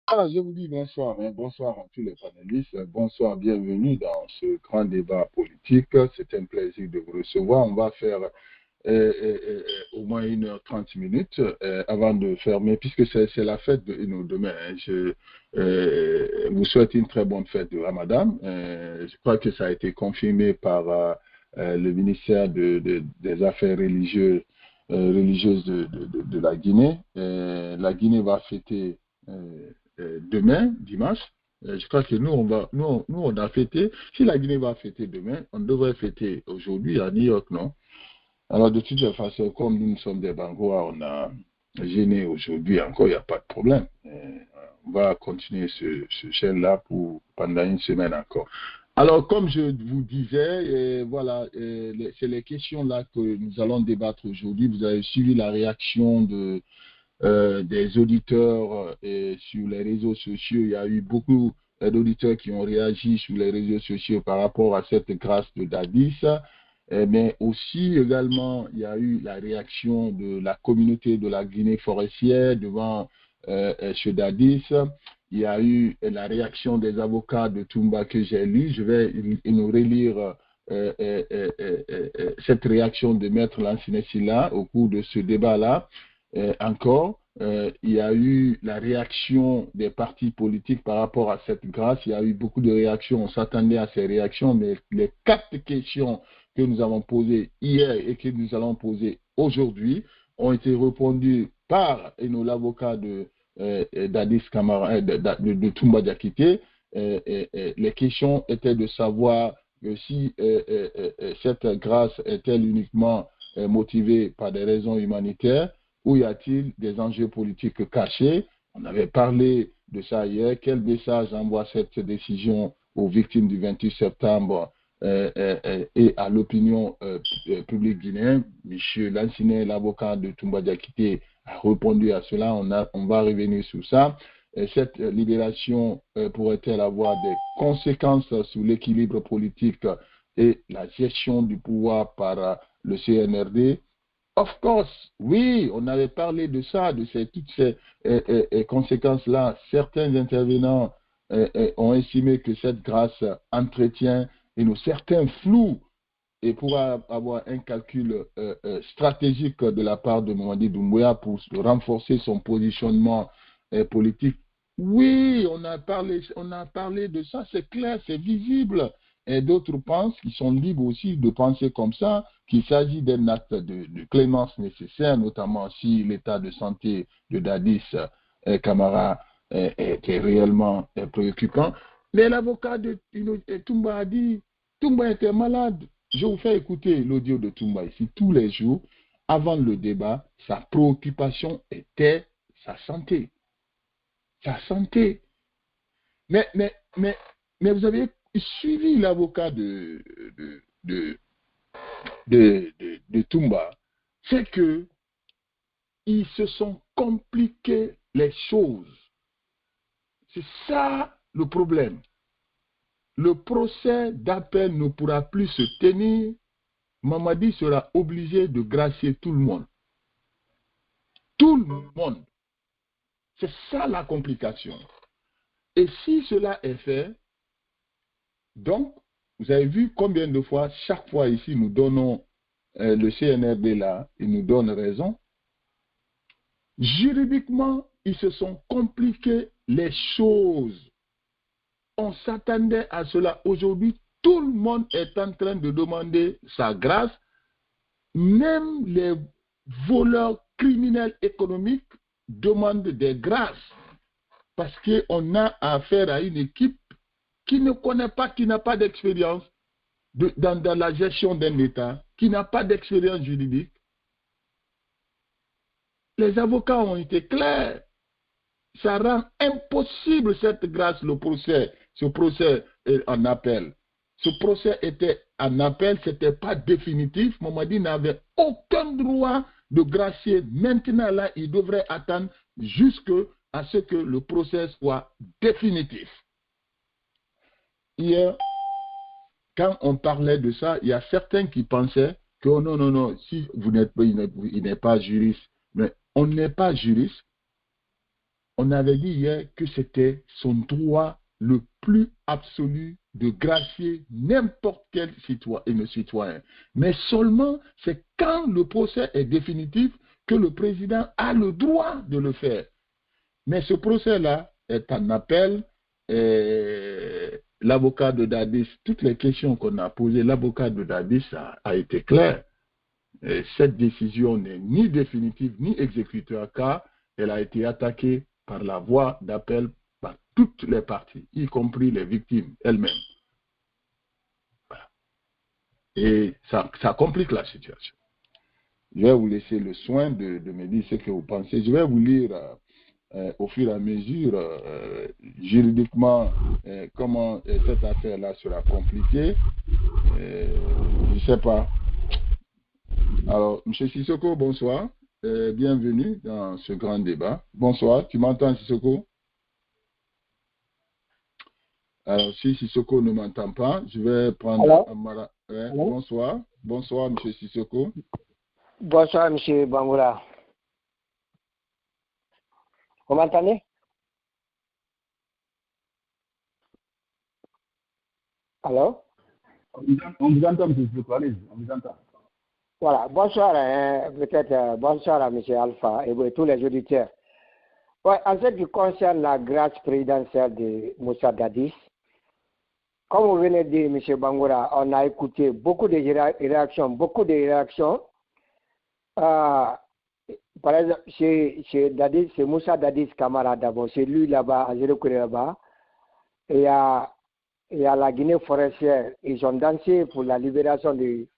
Ah, je vous dis bonsoir, hein. Bonsoir à tous les panélistes, bonsoir, bienvenue dans ce grand débat politique. C'est un plaisir de vous recevoir. On va faire au moins 1h30 avant de fermer, puisque c'est la fête de nous demain, hein. Je vous souhaite une très bonne fête de Ramadan. Je crois que ça a été confirmé par le ministère des Affaires religieuses de la Guinée. La Guinée va fêter demain, dimanche. Je crois que nous, on a fêté. Si la Guinée va fêter demain, on devrait fêter aujourd'hui à New York, non? Alors, de toute façon, comme nous sommes des Bangois, on a gêné aujourd'hui encore, il n'y a pas de problème. On va continuer ce chaîne-là pendant une semaine encore. Alors, comme je vous disais, voilà, c'est les questions là que nous allons débattre aujourd'hui. Vous avez suivi la réaction des auditeurs sur les réseaux sociaux. Il y a eu beaucoup d'auditeurs qui ont réagi sur les réseaux sociaux par rapport à cette grâce de Dadis. Mais aussi également, il y a eu la réaction de la communauté de la Guinée forestière devant ce Dadis. Il y a eu la réaction des avocats de Toumba que j'ai lu. Je vais nous relire cette réaction de Maître Lancinessila au cours de ce débat-là. Encore, il y a eu la réaction des partis politiques par rapport à cette grâce. Il y a eu beaucoup de réactions. On s'attendait à ces réactions, mais les 4 questions que nous avons posées hier et que nous allons poser aujourd'hui ont été répondues par l'avocat d'Adis Kamara, de Toumba Diakité. Les questions étaient de savoir si cette grâce est-elle uniquement motivée par des raisons humanitaires, ou y a-t-il des enjeux politiques cachés? On avait parlé de ça hier. Quel message envoie cette décision aux victimes du 28 septembre et à l'opinion publique guinéenne? Monsieur Lancinet, l'avocat de Toumba Diakité, a répondu à cela. On va revenir sur ça. Cette libération pourrait-elle avoir des conséquences sur l'équilibre politique et la gestion du pouvoir par le CNRD? Of course, oui, on avait parlé de ça, toutes ces conséquences-là. Certains intervenants ont estimé que cette grâce entretient certains flous et pourra avoir un calcul stratégique de la part de Mamadi Doumbouya pour renforcer son positionnement politique. Oui, on a parlé de ça, c'est clair, c'est visible. Et d'autres pensent, qu'ils sont libres aussi de penser comme ça, qu'il s'agit d'un acte de clémence nécessaire, notamment si l'état de santé de Dadis Camara était réellement préoccupant. Mais l'avocat de Toumba a dit, Toumba était malade. Je vous fais écouter l'audio de Toumba ici tous les jours. Avant le débat, sa préoccupation était sa santé. Sa santé. Mais, mais, mais, mais vous avez suivi l'avocat de, de Toumba. C'est que ils se sont compliqués les choses. C'est ça le problème. Le procès d'appel ne pourra plus se tenir. Mamadi sera obligé de gracier tout le monde. Tout le monde. C'est ça la complication. Et si cela est fait, donc, vous avez vu combien de fois, chaque fois ici, nous donnons le CNRD là, il nous donne raison. Juridiquement, ils se sont compliqués les choses. On s'attendait à cela. Aujourd'hui, tout le monde est en train de demander sa grâce. Même les voleurs criminels économiques demandent des grâces parce qu'on a affaire à une équipe qui ne connaît pas, qui n'a pas d'expérience dans la gestion d'un État, qui n'a pas d'expérience juridique. Les avocats ont été clairs. Ça rend impossible cette grâce, ce procès en appel. Ce procès était en appel, ce n'était pas définitif. Mamadi n'avait aucun droit de gracier. Maintenant, là, il devrait attendre jusqu'à ce que le procès soit définitif. Hier, quand on parlait de ça, il y a certains qui pensaient que oh non, non, non, si vous n'êtes pas, il n'est pas juriste. Mais on n'est pas juriste. on avait dit hier que c'était son droit le plus absolu de gracier n'importe quel citoyen. Mais seulement, c'est quand le procès est définitif que le président a le droit de le faire. Mais ce procès-là est en appel. L'avocat de Dadis, toutes les questions qu'on a posées, l'avocat de Dadis a été clair. Cette décision n'est ni définitive ni exécutoire car elle a été attaquée par la voie d'appel par toutes les parties, y compris les victimes elles-mêmes. Voilà. Et ça complique la situation. Je vais vous laisser le soin de me dire ce que vous pensez. Je vais vous lire au fur et à mesure, juridiquement, comment cette affaire-là sera compliquée. Je ne sais pas. Alors, M. Sissoko, bonsoir. Bienvenue dans ce grand débat. Bonsoir, tu m'entends, Sissoko? Alors, si Sissoko ne m'entend pas, je vais prendre Amara. Bonsoir. Bonsoir, M. Sissoko. Bonsoir, M. Bangoura. Vous m'entendez? Allô? On vous entend, M. Sissoko. Allez, on vous entend. Voilà, bonsoir, bonsoir à M. Alpha et tous les auditeurs. Ouais, en ce qui concerne la grâce présidentielle de Moussa Dadis, comme vous venez de dire, M. Bangoura, on a écouté beaucoup de réactions, par exemple, chez Dadis, c'est Moussa Dadis Camara d'abord, c'est lui là-bas, à Zéro-Kouré là-bas. Et il y a la Guinée forestière, ils ont dansé pour la libération du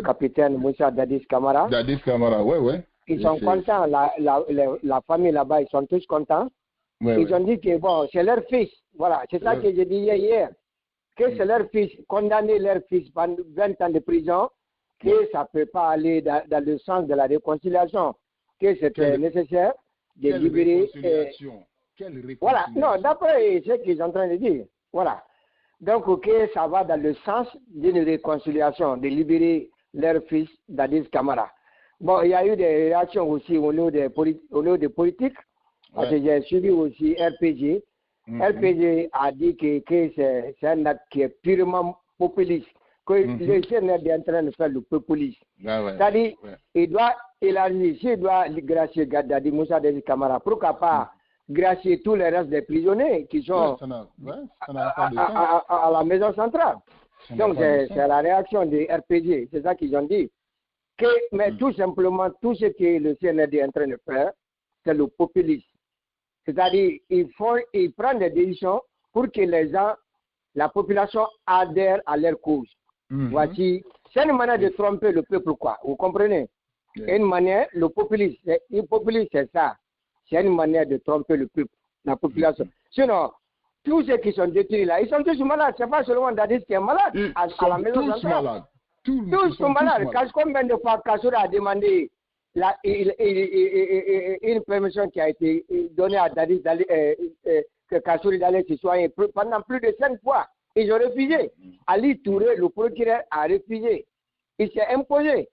capitaine Moussa Dadis Camara. Dadis Camara, ouais. Ils sont contents, la famille là-bas, ils sont tous contents. Ouais, ils ont dit que bon, c'est leur fils. Voilà, c'est ça que j'ai dit hier. Que c'est leur fils, condamner leur fils pendant 20 ans de prison, que ça ne peut pas aller dans le sens de la réconciliation, que c'était nécessaire de libérer. Quelle réconciliation? Voilà, non, d'après ce qu'ils sont en train de dire. Voilà. Donc, ok, ça va dans le sens d'une réconciliation, de libérer leur fils, Dadis Camara. Bon, il y a eu des réactions aussi au niveau des politiques, parce que j'ai suivi aussi RPG. RPG a dit que c'est un acte qui est purement populiste, que le CNR est en train de faire le populisme. C'est-à-dire, il doit élargir, s'il doit gracier Dadis Moussa Dadis Camara, pourquoi pas gracier tous les restes des prisonniers qui sont à la maison centrale. Donc, c'est la réaction des RPG, c'est ça qu'ils ont dit. Mais tout simplement, tout ce que le CNRD est en train de faire, c'est le populisme. C'est-à-dire, il prend des décisions pour que les gens, la population adhère à leur cause. Voici, c'est une manière de tromper le peuple, quoi. Vous comprenez? Une manière, le populisme, c'est ça. C'est une manière de tromper le peuple, la population. Sinon, tous ceux qui sont détruits là, ils sont tous malades. Ce n'est pas seulement Dadis qui est malade. À la maison centrale. Tous sont malades. Combien de fois Kassoura a demandé une permission qui a été donnée à Dadis que Kassoura d'aller se soigner pendant plus de 5 fois. Ils ont refusé. Ali Touré, le procureur, a refusé. Il s'est imposé.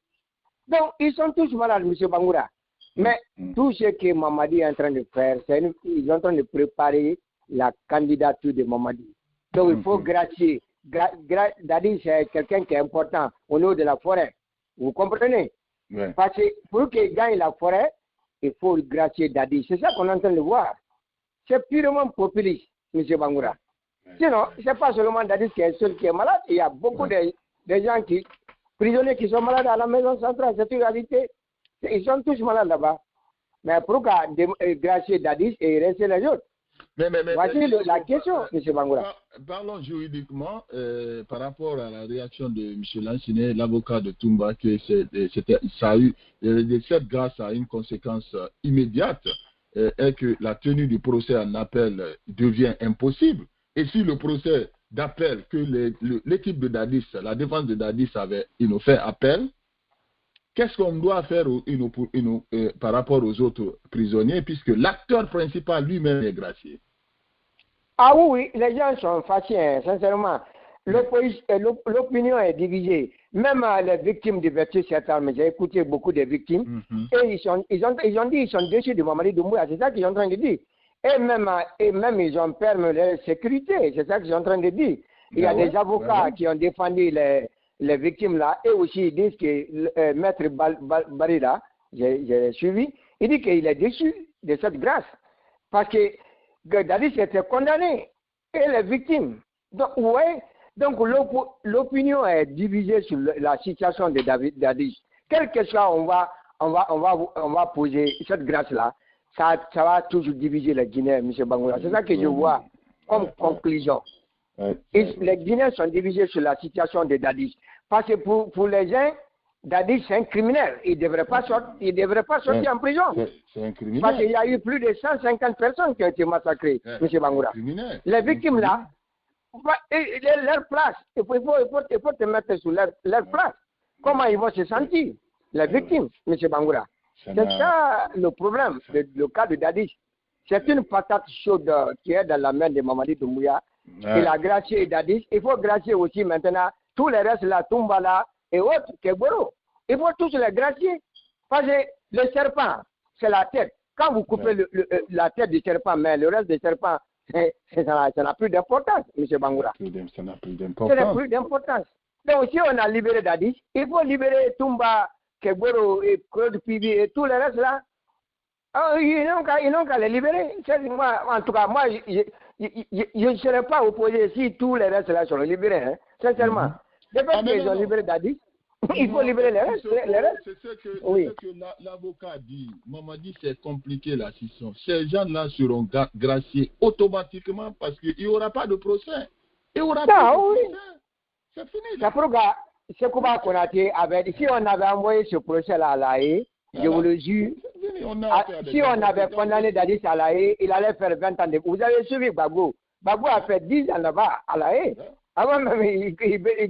Donc, ils sont tous malades, M. Bangoura. Mais tout ce que Mamadi est en train de faire, ils sont en train de préparer la candidature de Mamadi. Donc il faut gracier. Dadis, c'est quelqu'un qui est important au niveau de la forêt. Vous comprenez? Parce que pour qu'il gagne la forêt, il faut gracier Dadis. C'est ça qu'on est en train de voir. C'est purement populiste, M. Bangoura. Sinon, ce n'est pas seulement Dadis qui est seul qui est malade. Il y a beaucoup de gens prisonniers qui sont malades à la maison centrale. C'est une réalité. Ils sont tous malades là-bas. Mais pourquoi gracier Dadis et rester les autres? Voici la question, M. Bangoura. Parlons juridiquement par rapport à la réaction de M. Lancinet, l'avocat de Toumba, que cette grâce a une conséquence immédiate et que la tenue du procès en appel devient impossible. Et si le procès d'appel que l'équipe de Dadis, la défense de Dadis avait fait appel, qu'est-ce qu'on doit faire par rapport aux autres prisonniers, puisque l'acteur principal lui-même est gracié? Ah oui, les gens sont fâchés, sincèrement. l'opinion est divisée. Même les victimes de vertu cette arme, j'ai écouté beaucoup de victimes, et ils ont dit ils sont déçus de Mamadi Doumbouya, c'est ça qu'ils sont en train de dire. Et même ils ont permis leur sécurité, c'est ça qu'ils sont en train de dire. Il y a des avocats qui ont défendu les victimes là, et aussi ils disent que Maître Barida, j'ai suivi, il dit qu'il est déçu de cette grâce. Parce que Dadis était condamné, et les victimes. Donc l'opinion est divisée sur la situation de Dadis. Quel que soit, on va poser cette grâce-là, ça va toujours diviser les Guinéens, M. Bangoura. C'est ça que je vois comme conclusion. Les Guinéens sont divisés sur la situation de Dadis. Parce que pour les gens, Dadis c'est un criminel. Il ne devrait pas sortir en prison. C'est un criminel. Parce qu'il y a eu plus de 150 personnes qui ont été massacrées, M. Bangoura. Les victimes là, leur place, il faut te mettre sur leur place. Comment ils vont se sentir, les victimes, M. Bangoura? C'est ça le problème, le cas de Dadis. C'est une patate chaude qui est dans la main de Mamadi Doumbouya. Il a gracié Dadis. Il faut gracier aussi maintenant tous les restes, la Tumbala et autres, Keboro. Il faut tous les gracier. Parce que le serpent, c'est la tête. Quand vous coupez la tête du serpent, mais le reste du serpent, ça n'a plus d'importance, M. Bangoura. Ça n'a plus d'importance. Ça n'a plus d'importance. Donc si on a libéré Dadis, il faut libérer Tumba, Keboro et Claude Pibi et tous les restes là. Ils n'ont qu'à les libérer. En tout cas, moi, je ne serais pas opposé si tous les restes là sont libérés. Hein. Sincèrement. Depuis qu'ils ont libéré Dadis, il faut libérer les restes. C'est ce que l'avocat dit. Mamadi, c'est compliqué la situation. Ces gens-là seront graciés automatiquement parce qu'il n'y aura pas de procès. Il n'y aura pas de procès. C'est fini. Là. C'est comment Konaté avait dit, si on avait envoyé ce procès-là à La Haye, je vous le jure, si on avait condamné Dadis à La Haye, il allait faire 20 ans de... Vous avez suivi Gbagbo. Gbagbo a fait 10 ans là-bas à La Haye. Avant même, il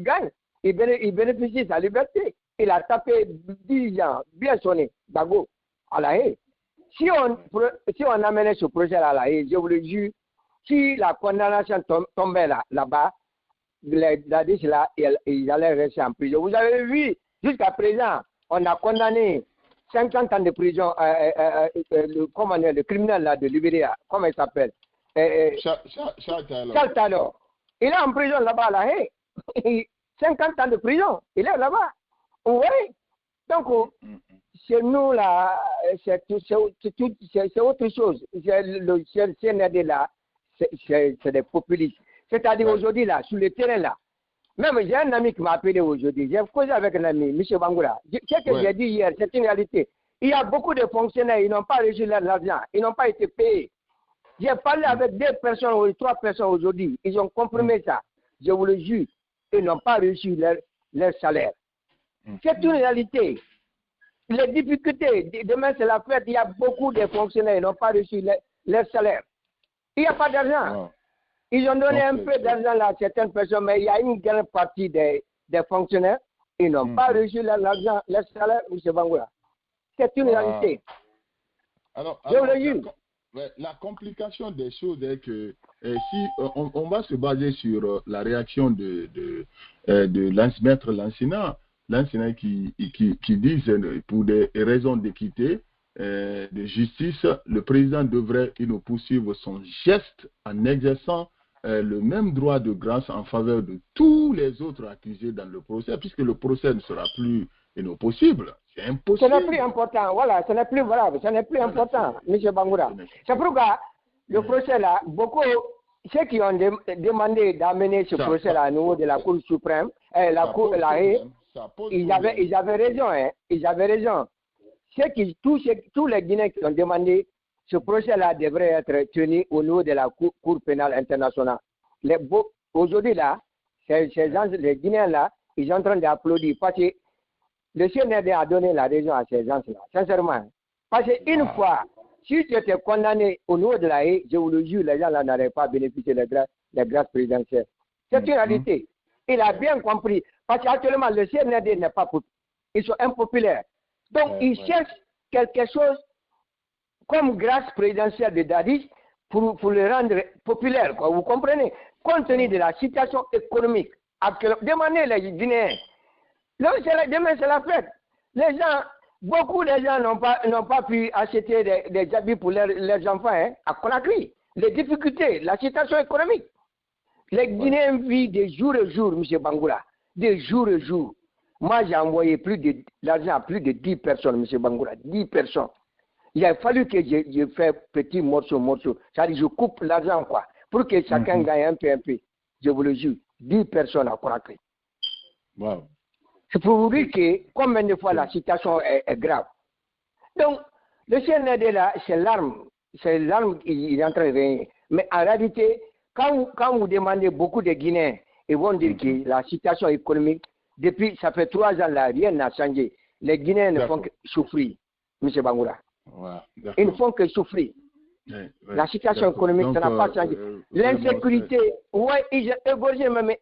gagne. Il bénéficie de sa liberté. Il a tapé 10 ans, bien sonné, Gbagbo, à La Haye. Si on amenait ce procès-là à La Haye, je vous le jure, si la condamnation tombait là-bas, les Dadis là, ils allaient rester en prison. Vous avez vu, jusqu'à présent, on a condamné 50 ans de prison, le criminel là de Libéria, comment il s'appelle? Charles Taylor. Il est en prison là-bas, là, 50 ans de prison, il est là-bas. Vous voyez? Donc, chez nous, là, c'est autre chose. Le CNRD là, c'est des populistes. C'est-à-dire aujourd'hui, là, sur le terrain, là, même j'ai un ami qui m'a appelé aujourd'hui. J'ai causé avec un ami, M. Bangoura. Ce que j'ai dit hier, c'est une réalité. Il y a beaucoup de fonctionnaires, ils n'ont pas reçu leur argent, ils n'ont pas été payés. J'ai parlé avec 2 personnes ou 3 personnes aujourd'hui. Ils ont compris ça. Je vous le jure. Ils n'ont pas reçu leur salaire. C'est une réalité. Les difficultés, demain c'est la fête, il y a beaucoup de fonctionnaires, ils n'ont pas reçu leur salaire. Il n'y a pas d'argent. Ils ont donné un peu d'argent à certaines personnes, mais il y a une grande partie des fonctionnaires, ils n'ont pas reçu leur salaire, M. Bangoura. C'est une réalité. Alors, la complication des choses est que si on va se baser sur la réaction de Maître Lansina qui disent pour des raisons d'équité, de justice, le président devrait poursuivre son geste en exerçant le même droit de grâce en faveur de tous les autres accusés dans le procès, puisque le procès ne sera plus possible. C'est impossible. Ce n'est plus important, voilà, ce n'est plus valable, ce n'est plus important, M. Bangoura. C'est pourquoi le procès là, ceux qui ont demandé d'amener ce procès là au niveau de la Cour suprême, la Cour de la Haye, ils avaient raison, hein, ils avaient raison. Tous les Guinéens qui ont demandé ce procès-là devrait être tenu au niveau de la Cour pénale internationale. Aujourd'hui, là, ces gens, les Guinéens, là, ils sont en train d'applaudir parce que le CNRD a donné la raison à ces gens-là, sincèrement. Parce qu'une fois, si tu étais condamné au niveau de la Haye, je vous le jure, les gens là n'auraient pas bénéficié des grâces présidentielles. C'est une réalité. Il a bien compris. Parce qu'actuellement, le CNRD n'est pas populaire. Ils sont impopulaires. Donc, ils cherchent quelque chose comme grâce présidentielle de Dadis pour le rendre populaire, quoi, vous comprenez? Compte tenu de la situation économique Demandez les Guinéens. Demain, c'est la fête. Les gens, beaucoup de gens n'ont pas pu acheter des habits pour leurs enfants à Conakry. Les difficultés, la situation économique. Les Guinéens vivent des jours et jours, M. Bangoura. Des jours et jours. Moi, j'ai envoyé l'argent à plus de 10 personnes, M. Bangoura. 10 personnes. Il a fallu que je fasse petit morceau. C'est-à-dire, je coupe l'argent, quoi. Pour que chacun gagne un peu. Je vous le jure. 10 personnes à Conakry. Wow. C'est pour vous dire que combien de fois la situation est grave. Donc, le CNRD là, c'est l'arme. C'est l'arme qui est en train de régner. Mais en réalité, quand vous demandez beaucoup de Guinéens, ils vont dire que la situation économique, depuis, ça fait 3 ans là, rien n'a changé. Les Guinéens ne font que souffrir, M. Bangoura. Ouais, ils ne font que souffrir. Ouais, la situation économique, ça n'a pas changé. L'insécurité, ouais, ils ont égorgé même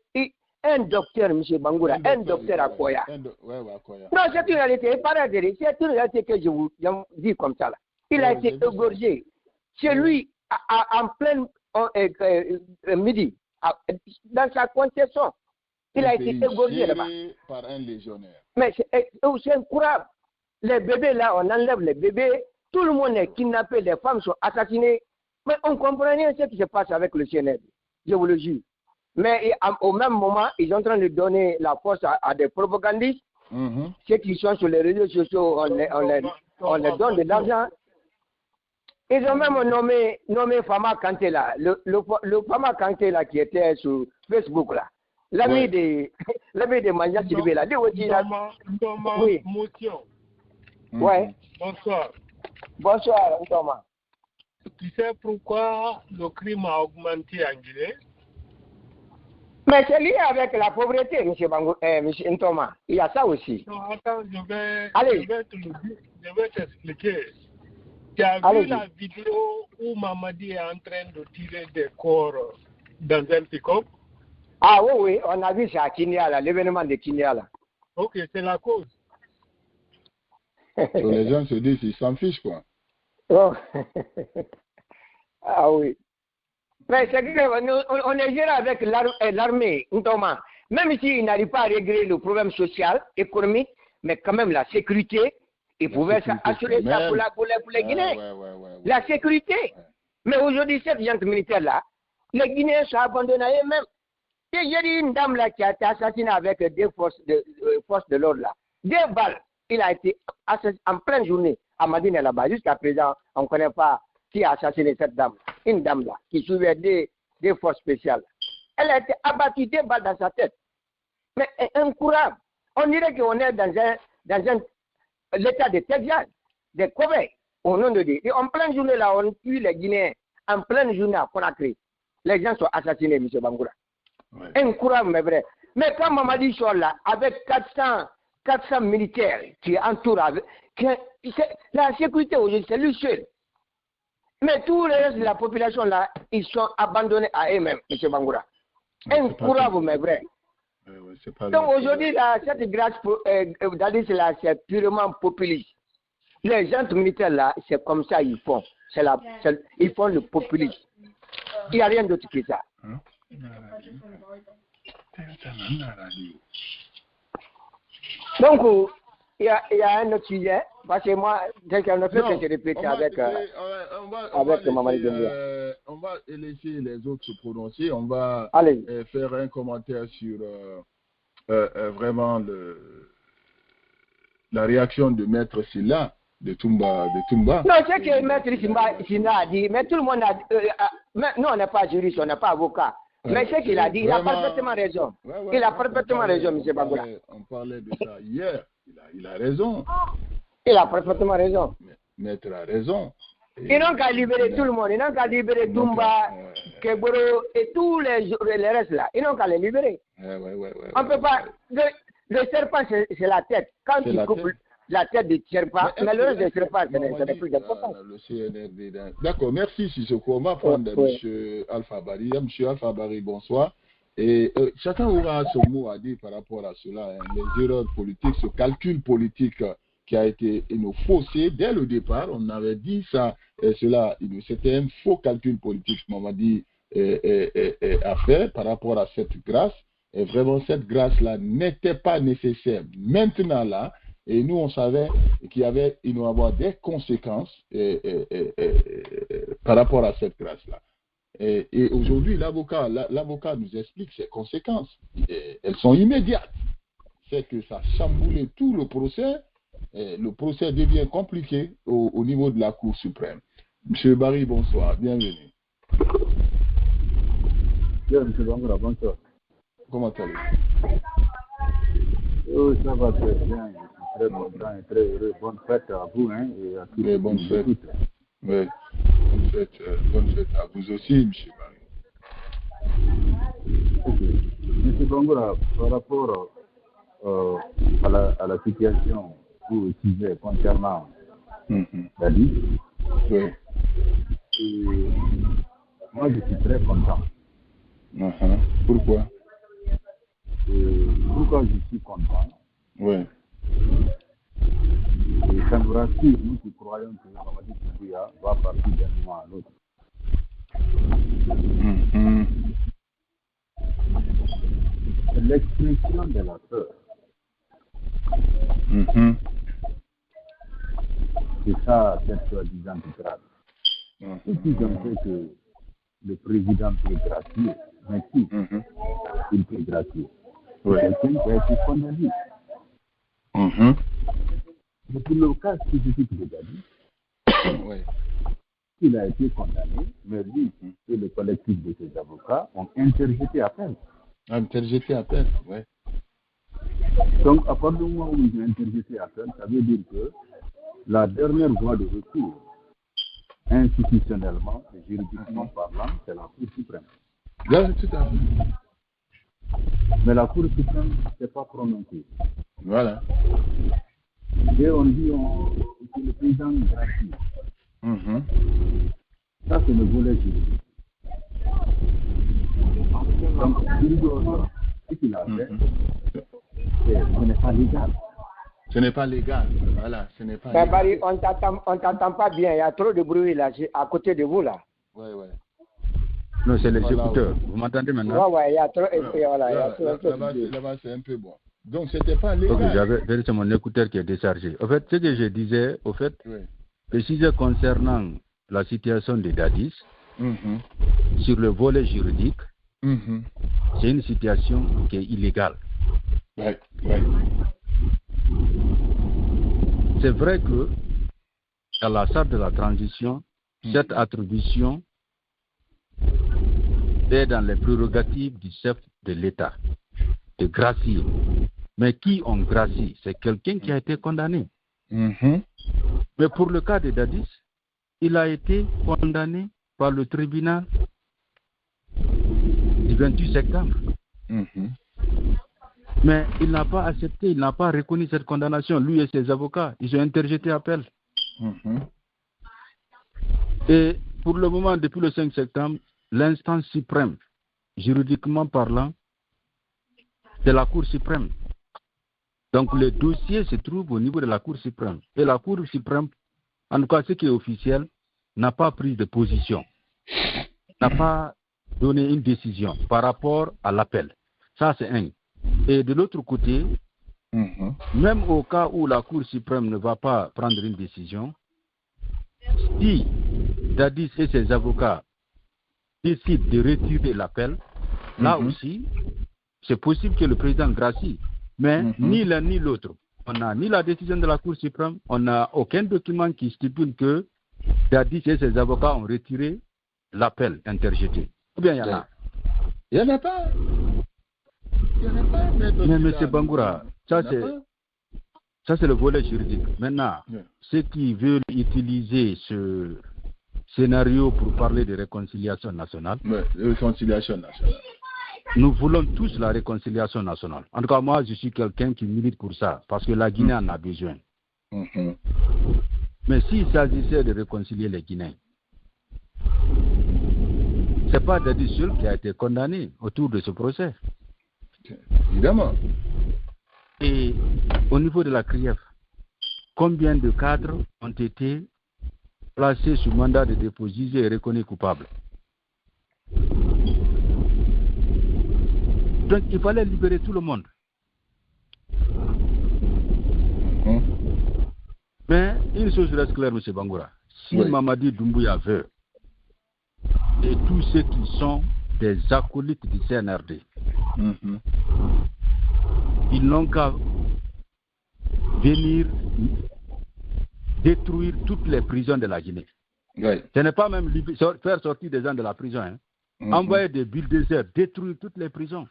un docteur, M. Bangoura, un docteur à Koya. Non, c'est une réalité, c'est une réalité que je vous dis comme ça. Là. Il a été égorgé. C'est lui, en plein midi, dans sa concession. Il a été égorgé là-bas. Par un légionnaire. Mais c'est incroyable. Les bébés là, on enlève les bébés. Tout le monde est kidnappé, les femmes sont assassinées. Mais on ne comprend rien ce qui se passe avec le CNRD. Je vous le jure. Mais au même moment, ils sont en train de donner la force à des propagandistes. Ceux qui sont sur les réseaux sociaux, on les donne de l'argent. Ils ont même nommé Fama Kanté là. Le Fama Kanté là qui était sur Facebook là. L'ami de Manja Silvé là. Oui. Ouais. Bonsoir. Bonsoir, Thomas. Tu sais pourquoi le crime a augmenté en Guinée? Mais c'est lié avec la pauvreté, M. Thomas. Il y a ça aussi. Non, attends, je vais t'expliquer. Tu as vu la vidéo où Mamadi est en train de tirer des corps dans un pick-up? Ah oui, on a vu ça à Kinyala, l'événement de Kinyala. Ok, c'est la cause. Les gens se disent qu'ils s'en fichent, quoi. Oh. Ah oui. Mais c'est que on est géré avec l'armée, Thomas. Même s'il n'arrive pas à régler le problème social, économique, mais quand même la sécurité, il pouvait assurer ça pour les Guinéens. La sécurité. Ouais. Mais aujourd'hui, cette gente militaire-là, les Guinéens sont abandonnés à eux-mêmes. Il y a une dame là qui a été assassinée avec des forces de l'ordre là. 2 balles. Il a été assassiné en pleine journée à Madine là-bas. Jusqu'à présent, on ne connaît pas qui a assassiné cette dame. Une dame là, qui suivait des forces spéciales. Elle a été abattue 2 balles dans sa tête. Mais incroyable. On dirait qu'on est dans l'état de Texas, de Kobe, au nom de Dieu. Et en pleine journée là, on tue les Guinéens. En pleine journée à Conakry. Les gens sont assassinés, M. Bangoura. Ouais. Incroyable, mais vrai. Mais quand Mamadi sort là, avec 400 militaires qui entourent, la sécurité aujourd'hui, c'est lui seul. Mais tout le reste de la population là, ils sont abandonnés à eux-mêmes, M. Bangoura. Incroyable, mais vrai. Donc aujourd'hui, cette grâce d'Alice là, c'est purement populiste. Les gens militaires là, c'est comme ça ils font. Ils font le populisme. Il n'y a rien d'autre que ça. Donc, il y a un autre sujet, parce que moi, dès qu'on a fait que je répète avec Mamadi Doumbouya. On va laisser les autres se prononcer. On va faire un commentaire sur vraiment la réaction de Maître Silla de Toumba. Non, c'est que Maître Silla a dit, mais tout le monde a dit, nous on n'est pas juriste, on n'est pas avocat. Mais ce qu'il a dit, il a parfaitement raison. Il a parfaitement raison, M. Bangoura. On parlait de ça hier. Il a raison. Il a parfaitement raison. Maître a raison. Ils n'ont qu'à libérer tout le monde. Ils n'ont qu'à libérer Toumba, Keboro et tous les restes là. Ils n'ont qu'à les libérer. On ne peut pas. Le serpent, c'est la tête. Quand tu coupes la tête du serpent, mais le reste du serpent, ce n'est plus important. Le CNRD. D'accord, merci Sissoko. On va prendre M. Alpha Bari. M. Alpha Bari, bonsoir. Et chacun aura son mot à dire par rapport à cela. Les erreurs politiques, ce calcul politique qui a été faussé dès le départ. On avait dit ça, cela, c'était un faux calcul politique, Mamadi a fait par rapport à cette grâce. Et vraiment, cette grâce-là n'était pas nécessaire. Maintenant, là, et nous, on savait qu'il y avait, il va y avoir des conséquences par rapport à cette grâce-là. Et aujourd'hui, l'avocat nous explique ces conséquences. Elles sont immédiates. C'est que ça a chamboulé tout le procès. Le procès devient compliqué au niveau de la Cour suprême. Monsieur Barry, bonsoir. Bienvenue. Bien, monsieur Bangura, bonsoir. Comment allez-vous? Oui, ça va très bien. Je suis très content et très heureux. Bonne fête à vous et à tous les bonne fête. Oui, bonne fête à vous aussi, monsieur Barry. Ok. Monsieur Bangura, par rapport à la situation que vous utilisez concernant Dadis, oui. Moi, je suis très content. Pourquoi? Pourquoi je suis content? Oui. Et ça nous rassure, nous qui croyons que Mamadi Doumbouya va partir d'un moment à l'autre. C'est l'expression de la peur. C'est ça, cette soi-disant grâce. Et puis, j'en sais que le président peut gracier, mais qui il peut gracier? Quelqu'un qui a été condamné. Mais pour le cas spécifique de Dadis, il a été condamné, mais lui et le collectif de ses avocats ont interjeté appel. Interjeté appel, oui. Donc, à partir du moment où ils ont interjeté appel, ça veut dire que la dernière voie de recours, institutionnellement et juridiquement parlant, c'est la Cour suprême. Oui, tout à fait. Mais la Cour suprême ne s'est pas prononcée. Voilà. Et on dit que le président est gratuit. Ça, c'est le volet juridique. Donc, ce qu'il a fait, ce n'est pas légal. Ce n'est pas légal. Voilà, ce n'est pas légal. Barry, on t'entend pas bien. Il y a trop de bruit là, à côté de vous là. Oui. Non, c'est les écouteurs. Vous m'entendez maintenant? Oui, il y a trop. Là-bas, c'est un peu bon. Donc, c'était pas légal. Ok, c'est mon écouteur qui est déchargé. En fait, ce que je disais, préciser concernant la situation de Dadis, sur le volet juridique, c'est une situation qui est illégale. Oui. C'est vrai que dans la charte de la transition, cette attribution est dans les prérogatives du chef de l'État, de gracier. Mais qui on gracie? C'est quelqu'un qui a été condamné. Mais pour le cas de Dadis, il a été condamné par le tribunal du 28 septembre. Mais il n'a pas accepté, il n'a pas reconnu cette condamnation. Lui et ses avocats, ils ont interjeté appel. Et pour le moment, depuis le 5 septembre, l'instance suprême, juridiquement parlant, c'est la Cour suprême. Donc le dossier se trouve au niveau de la Cour suprême. Et la Cour suprême, en tout cas ce qui est officiel, n'a pas pris de position, n'a pas donné une décision par rapport à l'appel. Ça, c'est un. Et de l'autre côté, même au cas où la Cour suprême ne va pas prendre une décision, si Dadis et ses avocats décident de retirer l'appel, là aussi, c'est possible que le président gracie. Mais ni l'un ni l'autre. On n'a ni la décision de la Cour suprême, on n'a aucun document qui stipule que Dadis et ses avocats ont retiré l'appel interjeté. Ou bien il y en a? Il n'y en a pas. Mais M. Bangoura, ça c'est le volet juridique. Maintenant, ceux qui veulent utiliser ce scénario pour parler de réconciliation nationale, nous voulons tous la réconciliation nationale. En tout cas, moi, je suis quelqu'un qui milite pour ça, parce que la Guinée en a besoin. Mais s'il s'agissait de réconcilier les Guinéens, ce n'est pas Dadis seul qui a été condamné autour de ce procès. Évidemment. Et au niveau de la CRIEF, combien de cadres ont été placés sous mandat de dépôt jugés et reconnus coupables? Donc il fallait libérer tout le monde. Mais une chose reste claire, M. Bangoura. Si Mamadi Doumbouya veut, et tous ceux qui sont des acolytes du CNRD, ils n'ont qu'à venir détruire toutes les prisons de la Guinée. Ce n'est pas même faire sortir des gens de la prison. Hein. Envoyer des bulldozers, détruire toutes les prisons.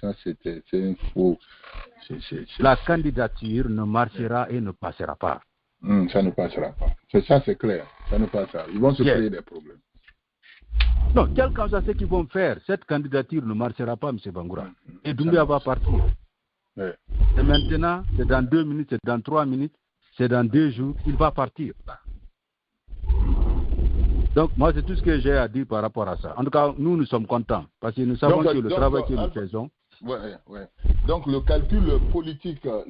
Ça, c'est un faux. La candidature ne marchera et ne passera pas. Ça ne passera pas. Ça, c'est clair. Ça ne passera pas. Ils vont se créer des problèmes. Non, quel qu'en soit ce qu'ils vont faire, cette candidature ne marchera pas, M. Bangoura. Et Doumbouya va partir. C'est maintenant, c'est dans 2 minutes, c'est dans 3 minutes, c'est dans 2 jours, il va partir. Donc, moi, c'est tout ce que j'ai à dire par rapport à ça. En tout cas, nous sommes contents parce que nous savons que le travail que nous faisons. Donc, le calcul politique que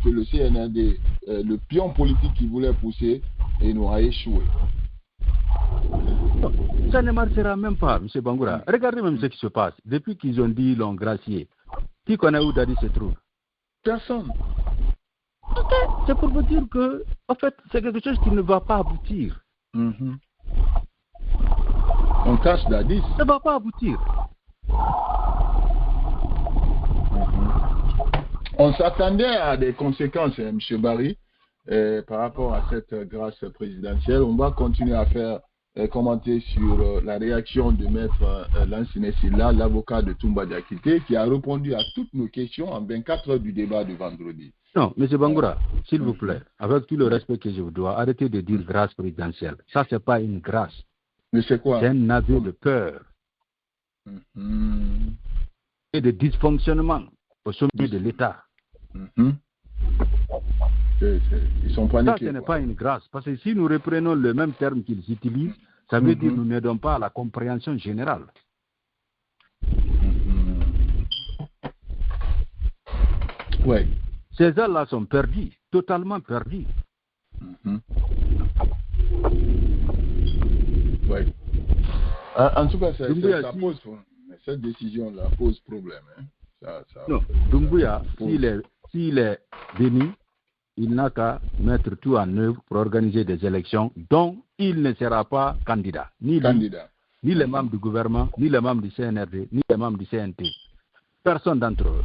le CNRD, le pion politique qu'il voulait pousser, il nous a échoué. Non, ça ne marchera même pas, M. Bangoura. Regardez même ce qui se passe. Depuis qu'ils ont dit l'ont gracié, qui connaît où Dadi se trouve? Personne. Ok, c'est pour vous dire que, en fait, c'est quelque chose qui ne va pas aboutir. On cache Dadis. Ça ne va pas aboutir. On s'attendait à des conséquences, M. Barry, par rapport à cette grâce présidentielle. On va continuer à faire commenter sur la réaction de Maître Lansine Silla, l'avocat de Toumba Diakité, qui a répondu à toutes nos questions en 24 heures du débat de vendredi. Non, M. Bangoura, s'il vous plaît, avec tout le respect que je vous dois, arrêtez de dire grâce présidentielle. Ça, ce n'est pas une grâce. Mais c'est quoi? C'est un aveu de peur et de dysfonctionnement au sommet de l'État. Ils sont paniqués. Ça, ce n'est pas une grâce. Parce que si nous reprenons le même terme qu'ils utilisent, ça veut dire que nous n'aidons pas à la compréhension générale. Ouais. Ces gens-là sont perdus, totalement perdus. Ouais. En tout cas, ça pose, cette décision-là pose problème. Hein. Non, Doumbouya, s'il est venu, il n'a qu'à mettre tout en œuvre pour organiser des élections dont il ne sera pas candidat. Ni les membres du gouvernement, ni les membres du CNRD, ni les membres du CNT. Personne d'entre eux.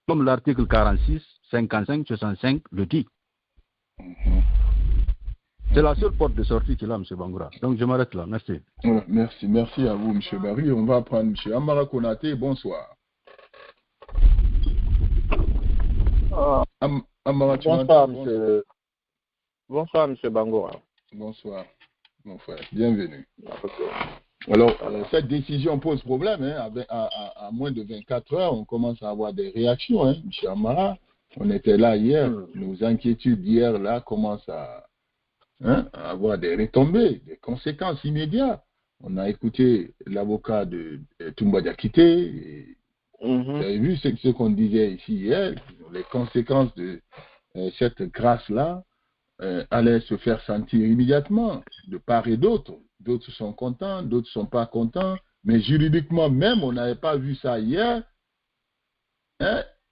Comme l'article 46, 55, 65 le dit. C'est la seule porte de sortie qu'il a, M. Bangoura. Donc je m'arrête là. Merci. Merci à vous, M. Barry. On va prendre M. Amara Konaté. Bonsoir. Bonsoir, M. Bangoura. Bonsoir, mon frère. Bienvenue. Alors, cette décision pose problème. Hein. À moins de 24 heures, on commence à avoir des réactions. Hein. M. Amara, on était là hier. Nos inquiétudes d'hier, là, commencent à avoir des retombées, des conséquences immédiates. On a écouté l'avocat de Toumba Diakité. Vous avez vu ce qu'on disait ici hier. Les conséquences de cette grâce-là allaient se faire sentir immédiatement, de part et d'autre. D'autres sont contents, d'autres ne sont pas contents. Mais juridiquement même, on n'avait pas vu ça hier.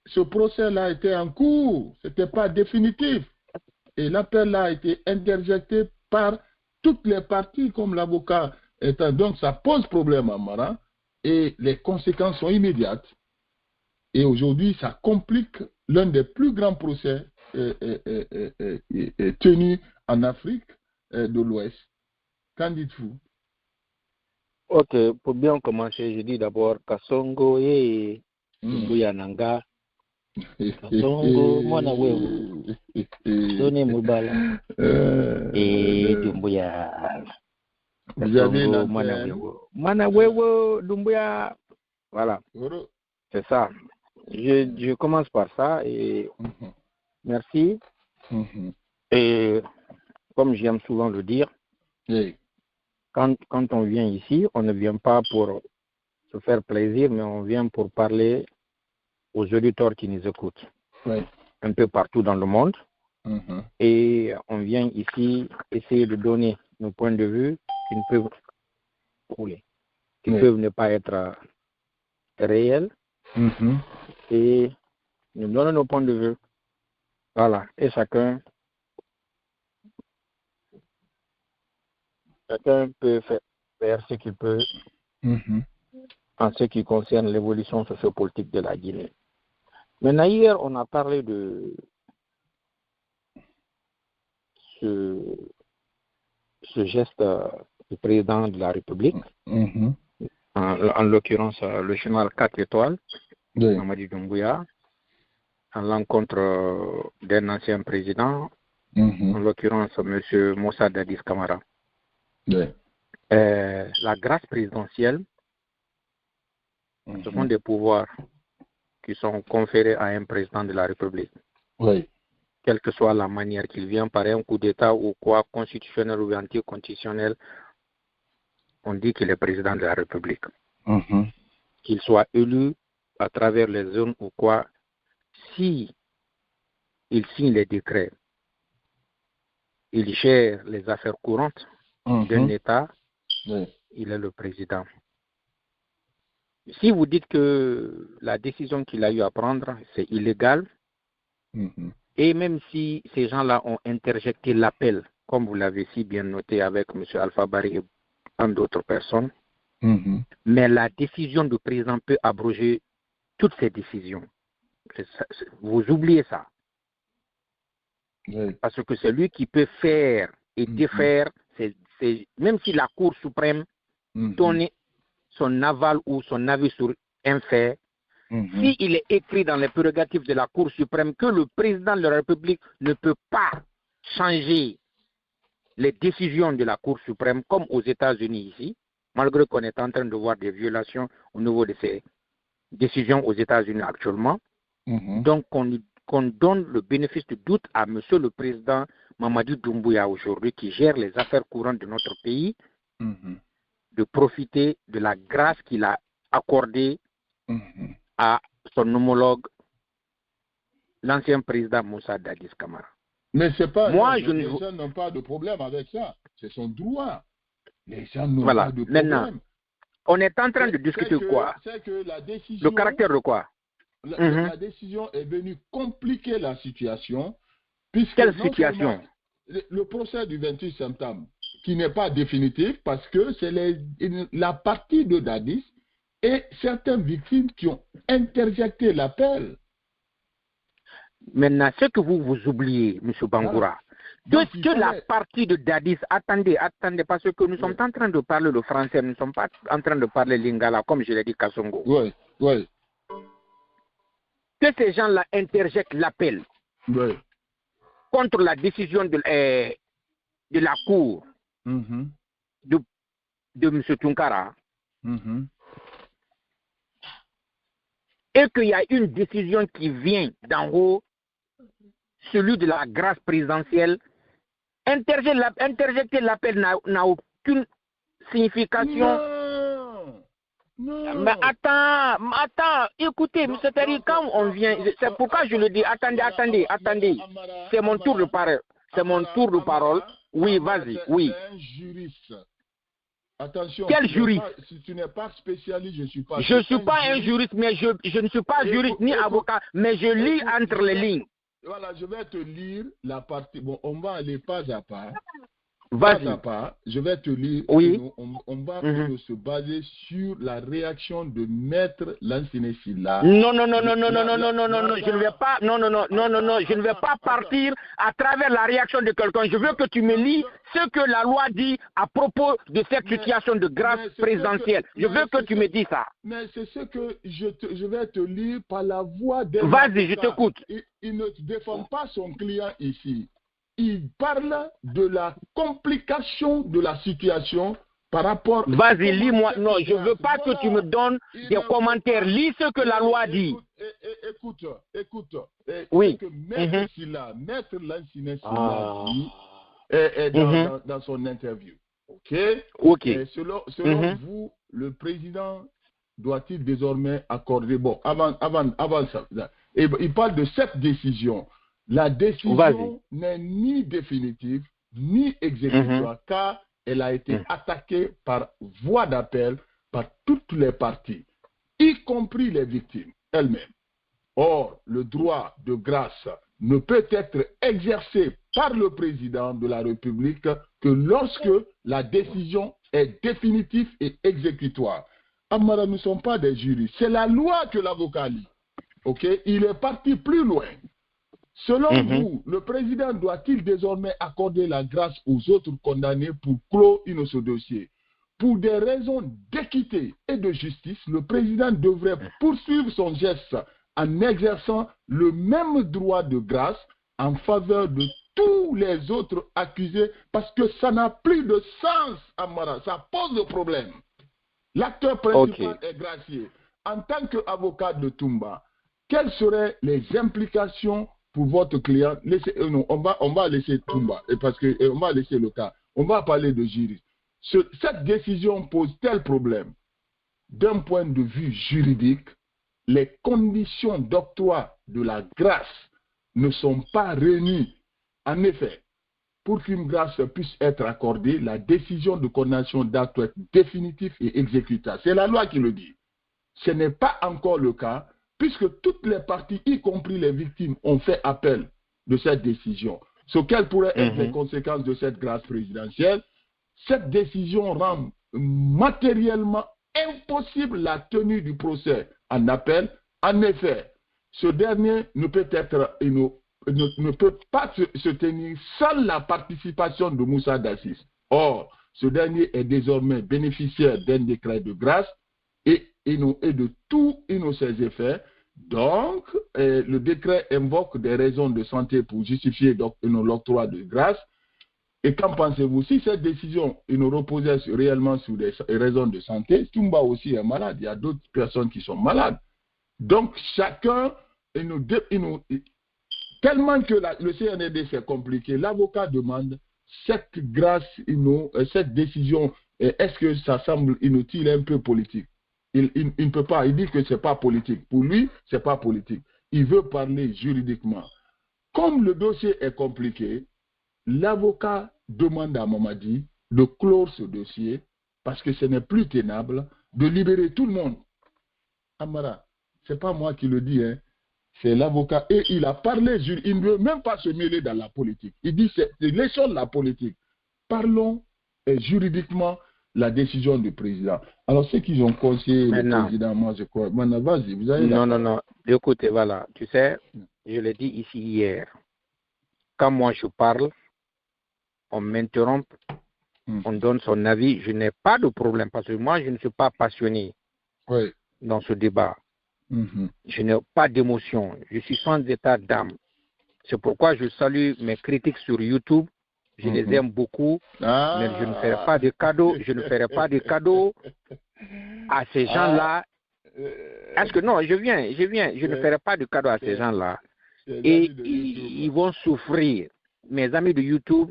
Ce procès-là était en cours. Ce n'était pas définitif. Et l'appel-là a été interjecté par toutes les parties, comme l'avocat étant. Donc, ça pose problème à Mara. Et les conséquences sont immédiates. Et aujourd'hui, ça complique l'un des plus grands procès tenus en Afrique de l'Ouest. Qu'en dites-vous? Ok, pour bien commencer, je dis d'abord Kasongo et Doumbouya Nanga. Kasongo, Mwana Wewo. Sonny Mubala. Et Doumbouya. Kasongo, Mwana Wewo. Mwana Wewo, Doumbouya. Voilà. C'est ça. Je commence par ça et merci. Et comme j'aime souvent le dire, quand on vient ici, on ne vient pas pour se faire plaisir, mais on vient pour parler aux auditeurs qui nous écoutent un peu partout dans le monde. Et on vient ici essayer de donner nos points de vue qui ne peuvent rouler, qui peuvent ne pas être réels et nous donnons nos points de vue. Voilà. Et chacun peut faire ce qu'il peut en ce qui concerne l'évolution sociopolitique de la Guinée. Maintenant, hier, on a parlé de ce geste du président de la République, en l'occurrence le général 4 étoiles, Mamadi Doumbouya, à l'encontre d'un ancien président, en l'occurrence M. Moussa Dadis Camara. La grâce présidentielle, ce sont des pouvoirs qui sont conférés à un président de la République. Quelle que soit la manière qu'il vient, par un coup d'État ou quoi, constitutionnel ou anticonstitutionnel, on dit qu'il est président de la République. Qu'il soit élu à travers les zones ou quoi, si il signe les décrets, il gère les affaires courantes d'un État, il est le président. Si vous dites que la décision qu'il a eu à prendre, c'est illégal, et même si ces gens-là ont interjecté l'appel, comme vous l'avez si bien noté avec M. Alpha Barry et tant d'autres personnes, mais la décision du président peut abroger toutes ces décisions. Vous oubliez ça. Parce que c'est lui qui peut faire et défaire, même si la Cour suprême donne son aval ou son avis sur un fait, s'il est écrit dans les prérogatives de la Cour suprême que le président de la République ne peut pas changer les décisions de la Cour suprême, comme aux États-Unis ici, malgré qu'on est en train de voir des violations au niveau de ces décisions aux États-Unis actuellement, donc qu'on donne le bénéfice du doute à monsieur le président Mamadi Doumbouya aujourd'hui, qui gère les affaires courantes de notre pays, de profiter de la grâce qu'il a accordée à son homologue, l'ancien président Moussa Dadis Camara. Mais c'est pas. Moi, les gens n'ont pas de problème avec ça. C'est son droit. Les gens n'ont pas de problème. Maintenant, on est en train de discuter quoi? C'est que la décision. Le caractère de quoi? La décision est venue compliquer la situation. Quelle situation? Le procès du 28 septembre, qui n'est pas définitif parce que c'est la partie de Dadis et certaines victimes qui ont interjecté l'appel. Maintenant, ce que vous oubliez, M. Bangoura, que la partie de Dadis, attendez, parce que nous sommes en train de parler le français, nous ne sommes pas en train de parler lingala, comme je l'ai dit, Kasongo. Oui. Que ces gens-là interjectent l'appel contre la décision de la Cour de M. Tunkara, et qu'il y a une décision qui vient d'en haut, celui de la grâce présidentielle, interjecter l'appel n'a aucune signification. Non. Mais attends, écoutez, M. Tari, quand on vient, c'est pourquoi je le dis, attendez, c'est mon tour de parole, Oui, vas-y, oui. Un juriste. Attention. Quel juriste? Si tu n'es pas spécialiste, je ne suis pas. Je ne suis pas un juriste, mais je ne suis pas juriste ni avocat, mais je lis entre les lignes. Voilà, je vais te lire la partie. Bon, on va aller pas à pas. Vas-y. Pas à pas, je vais te lire. Oui. On va se baser sur la réaction de Maître Lansinesila. Non, je ne vais pas. Non, je ne vais pas partir à travers la réaction de quelqu'un. Je veux que tu me lis ce que la loi dit à propos de cette situation de grâce présidentielle. Je veux que tu me dis ça. Mais c'est ce que je vais te lire par la voix des. Vas-y, je t'écoute. Il ne défend pas son client ici. Il parle de la complication de la situation par rapport... Vas-y, lis-moi. Non, je ne veux pas que tu me donnes des commentaires. Lis ce que la loi dit. Écoute. Oui. Que Maître Lansinesila dit dans son interview. OK. Et selon vous, le président doit-il désormais accorder... Bon, avant ça, il parle de cette décision. La décision n'est ni définitive, ni exécutoire, car elle a été attaquée par voie d'appel par toutes les parties. y compris les victimes elles-mêmes. Or, le droit de grâce ne peut être exercé par le président de la République que lorsque la décision est définitive et exécutoire. Amara, nous ne sommes pas des juristes. C'est la loi que l'avocat lit. Okay? Il est parti plus loin. Selon vous, le président doit-il désormais accorder la grâce aux autres condamnés pour clore ce dossier? Pour des raisons d'équité et de justice, le président devrait poursuivre son geste en exerçant le même droit de grâce en faveur de tous les autres accusés, parce que ça n'a plus de sens, Amara. Ça pose le problème. L'acteur principal est gracié. En tant qu'avocat de Toumba, quelles seraient les implications pour votre client? Non, on va laisser Toumba, parce que on va laisser le cas. On va parler de juriste. Cette décision pose tel problème. D'un point de vue juridique, les conditions d'octroi de la grâce ne sont pas réunies. En effet, pour qu'une grâce puisse être accordée, la décision de condamnation doit être définitive et exécutable. C'est la loi qui le dit. Ce n'est pas encore le cas, puisque toutes les parties, y compris les victimes, ont fait appel de cette décision. Ce quelles pourraient être les conséquences de cette grâce présidentielle? Cette décision rend matériellement impossible la tenue du procès en appel. En effet, ce dernier ne peut pas se tenir sans la participation de Moussa Dassis. Or, ce dernier est désormais bénéficiaire d'un décret de grâce et de tous ses effets. Donc, le décret invoque des raisons de santé pour justifier l'octroi de grâce. Et qu'en pensez-vous? Si cette décision reposait réellement sur des raisons de santé, Toumba aussi est malade. Il y a d'autres personnes qui sont malades. Donc, chacun, tellement que le CNRD c'est compliqué, l'avocat demande cette grâce, cette décision, est-ce que ça semble inutile, un peu politique? Il ne peut pas, il dit que ce n'est pas politique. Pour lui, ce n'est pas politique. Il veut parler juridiquement. Comme le dossier est compliqué, l'avocat demande à Mamadi de clore ce dossier parce que ce n'est plus tenable, de libérer tout le monde. Amara, ce n'est pas moi qui le dis, hein. C'est l'avocat. Et il a parlé, il ne veut même pas se mêler dans la politique. Il dit, laissons la politique. Parlons juridiquement la décision du président. Alors, ceux qui ont conseillé le président, moi je crois. Maintenant, vas-y, vous avez Non. Écoutez, voilà. Tu sais, je l'ai dit ici hier. Quand moi je parle, on m'interrompt, on donne son avis. Je n'ai pas de problème parce que moi, je ne suis pas passionné dans ce débat. Je n'ai pas d'émotion. Je suis sans état d'âme. C'est pourquoi je salue mes critiques sur YouTube. Je les aime beaucoup, mais je ne ferai pas de cadeaux. Je ne ferai pas de cadeaux à ces gens-là. Est-ce que non, je viens. Je ne ferai pas de cadeaux à ces gens-là. Et ils vont souffrir. Mes amis de YouTube,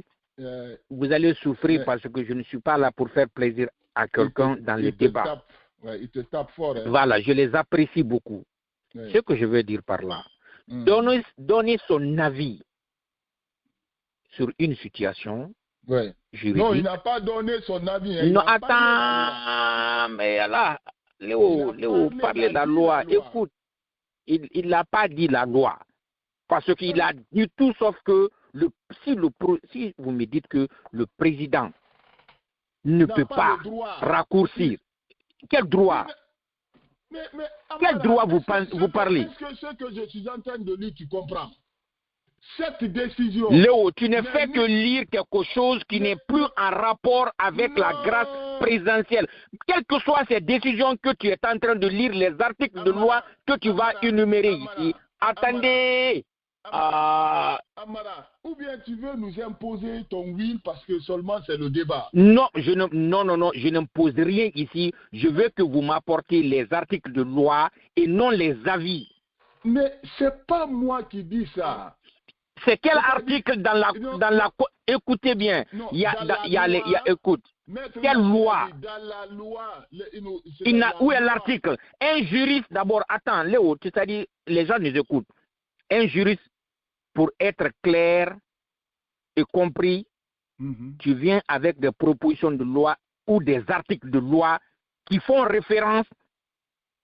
vous allez souffrir parce que je ne suis pas là pour faire plaisir à quelqu'un dans les débats. Il te tape fort. Hein. Voilà, je les apprécie beaucoup. Ce que je veux dire par là, donner son avis sur une situation juridique. Non, il n'a pas donné son avis. Hein. Non, attends, mais là, Léo, parlez de la loi. Écoute, il n'a pas dit la loi. Parce qu'il a dit tout sauf que si vous me dites que le président ne peut pas raccourcir, quel droit? Quel droit vous parlez? Est-ce que ce que je suis en train de lire, tu comprends? Cette décision... Léo, tu ne fais que lire quelque chose qui n'est plus en rapport avec la grâce présidentielle. Quelles que soient ces décisions que tu es en train de lire, les articles de loi que tu vas énumérer ici. Attendez. Amara, ou bien tu veux nous imposer ton will parce que seulement c'est le débat. Non, je n'impose rien ici. Je veux que vous m'apportiez les articles de loi et non les avis. Mais c'est pas moi qui dis ça. C'est quel article dans la écoutez bien. Écoute. Quelle loi? Dans la loi. Où est l'article? Un juriste d'abord. Attends, Léo, tu t'as dit les gens nous écoutent. Un juriste, pour être clair et compris, tu viens avec des propositions de loi ou des articles de loi qui font référence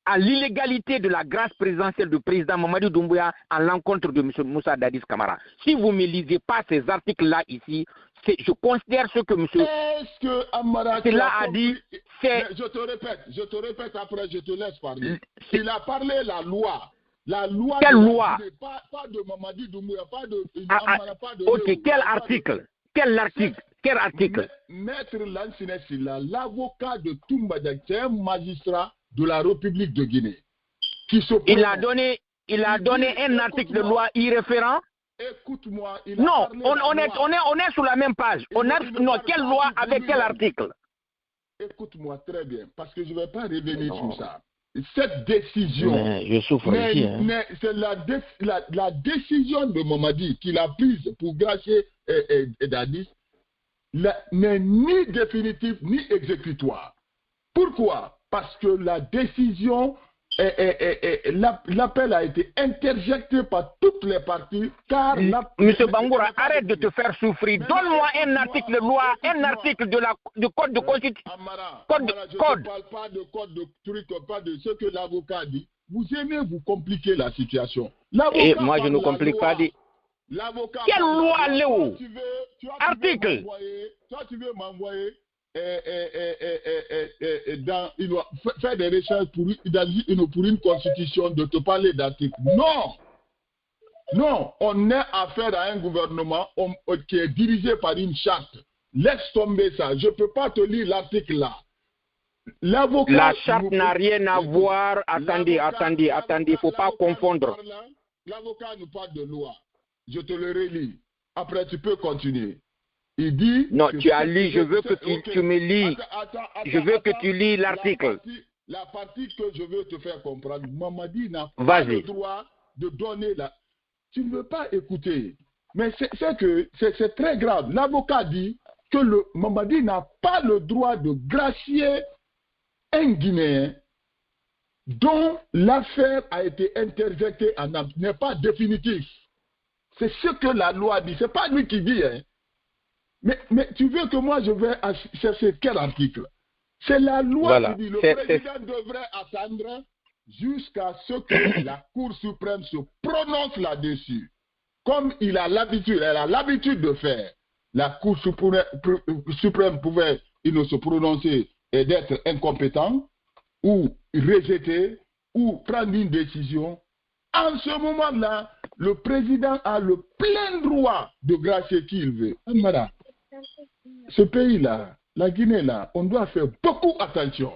à l'illégalité de la grâce présidentielle du président Mamadou Doumbouya à l'encontre de M. Moussa Dadis Camara. Si vous ne me lisez pas ces articles-là ici, je considère ce que M. Est-ce que Amara a dit, c'est... Je te répète après, je te laisse parler. Il a parlé la loi. La loi. Quelle loi? Pas de Mamadou Doumbouya, pas de... pas de ok, quel article? Quel article? Maître Lansine Silla, l'avocat de Toumba Diack, c'est un magistrat de la République de Guinée. Il a donné un article de loi irréférent. Écoute-moi. Non, on est sur la même page. Quelle loi avec quel article? Écoute-moi très bien, parce que je ne vais pas revenir sur ça. Cette décision, je souffre ici. C'est la décision de Mamadi qu'il a prise pour gracier Dadis n'est ni définitive ni exécutoire. Pourquoi? Parce que la décision, l'appel a été interjecté par toutes les parties. Car Monsieur Bangoura, arrête de te faire souffrir. Donne-moi un article de loi, un article du code de constitution. Je ne parle pas de code de truc, pas de ce que l'avocat dit. Vous aimez vous compliquer la situation. Et moi, je ne complique pas. Quelle loi, Léo? Article. Toi, tu veux m'envoyer faire des recherches pour une constitution, de te parler d'article. Non, on est affaire à un gouvernement qui est dirigé par une charte. Laisse tomber ça. Je ne peux pas te lire l'article là. La charte n'a rien à voir. Attendez, il ne faut pas confondre. L'avocat nous parle de loi. Je te le relis. Après, tu peux continuer. Il dit... Non, tu as lu, je veux que tu me lis. Je veux que tu lis l'article. La partie que je veux te faire comprendre, Mamadi n'a pas le droit de donner la... Tu ne veux pas écouter. Mais c'est très grave. L'avocat dit que Mamadi n'a pas le droit de gracier un Guinéen dont l'affaire a été interjectée n'est pas définitif. C'est ce que la loi dit. Ce n'est pas lui qui dit. Hein. Mais tu veux que moi je vais chercher quel article? C'est la loi qui dit le président devrait attendre jusqu'à ce que la Cour suprême se prononce là-dessus. Comme elle a l'habitude de faire. La Cour suprême pouvait ne se prononcer et d'être incompétent ou rejeter ou prendre une décision. En ce moment-là, le président a le plein droit de gracier qui il veut. Madame, ce pays-là, la Guinée-là, on doit faire beaucoup attention.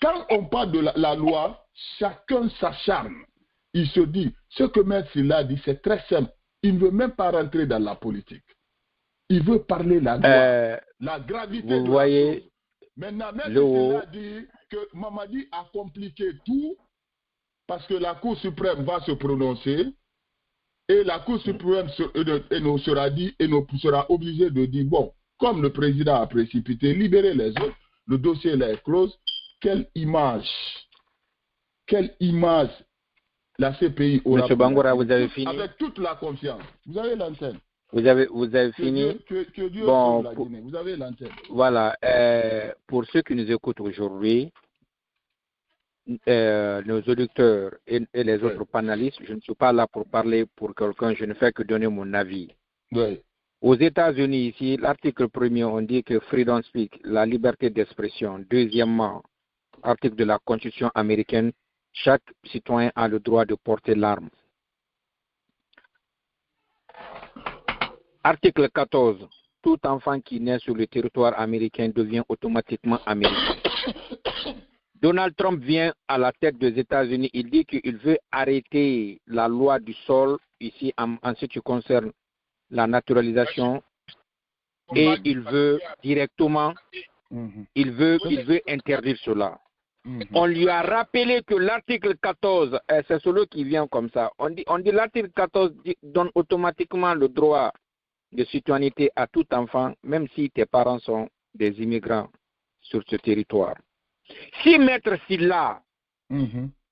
Quand on parle de la loi, chacun s'acharne. Il se dit, ce que M. Silla dit, c'est très simple. Il ne veut même pas rentrer dans la politique. Il veut parler la loi, la gravité de la chose. Maintenant, M. Silla dit que Mamadi a compliqué tout parce que la Cour suprême va se prononcer et la Cour suprême sera obligée de dire, bon, comme le président a précipité, libérer les autres, le dossier là est clos. Quelle image la CPI aura. Monsieur Bangoura, vous avez fini? Avec toute la confiance. Vous avez l'antenne. Vous avez fini? Que Dieu sauve la Guinée. Vous avez l'antenne. Voilà. Pour ceux qui nous écoutent aujourd'hui, nos auditeurs et les autres panélistes, je ne suis pas là pour parler pour quelqu'un, je ne fais que donner mon avis. Oui. Aux États-Unis, ici, l'article premier, on dit que freedom speech, la liberté d'expression. Deuxièmement, article de la Constitution américaine, chaque citoyen a le droit de porter l'arme. Article 14. Tout enfant qui naît sur le territoire américain devient automatiquement américain. Donald Trump vient à la tête des États-Unis. Il dit qu'il veut arrêter la loi du sol ici en ce qui concerne la naturalisation et il veut directement, il veut interdire cela. On lui a rappelé que l'article 14, c'est celui qui vient comme ça. On dit l'article 14 donne automatiquement le droit de citoyenneté à tout enfant, même si tes parents sont des immigrants sur ce territoire. Si Maître Silla,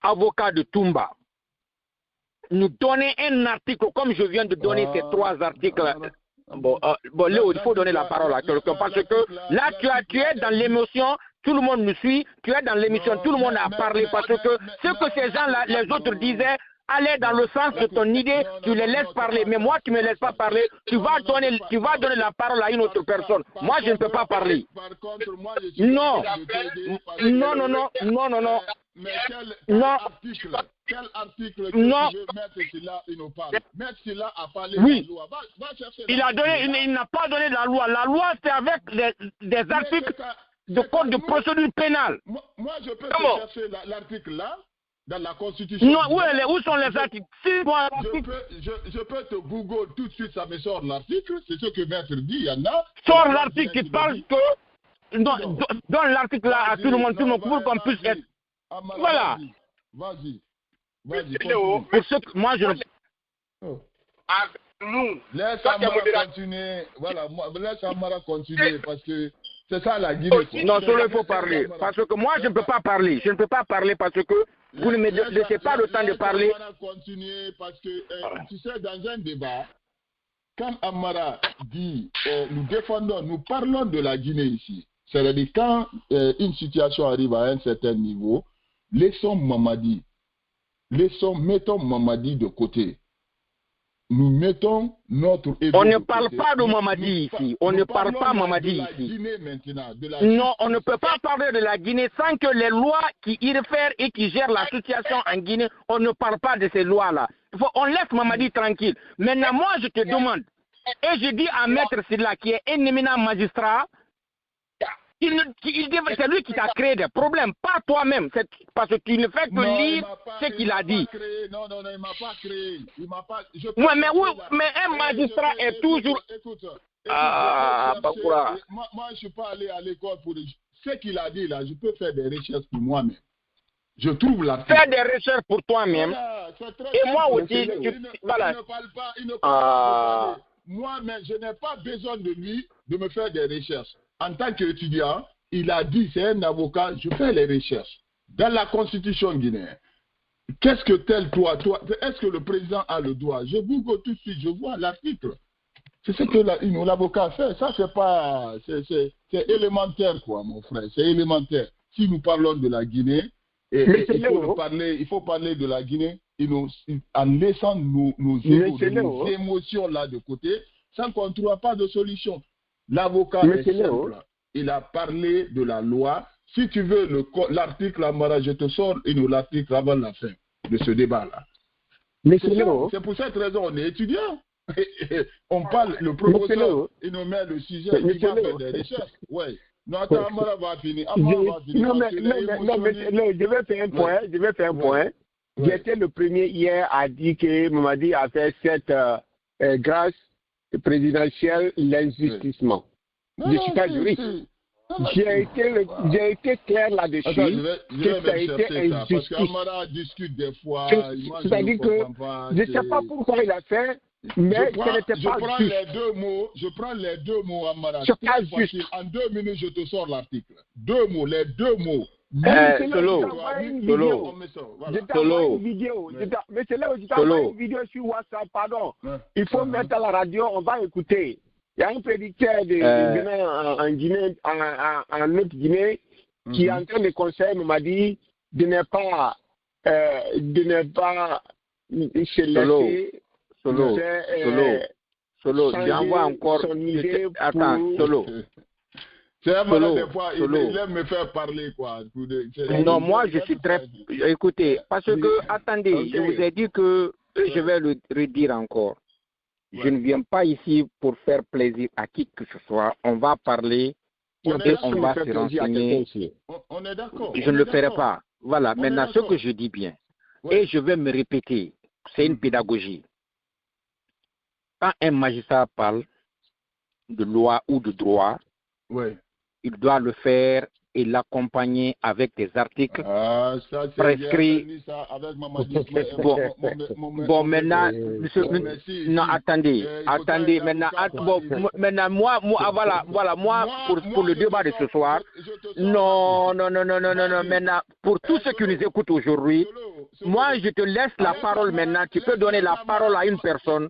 avocat de Toumba, nous donnait un article, comme je viens de donner ces trois articles, Léo, il faut donner la parole à quelqu'un, parce que là, tu es dans l'émotion, tout le monde nous suit, tu es dans l'émission, tout le monde a parlé parce que ce que ces gens-là, les autres disaient, allait dans le sens de ton idée, tu les laisses parler. Mais moi, tu ne me laisses pas parler, tu vas donner la parole à une autre personne. Moi, je ne peux pas parler. Non. Non. Mais quel article que non. tu veux mettre Sylla, il nous parle. Maître Sylla a parlé oui. de la loi. Va chercher il n'a pas donné la loi. La loi, c'est avec des articles de code de procédure pénale. Moi, je peux te chercher l'article là, dans la Constitution. Non, où sont les articles? Je peux te Google tout de suite, ça me sort l'article. C'est ce que Maître dit, il y en a. Sort l'article qui parle que... Donne l'article là à tout le monde, pour qu'on puisse être... Voilà. Vas-y. Pour ce que moi je nous. Laisse Amara continuer. Voilà, laisse Amara continuer parce que c'est ça la Guinée. Non, seulement il faut parler. Parce que moi je ne peux pas parler. Je ne peux pas parler parce que vous ne me laissez pas le temps de parler. Amara continuer parce que tu sais, dans un débat, quand Amara dit nous défendons, nous parlons de la Guinée ici. C'est-à-dire quand une situation arrive à un certain niveau, mettons Mamadi de côté. Nous mettons notre ego. On ne parle pas de Mamadi ici. On ne parle pas Mamadi ici. Non, on ne peut pas parler de la Guinée sans que les lois qui y réfèrent et qui gèrent la situation en Guinée, on ne parle pas de ces lois-là. On laisse Mamadi tranquille. Maintenant, moi, je te demande, et je dis à Maître Sylla, qui est un éminent magistrat, c'est lui qui t'a créé des problèmes, pas toi-même. Parce que tu ne fais que lire ce qu'il a dit. Non, il m'a pas créé. Mais un magistrat est toujours... Écoute, moi, je ne suis pas allé à l'école pour... Ce qu'il a dit là, je peux faire des recherches pour moi-même. Je trouve l'article. Fais des recherches pour toi-même. Voilà, et moi aussi, il ne parle pas. Moi, mais je n'ai pas besoin de lui de me faire des recherches. En tant qu'étudiant, il a dit, c'est un avocat, je fais les recherches. Dans la constitution guinéenne, qu'est-ce que toi, est-ce que le président a le droit? Je google tout de suite, je vois l'article. C'est ce que l'avocat fait. Ça, c'est pas, c'est élémentaire, quoi, mon frère. C'est élémentaire. Si nous parlons de la Guinée, il faut parler de la Guinée en laissant nos émotions là de côté, sans qu'on ne trouve pas de solution. L'avocat est simple. Il a parlé de la loi. Si tu veux l'article, Amara, je te sors l'article avant la fin de ce débat-là. C'est pour cette raison qu'on est étudiant. On parle, le professeur, il nous met le sujet, il va faire des recherches. Ouais. Non, attends, Amara va finir. Je vais faire un point. J'étais le premier hier à dire que Mamadi a fait cette grâce présidentielle, l'injustissement. Je ne suis pas juriste. J'ai été clair là-dessus. Que ça a été injustice. Parce qu'Amara discute des fois. C'est-à-dire que je ne sais pas pourquoi il a fait, mais ce n'était pas juste. Je prends les deux mots, Amara. Juste. En 2 minutes, je te sors l'article. Les deux mots. Solo. Une vidéo. Mais c'est là où je t'envoie une vidéo sur WhatsApp, pardon. Il faut mettre à la radio, on va écouter. Il y a un prédicteur en Guinée, en autre Guinée, qui est en train de conseiller m'a dit de ne pas se laisser Solo, j'envoie encore. Attends, Solo. C'est un malade des fois, il aime me faire parler, quoi. Non, moi, je suis très... Écoutez, parce que, attendez, je vous ai dit que je vais le redire encore. Je ne viens pas ici pour faire plaisir à qui que ce soit. On va parler et on va se renseigner. On est d'accord. Je ne le ferai pas. Voilà, maintenant, ce que je dis bien, et je vais me répéter, c'est une pédagogie. Quand un magistrat parle de loi ou de droit, il doit le faire et l'accompagner avec des articles prescrits. Bon, maintenant, non, attendez, maintenant, moi, voilà, moi, pour le débat de ce soir, non, maintenant, pour tous ceux qui nous écoutent aujourd'hui, moi, je te laisse la parole maintenant, tu peux donner la parole à une personne.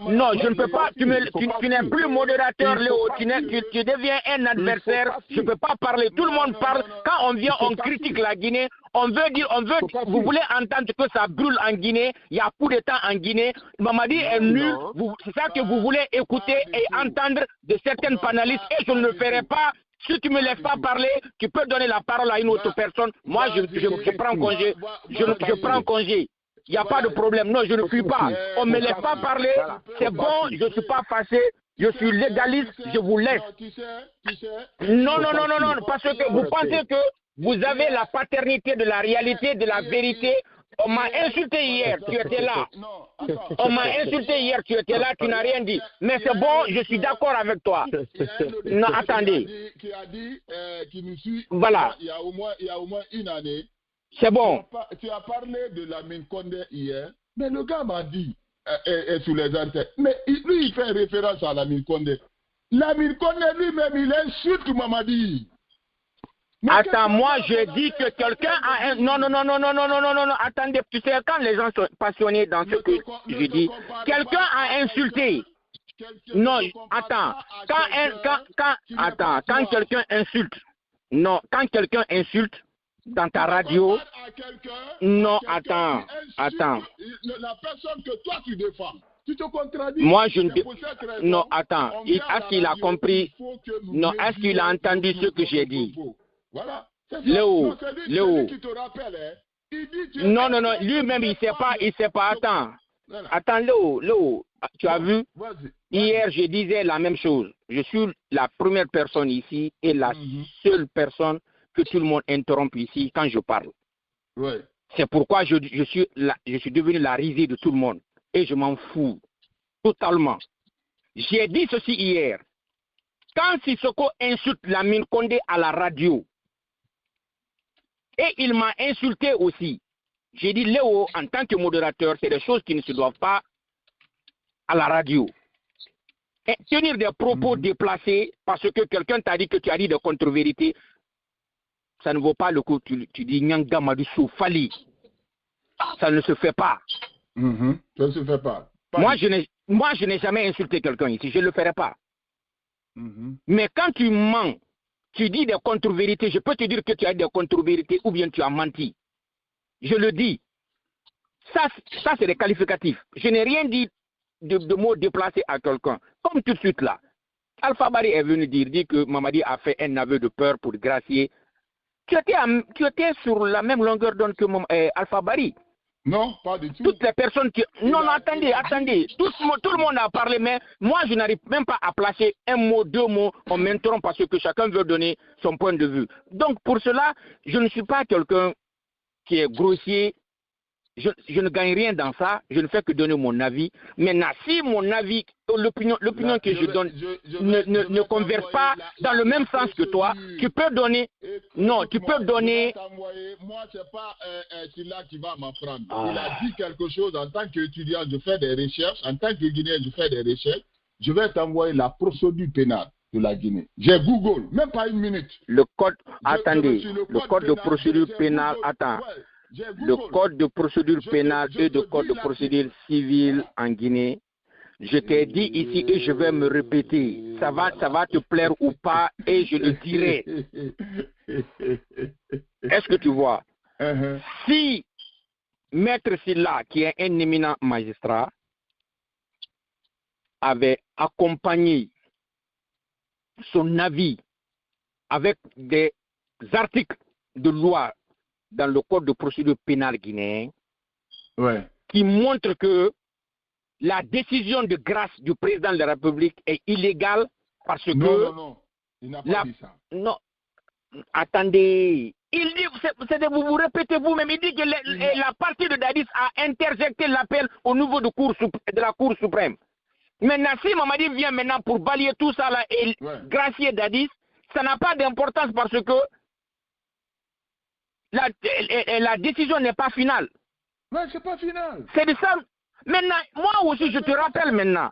Non, je ne peux pas, tu n'es plus modérateur, Léo, tu deviens un adversaire, je ne peux pas parler. tout le monde parle. Quand on vient, on critique la Guinée. Vous voulez entendre que ça brûle en Guinée. Il y a coup d'État en Guinée. Mamadi est nul. C'est ça que vous voulez écouter et entendre de certaines panélistes. Et je ne le ferai pas. Si tu ne me laisses pas parler, tu peux donner la parole à une autre personne. Moi, je prends congé. Je prends congé. Il n'y a pas de problème. Non, je ne fuis pas. On ne me laisse pas parler. C'est bon, je ne suis pas fâché. Je suis légaliste, je vous laisse. Non, parce que vous pensez que vous avez la paternité de la réalité, de la vérité. On m'a insulté hier, tu étais là. On m'a insulté hier, tu étais là, tu n'as rien dit. Mais c'est bon, je suis d'accord avec toi. Non, attendez. Voilà. Il y a au moins une année. C'est bon. Tu as parlé de Lamine Condé hier, mais le gars m'a dit, sous les antennes, mais lui, il fait référence à Lamine Condé. Lamine Condé lui-même, il insulte Mamadi. Attends, moi, je dis que quelqu'un a un... Non, attendez, tu sais, quand les gens sont passionnés dans ce que je dis, quelqu'un a insulté. Non, attends, quand quelqu'un insulte, quand quelqu'un insulte, dans ta radio. Non, attends. La personne que toi tu défends, tu te contradis. Moi, je ne. Non, attends. Est-ce qu'il a compris? Non, est-ce qu'il a entendu ce que j'ai dit? Voilà. Léo. Qui te rappelle, Non, lui-même, il ne sait pas. Attends. Attends, Léo, tu as vu? Hier, je disais la même chose. Je suis la première personne ici et la seule personne que tout le monde interrompt ici quand je parle. Ouais. C'est pourquoi je suis devenu la risée de tout le monde. Et je m'en fous. Totalement. J'ai dit ceci hier. Quand Sissoko insulte Lamine Condé à la radio, et il m'a insulté aussi, j'ai dit, Léo, en tant que modérateur, c'est des choses qui ne se doivent pas à la radio. Et tenir des propos déplacés parce que quelqu'un t'a dit que tu as dit des contre-vérités, ça ne vaut pas le coup. Tu dis Nyanga Madoussou Fali. Ça ne se fait pas. Ça ne se fait pas. Moi, je n'ai jamais insulté quelqu'un ici. Je ne le ferai pas. Mais quand tu mens, tu dis des contre-vérités, je peux te dire que tu as des contre-vérités ou bien tu as menti. Je le dis. Ça c'est des qualificatifs. Je n'ai rien dit de mots déplacés à quelqu'un. Comme tout de suite là. Alpha Bari est venu dire que Mamadi a fait un aveu de peur pour gracier. Tu étais sur la même longueur d'onde que Alpha Bari. Non, pas du tout. Toutes les personnes qui... Non, attendez. Tout le monde a parlé, mais moi, je n'arrive même pas à placer un mot, deux mots. On m'interrompt parce que chacun veut donner son point de vue. Donc, pour cela, je ne suis pas quelqu'un qui est grossier. Je ne gagne rien dans ça. Je ne fais que donner mon avis. Maintenant, si mon avis, l'opinion que je donne ne converge pas dans le même sens que toi, tu peux donner... Non, tu peux donner... Moi, c'est pas celui-là qui va m'apprendre. Il a dit quelque chose en tant qu'étudiant, je fais des recherches. En tant que Guinéen, je fais des recherches. Je vais t'envoyer la procédure pénale de la Guinée. J'ai Google, même pas une minute. Le code... Attendez, le code de procédure pénale... Attends. Le code de procédure pénale et le code de procédure civile en Guinée, je t'ai dit ici et je vais me répéter. Ça va te plaire ou pas et je le dirai. Est-ce que tu vois? Si Maître Silla, qui est un éminent magistrat, avait accompagné son avis avec des articles de loi dans le code de procédure pénale guinéen, qui montre que la décision de grâce du président de la République est illégale parce que... Non, il n'a pas dit ça. Non, attendez. Il dit, vous répétez vous-même, il dit que la partie de Dadis a interjecté l'appel au niveau de la Cour suprême. Maintenant, si Mamadi vient maintenant pour balayer tout ça là et gracier Dadis, ça n'a pas d'importance parce que la décision n'est pas finale. Ouais, c'est pas final. C'est de ça. Maintenant, moi aussi, je te rappelle maintenant.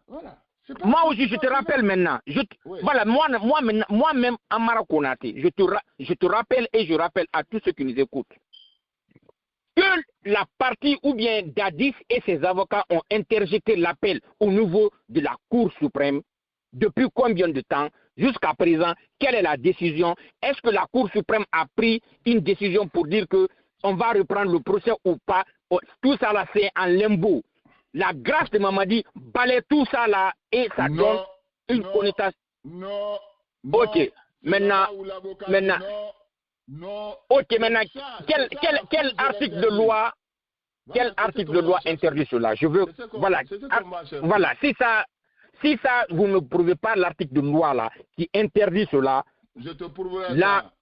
Voilà. Moi aussi, je te rappelle maintenant. Voilà, moi-même, Amara Konaté, je te rappelle et je rappelle à tous ceux qui nous écoutent que la partie ou bien Dadis et ses avocats ont interjecté l'appel au niveau de la Cour suprême depuis combien de temps? Jusqu'à présent, quelle est la décision? Est-ce que la Cour suprême a pris une décision pour dire que on va reprendre le procès ou pas? Tout ça là, c'est en limbo. La grâce de Mamadi balaye tout ça là et ça donne une connotation. Non. Ok. Maintenant. Ok, maintenant, quel article de loi, interdit cela? Je veux, voilà, si ça, vous ne prouvez pas l'article de loi là qui interdit cela, je te prouverai là,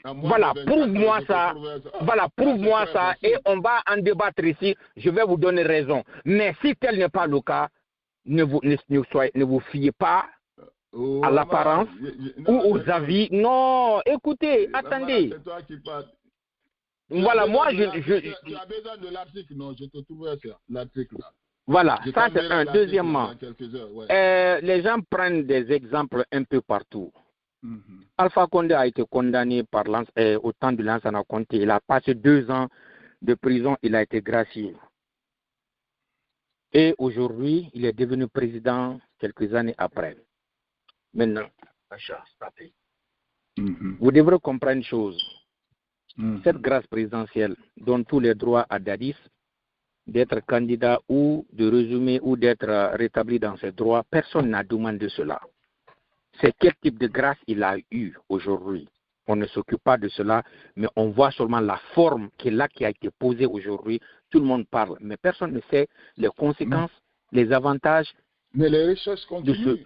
voilà, prouve-moi ça. Voilà, prouve-moi ça et on va en débattre ici. Je vais vous donner raison. Mais si tel n'est pas le cas, ne vous fiez pas à l'apparence ou aux avis. Non, écoutez, attendez. C'est toi qui parles. Voilà, moi, tu as besoin de l'article, non, je te trouverai ça, l'article là. Voilà, ça c'est un. Deuxièmement, les gens prennent des exemples un peu partout. Alpha Condé a été condamné au temps de Lansana Conté. Il a passé 2 ans de prison, il a été gracié. Et aujourd'hui, il est devenu président quelques années après. Maintenant, vous devrez comprendre une chose. Cette grâce présidentielle donne tous les droits à Dadis d'être candidat ou de résumer ou d'être rétabli dans ses droits. Personne n'a demandé cela. C'est quel type de grâce il a eu aujourd'hui. On ne s'occupe pas de cela, mais on voit seulement la forme qui a été posée aujourd'hui. Tout le monde parle, mais personne ne sait les conséquences, les avantages. Mais les recherches continuent.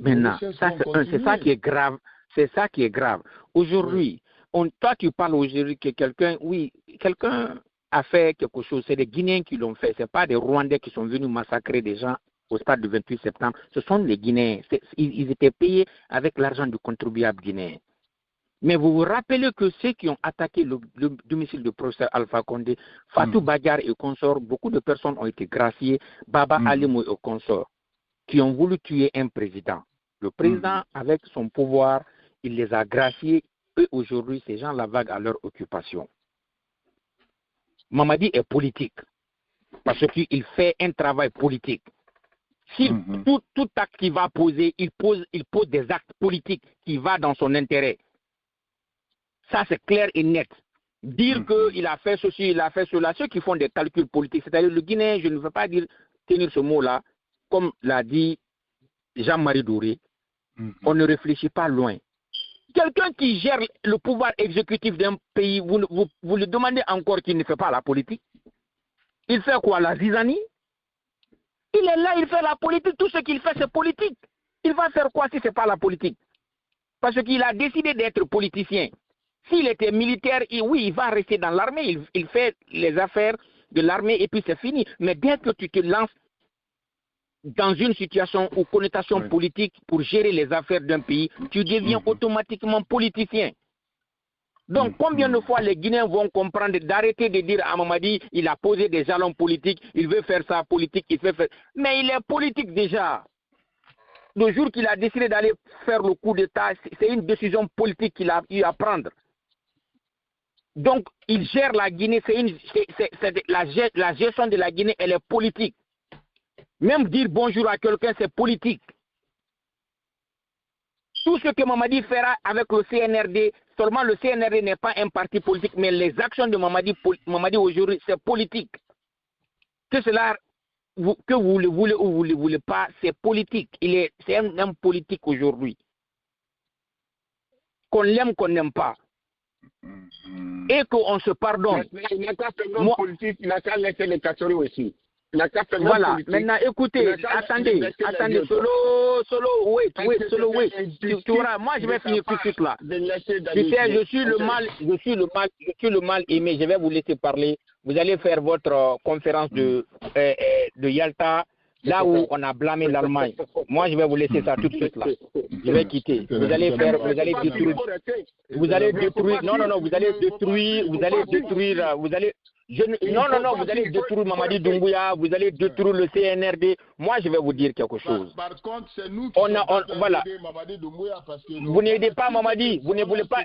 Maintenant, c'est ça qui est grave. C'est ça qui est grave. Aujourd'hui, toi tu parles aujourd'hui que quelqu'un a fait quelque chose. C'est des Guinéens qui l'ont fait. Ce n'est pas des Rwandais qui sont venus massacrer des gens au stade du 28 septembre. Ce sont les Guinéens. Ils étaient payés avec l'argent du contribuable guinéen. Mais vous vous rappelez que ceux qui ont attaqué le domicile du professeur Alpha Condé, Fatou Badiar et consorts, beaucoup de personnes ont été graciées, Baba Alimou et consorts, qui ont voulu tuer un président. Le président, avec son pouvoir, il les a graciés. Et aujourd'hui, ces gens la vaguent à leur occupation. Mamadi est politique parce qu'il fait un travail politique. Si tout acte qu'il va poser, il pose des actes politiques qui vont dans son intérêt. Ça, c'est clair et net. Dire qu'il a fait ceci, il a fait cela, ceux qui font des calculs politiques, c'est-à-dire le Guinéen, je ne veux pas tenir ce mot-là, comme l'a dit Jean-Marie Douré, on ne réfléchit pas loin. Quelqu'un qui gère le pouvoir exécutif d'un pays, vous lui demandez encore qu'il ne fait pas la politique. Il fait quoi, la zizanie? Il est là, il fait la politique. Tout ce qu'il fait, c'est politique. Il va faire quoi si ce n'est pas la politique? Parce qu'il a décidé d'être politicien. S'il était militaire, oui, il va rester dans l'armée. Il fait les affaires de l'armée et puis c'est fini. Mais dès que tu te lances dans une situation ou connotation politique pour gérer les affaires d'un pays, tu deviens automatiquement politicien. Donc, combien de fois les Guinéens vont comprendre d'arrêter de dire à Mamadi, il a posé des jalons politiques, il veut faire ça politique, il fait faire... Mais il est politique déjà. Le jour qu'il a décidé d'aller faire le coup d'État, c'est une décision politique qu'il a eu à prendre. Donc, il gère la Guinée, la gestion de la Guinée, elle est politique. Même dire bonjour à quelqu'un, c'est politique. Tout ce que Mamadi fera avec le CNRD, seulement le CNRD n'est pas un parti politique, mais les actions de Mamadi aujourd'hui, c'est politique. Que vous le voulez ou vous ne le voulez pas, c'est politique. C'est un homme politique aujourd'hui. Qu'on l'aime, qu'on n'aime pas. Et qu'on se pardonne. Il n'a qu'à faire l'homme politique, il n'a qu'à laisser les Kassori aussi. Voilà, maintenant écoutez, attendez, solo, wait. Tu verras, moi je vais finir tout de suite là. Tu sais, je suis le mal aimé, je vais vous laisser parler. Vous allez faire votre conférence de Yalta, là où on a blâmé l'Allemagne. Moi je vais vous laisser ça tout de suite là. Je vais quitter. Vous allez détruire, vous allez détruire vous allez détruire Mamadi Doumbouya, vous allez détruire le CNRD. Moi, je vais vous dire quelque chose. Par contre, c'est nous qui voilà. Mamadi Doumbouya parce que vous n'aidez pas Mamadi, vous ne voulez pas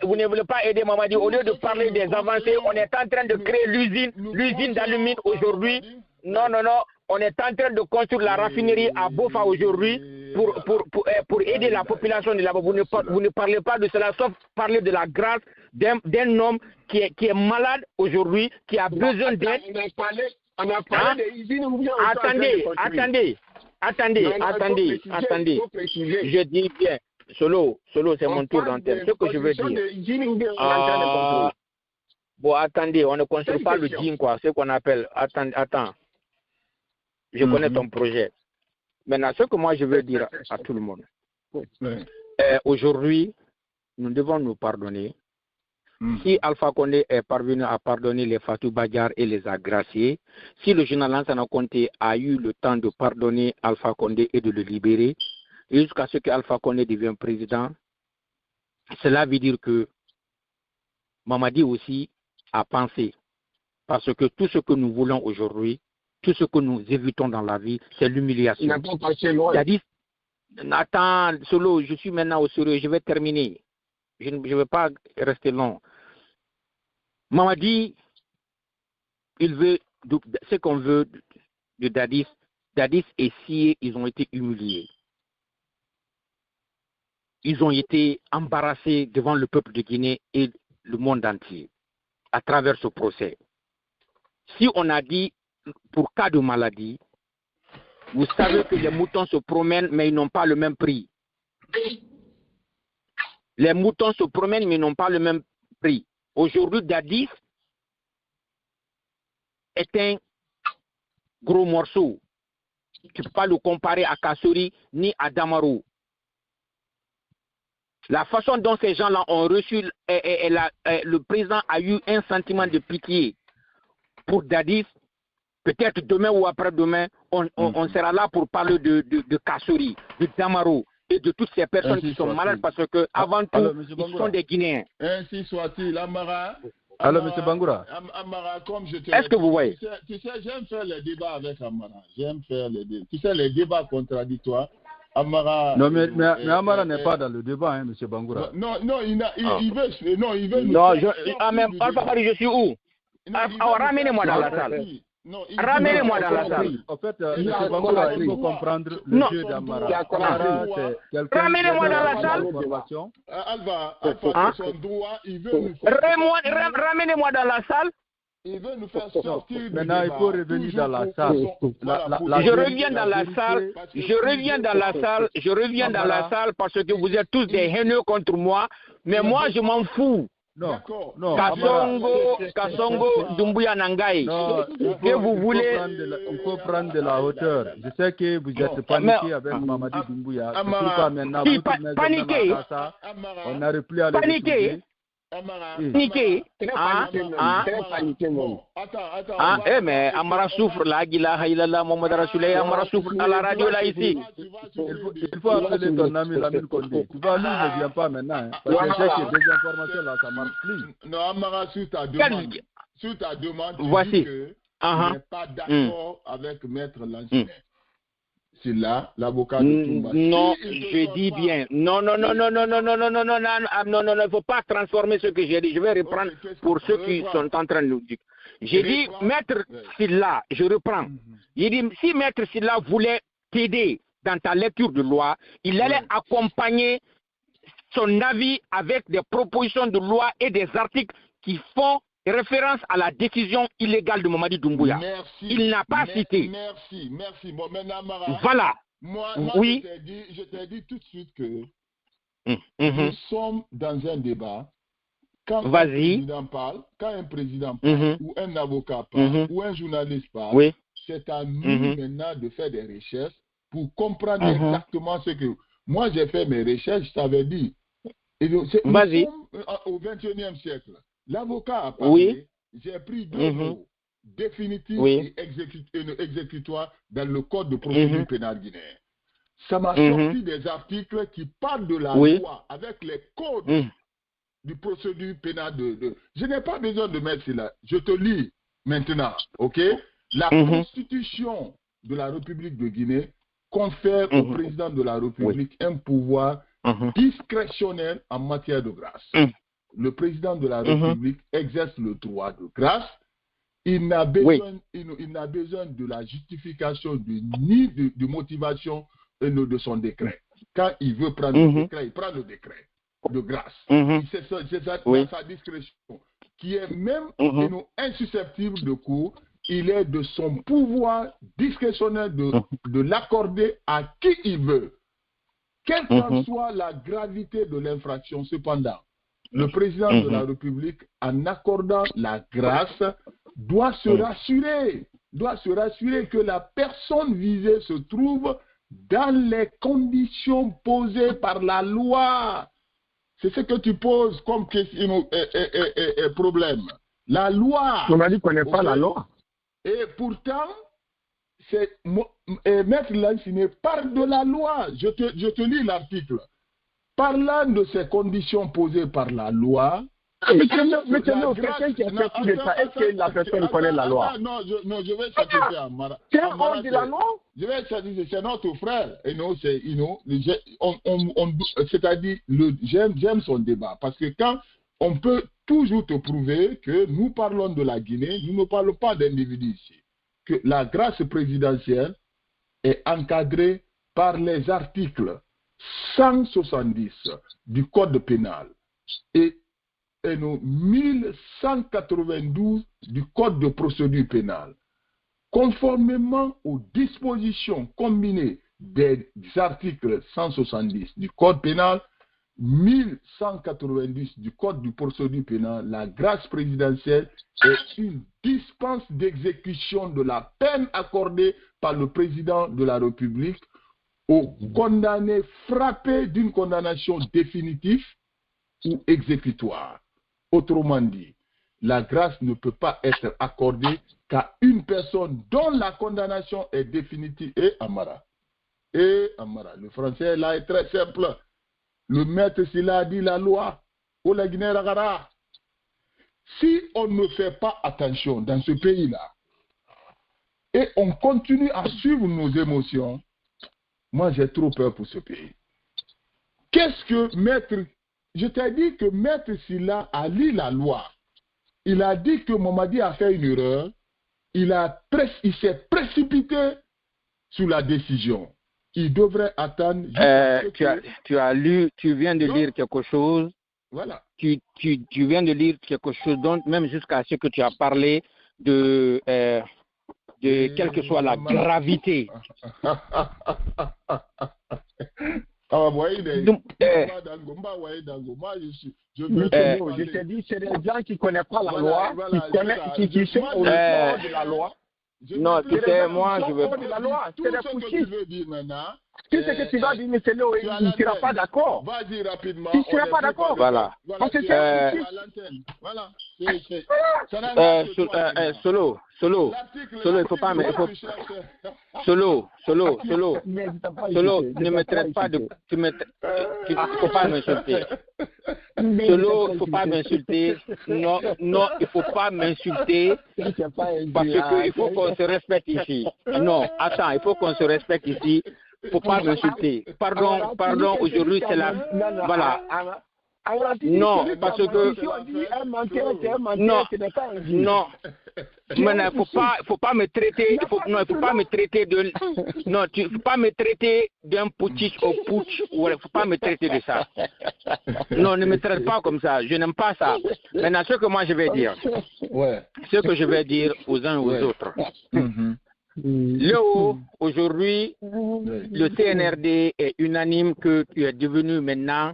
aider Mamadi. Au lieu de parler des avancées, on est en train de créer l'usine d'alumine aujourd'hui. Non, on est en train de construire la raffinerie à Bofa aujourd'hui. pour aider la population de là-bas. Vous ne parlez pas de cela, sauf parler de la grâce d'un homme qui est malade aujourd'hui, qui a besoin d'aide. On a parlé des usines ou bien Attendez. Je dis bien, Solo, c'est mon tour d'antenne. Ce que je veux dire. Bon, attendez, on ne construit pas le djinn, quoi, ce qu'on appelle. Attends. Je connais ton projet. Maintenant, ce que moi je veux dire à tout le monde. Aujourd'hui, nous devons nous pardonner. Si Alpha Condé est parvenu à pardonner les Fatou Badiar et les a graciés, si le général Lansana Conté a eu le temps de pardonner Alpha Condé et de le libérer, jusqu'à ce que Alpha Condé devienne président, cela veut dire que Mamadi aussi a pensé. Parce que tout ce que nous voulons aujourd'hui, tout ce que nous évitons dans la vie, c'est l'humiliation. Attends, Solo, je suis maintenant au sérieux, je vais terminer. Je ne vais pas rester long. Mamadi, il veut ce qu'on veut de Dadis. Dadis et Sié, ils ont été humiliés. Ils ont été embarrassés devant le peuple de Guinée et le monde entier à travers ce procès. Si on a dit, pour cas de maladie, vous savez que les moutons se promènent, mais ils n'ont pas le même prix. Les moutons se promènent, mais ils n'ont pas le même prix. Aujourd'hui, Dadis est un gros morceau. Tu ne peux pas le comparer à Kassori ni à Damaro. La façon dont ces gens-là ont reçu, le président a eu un sentiment de pitié pour Dadis. Peut-être demain ou après-demain, on sera là pour parler de Kassori, de Damaro et de toutes ces personnes qui sont malades parce que avant tout, ils sont des Guinéens. Ainsi soit-il, Amara. Alors, M. Bangoura. Amara, comme je te Est-ce que vous voyez? Tu sais, j'aime faire les débats avec Amara. Tu sais, les débats contradictoires. Amara. Non, mais Amara n'est pas dans le débat, hein, M. Bangoura. Non, il veut. Non, il veut. Non, je suis où? Ramenez-moi dans la salle. Ramenez-moi dans la salle. En fait, M. Bangoura, il faut comprendre le jeu d'Amara. Ramenez-moi dans la salle. Alva, son droit, il veut nous ramenez-moi dans la salle. Il veut nous faire sortir. Maintenant, il faut revenir dans la salle. Je reviens dans la salle. Je reviens dans la salle parce que vous êtes tous des haineux contre moi. Mais moi, je m'en fous. Non. Kassongo, Doumbouya Nangaï. Que vous voulez. Il faut prendre de la hauteur. Je sais que vous êtes paniqué avec Mamadi Doumbouya. Paniqué. On n'arrive plus à le paniqué. Paniqué. Mais Amara souffre là, Mohamed Rasoulay, Amara souffre à la radio là ici. Il faut appeler ton ami Lamine Condé. Tu vois, lui, il ne vient pas maintenant. Parce que je sais que des informations là, ça ne marche plus. Non, Amara, sur ta demande, voici. Tu n'es pas d'accord avec Maître Lansana. C'est là, l'avocat de Toumba. Non, je dis bien. Non, il ne faut pas transformer ce que j'ai dit. Je vais reprendre pour ceux qui sont en train de nous dire. J'ai dit, Maître Sylla, je reprends. Il dit, si Maître Sylla voulait t'aider dans ta lecture de loi, il allait accompagner son avis avec des propositions de loi et des articles qui font référence à la décision illégale de Mamadi Doumbouya. Merci, il n'a pas cité. Merci. Bon, maintenant, Mara, voilà. Moi oui. je t'ai dit tout de suite que nous sommes dans un débat. Quand un président parle, ou un avocat parle, ou un journaliste parle, c'est à nous maintenant de faire des recherches pour comprendre exactement ce que... Moi, j'ai fait mes recherches, je t'avais dit. Vas-y. Au XXIe siècle. L'avocat a parlé, j'ai pris deux mots, définitif et exécutoire dans le code de procédure pénale guinéenne. Ça m'a sorti des articles qui parlent de la loi avec les codes du procédure pénale de... Je n'ai pas besoin de mettre cela. Je te lis maintenant, ok? La Constitution de la République de Guinée confère au président de la République un pouvoir discrétionnel en matière de grâce. Le président de la République exerce le droit de grâce. Il n'a besoin, de la justification ni de motivation de son décret. Quand il veut prendre le décret, il prend le décret de grâce. C'est sa discrétion, qui est même insusceptible de cours. Il est de son pouvoir discrétionnaire de l'accorder à qui il veut. Quelle qu'en soit la gravité de l'infraction, cependant, le président de la République, en accordant la grâce, doit se rassurer que la personne visée se trouve dans les conditions posées par la loi. C'est ce que tu poses comme question et problème. La loi. On a dit qu'on n'est pas la loi. Et pourtant, Maître Lansine parle de la loi. Je te lis l'article. Parlant de ces conditions posées par la loi. Mais quelqu'un qui a fait de ça, est-ce que la personne connaît la loi? Non, je vais satisfaire Amara. C'est un hors de la loi? Je vais satisfaire, c'est notre frère. Et non, c'est-à-dire, j'aime son débat. Parce que quand on peut toujours te prouver que nous parlons de la Guinée, nous ne parlons pas d'individus ici. Que la grâce présidentielle est encadrée par les articles 170 du Code pénal et 1192 du Code de procédure pénale. Conformément aux dispositions combinées des articles 170 du Code pénal, 1190 du Code de procédure pénale, la grâce présidentielle est une dispense d'exécution de la peine accordée par le président de la République aux condamnés frappés d'une condamnation définitive ou exécutoire. Autrement dit, la grâce ne peut pas être accordée qu'à une personne dont la condamnation est définitive. Et Amara, le français là est très simple. Le maître s'il a dit la loi. Si on ne fait pas attention dans ce pays-là et on continue à suivre nos émotions, moi j'ai trop peur pour ce pays. Qu'est-ce que maître... Je t'ai dit que maître Silla a lu la loi. Il a dit que Mamadi a fait une erreur. Il s'est précipité sur la décision. Il devrait attendre. Tu viens de lire quelque chose. Voilà. Tu viens de lire quelque chose, donc même jusqu'à ce que tu as parlé de quelle que soit la gravité. Je te dis, c'est des gens qui ne connaissent pas la loi, qui sont au niveau de la loi. Non, tu sais, moi, je veux pas. Tout ce que tu veux dire maintenant. Tout ce que tu vas dire, mais c'est là où il ne sera pas d'accord. Vas-y rapidement. Il ne sera pas d'accord. Voilà. Parce que c'est voilà. Solo, il ne faut pas Solo, ne me traite pas de... Il ne faut pas m'insulter. Solo, il ne faut pas m'insulter. Non, il ne faut pas m'insulter. Parce qu'il faut qu'on se respecte ici. Non, attends, il faut qu'on se respecte ici. Il ne faut pas m'insulter. Pardon, aujourd'hui c'est la... Voilà. Non, parce que... Non. Maintenant, il faut pas me traiter... Il faut pas me traiter de... Non, il ne faut pas me traiter d'un putsch au putsch. Il ne faut pas me traiter de ça. Non, ne me traite pas comme ça. Je n'aime pas ça. Maintenant, ce que moi je vais dire... Ce que je vais dire aux uns et aux autres... Léo, aujourd'hui, le CNRD est unanime que tu es devenu maintenant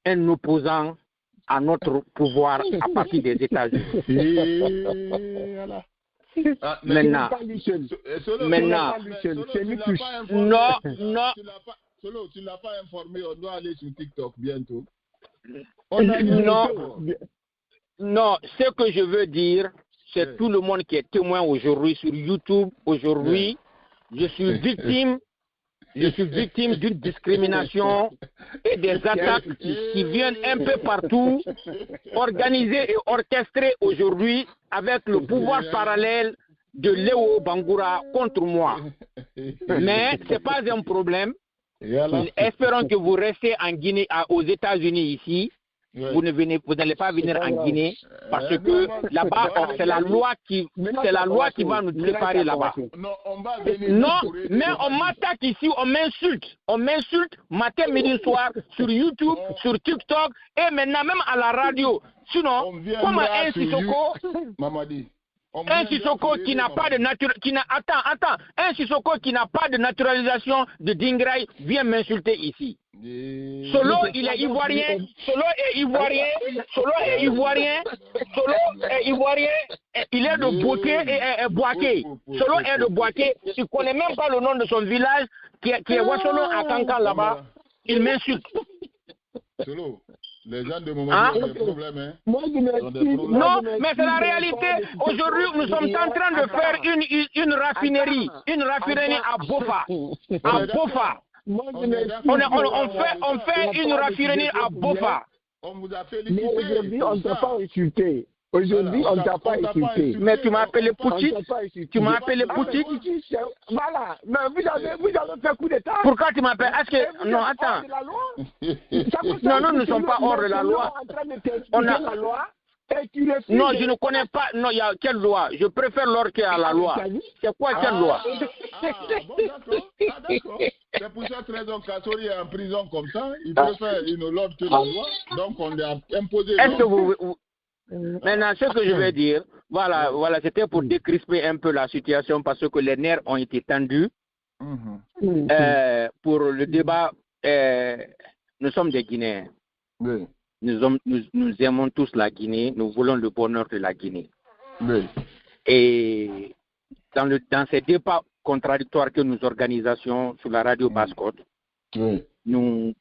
un opposant à notre pouvoir à partir des États-Unis. Maintenant, non. Solo, tu ne l'as pas informé, on doit aller sur TikTok bientôt. Non, ce que je veux dire, c'est tout le monde qui est témoin aujourd'hui sur YouTube. Aujourd'hui, je suis victime d'une discrimination et des attaques qui viennent un peu partout, organisées et orchestrées aujourd'hui avec le pouvoir parallèle de Léo Bangoura contre moi. Mais ce n'est pas un problème. Espérons que vous restez en Guinée, aux États-Unis ici. vous n'allez pas venir en Guinée parce que là-bas, c'est la loi qui va nous préparer là-bas. Non, mais on m'attaque ici, on m'insulte matin, midi, soir, sur YouTube, sur TikTok et maintenant même à la radio. Sinon, comme un Sissoko, un Sissoko qui n'a pas de un Sissoko qui n'a pas de naturalisation de Dingraï vient m'insulter ici. Solo, il est ivoirien. Solo est ivoirien. Il est de Beauté et Boaké. Solo est de Boaké. Il ne connaît même pas le nom de son village qui est Wassolo à Kankan là-bas. Il m'insulte. Solo. Les gens de moment ont des problèmes. Hein? Non, mais c'est la réalité. Aujourd'hui, nous sommes en train de faire une raffinerie à Bofa. À Bofa. On fait une raffinerie à Bofa. On vous a félicité. Mais aujourd'hui, on ne t'a pas insulté. Aujourd'hui, on ne t'a pas insulté. Mais tu m'as appelé Poutique. Tu m'as appelé Poutique. Voilà. Mais vous avez fait coup d'État. Pourquoi tu m'appelles? Est-ce que... Non, attends. Non, nous ne sommes pas hors de la loi. On a la loi. Non, je ne connais pas. Non, il y a quelle loi? Je préfère l'or qu'à la loi. C'est quoi quelle loi? D'accord. C'est pour cette raison qu'Assori est en prison comme ça. Il préfère une loi que la loi. Donc on lui a imposé. Est-ce que vous... Maintenant, ce que je vais dire, voilà, c'était pour décrisper un peu la situation parce que les nerfs ont été tendus. Pour le débat, nous sommes des Guinéens. Oui. Nous aimons tous la Guinée, nous voulons le bonheur de la Guinée. Oui. Et dans ces débats contradictoires que nous organisons sur la radio Basse-Côte, oui. nous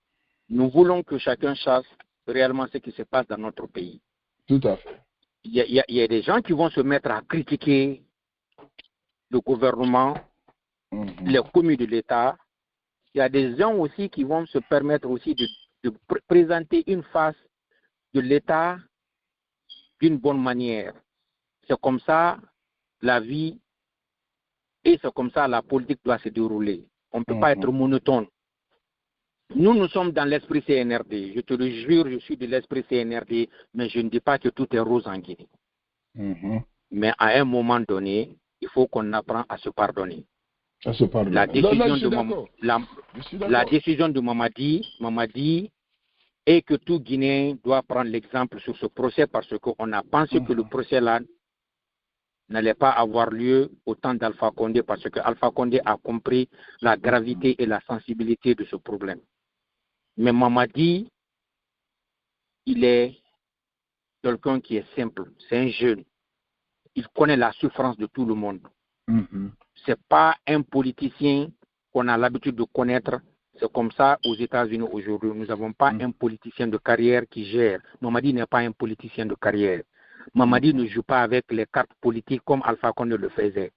voulons que chacun sache réellement ce qui se passe dans notre pays. Tout à fait. Il y a des gens qui vont se mettre à critiquer le gouvernement, les commis de l'État. Il y a des gens aussi qui vont se permettre aussi de présenter une face de l'État d'une bonne manière. C'est comme ça la vie et c'est comme ça la politique doit se dérouler. On ne peut pas être monotone. Nous sommes dans l'esprit CNRD. Je te le jure, je suis de l'esprit CNRD, mais je ne dis pas que tout est rose en Guinée. Mais à un moment donné, il faut qu'on apprenne à se pardonner. La décision de Mamadi est que tout Guinéen doit prendre l'exemple sur ce procès parce qu'on a pensé que le procès là n'allait pas avoir lieu au temps d'Alpha Condé parce que Alpha Condé a compris la gravité et la sensibilité de ce problème. Mais Mamadi, il est quelqu'un qui est simple, c'est un jeune. Il connaît la souffrance de tout le monde. Ce n'est pas un politicien qu'on a l'habitude de connaître. C'est comme ça aux États-Unis aujourd'hui. Nous n'avons pas un politicien de carrière qui gère. Mamadi n'est pas un politicien de carrière. Mamadi ne joue pas avec les cartes politiques comme Alpha Condé le faisait.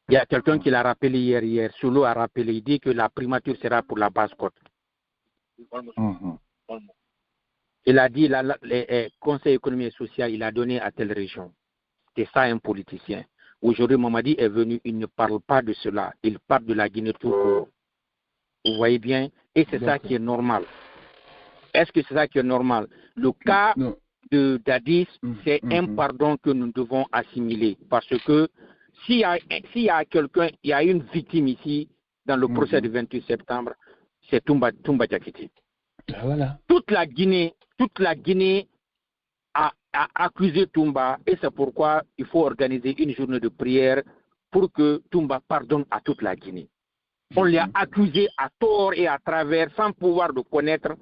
Il y a quelqu'un qui l'a rappelé hier. Solo a rappelé, il dit que la primature sera pour la Basse-Côte. Il a dit, le Conseil économique et social, il a donné à telle région. C'est ça un politicien. Aujourd'hui, Mamadi est venu, il ne parle pas de cela. Il parle de la Guinée tout court. Vous voyez bien? Et c'est ça qui est normal. Est-ce que c'est ça qui est normal? Le cas de Dadis, c'est un pardon que nous devons assimiler. Parce que s'il y a quelqu'un, il y a une victime ici, dans le procès du 28 septembre, c'est Toumba Diakité. Voilà. Toute la Guinée a accusé Toumba et c'est pourquoi il faut organiser une journée de prière pour que Toumba pardonne à toute la Guinée. On l'a accusé à tort et à travers sans pouvoir le connaître.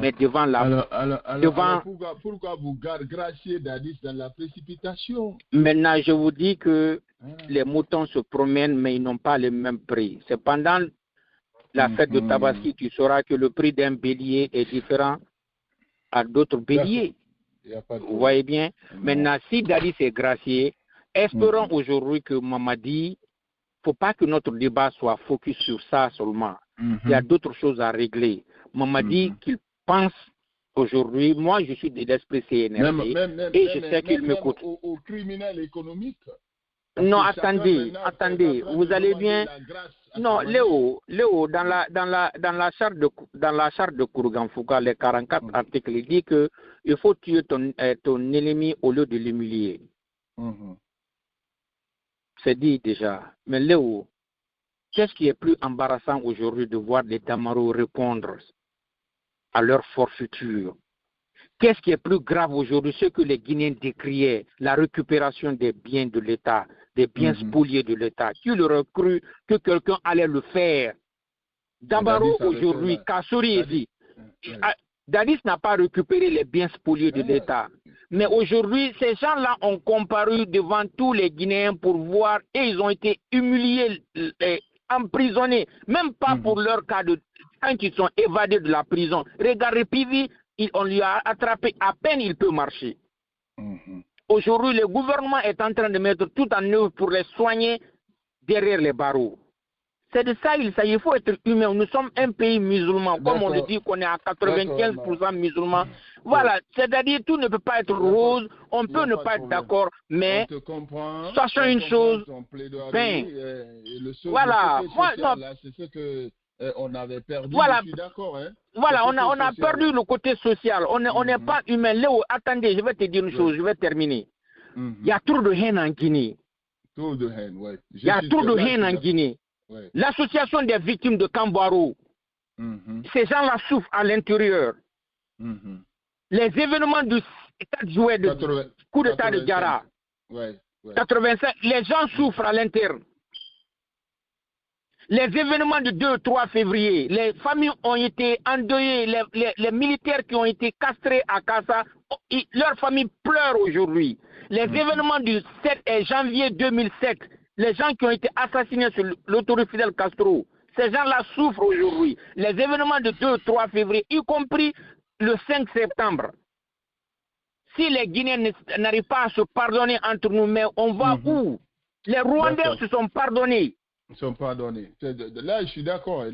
Mais devant la... Pourquoi vous graciez Dadis dans la précipitation? Maintenant, je vous dis que les moutons se promènent, mais ils n'ont pas le même prix. C'est pendant la fête de Tabaski, tu sauras que le prix d'un bélier est différent à d'autres béliers. Vous voyez bien? Maintenant, si Dadis est gracié, espérons aujourd'hui que Mamadi, il ne faut pas que notre débat soit focus sur ça seulement. Il y a d'autres choses à régler. Mamadi, qu'il pense aujourd'hui, moi je suis de l'esprit CNRD et je sais qu'il m'écoute. Aux criminels économiques, Non, attendez, vous allez bien. Non, Léo, dans la charte de Kourougan-Foucault, les 44 articles, il dit que il faut tuer ton ennemi au lieu de l'humilier. C'est dit déjà. Mais Léo, qu'est-ce qui est plus embarrassant aujourd'hui de voir des Damaros répondre à leur forfaiture? Qu'est-ce qui est plus grave aujourd'hui? Ce que les Guinéens décriaient, la récupération des biens de l'État, des biens spoliés de l'État. Qui aurait cru que quelqu'un allait le faire? Damaro aujourd'hui, Kassouri dit, Dadis n'a pas récupéré les biens spoliés de l'État. Mais aujourd'hui, ces gens-là ont comparu devant tous les Guinéens pour voir, et ils ont été humiliés, emprisonnés, même pas pour leur cas de quand ils sont évadés de la prison. Regardez Pivi, on lui a attrapé, à peine il peut marcher. Aujourd'hui, le gouvernement est en train de mettre tout en œuvre pour les soigner derrière les barreaux. C'est de ça il s'agit. Il faut être humain. Nous sommes un pays musulman. Comme on le dit qu'on est à 95% musulman. Voilà. C'est-à-dire tout ne peut pas être rose. On peut ne pas être d'accord. Mais sachant une chose. Ben, voilà. C'est ce que on avait perdu. Voilà. Je suis d'accord. Hein? Voilà. On a perdu le côté social. On n'est pas humain. Léo, attendez, je vais te dire une chose. Je vais terminer. Il y a trop de haine en Guinée. Trop de haine, oui. Il y a trop de haine en Guinée. Ouais. L'association des victimes de Kambouarou, ces gens-là souffrent à l'intérieur. Les événements du 4 juillet de coup d'État de Diarra, 85, les gens souffrent à l'interne. Les événements du 2-3 février, les familles ont été endeuillées, les militaires qui ont été castrés à Kassa, leurs familles pleurent aujourd'hui. Les événements du 7 janvier 2007, les gens qui ont été assassinés sur l'autorité Fidel Castro, ces gens-là souffrent aujourd'hui. Les événements de 2-3 février, y compris le 5 septembre. Si les Guinéens n'arrivent pas à se pardonner entre nous, mais on va où? Les Rwandais se sont pardonnés. Ils sont pardonnés. Là, je suis d'accord.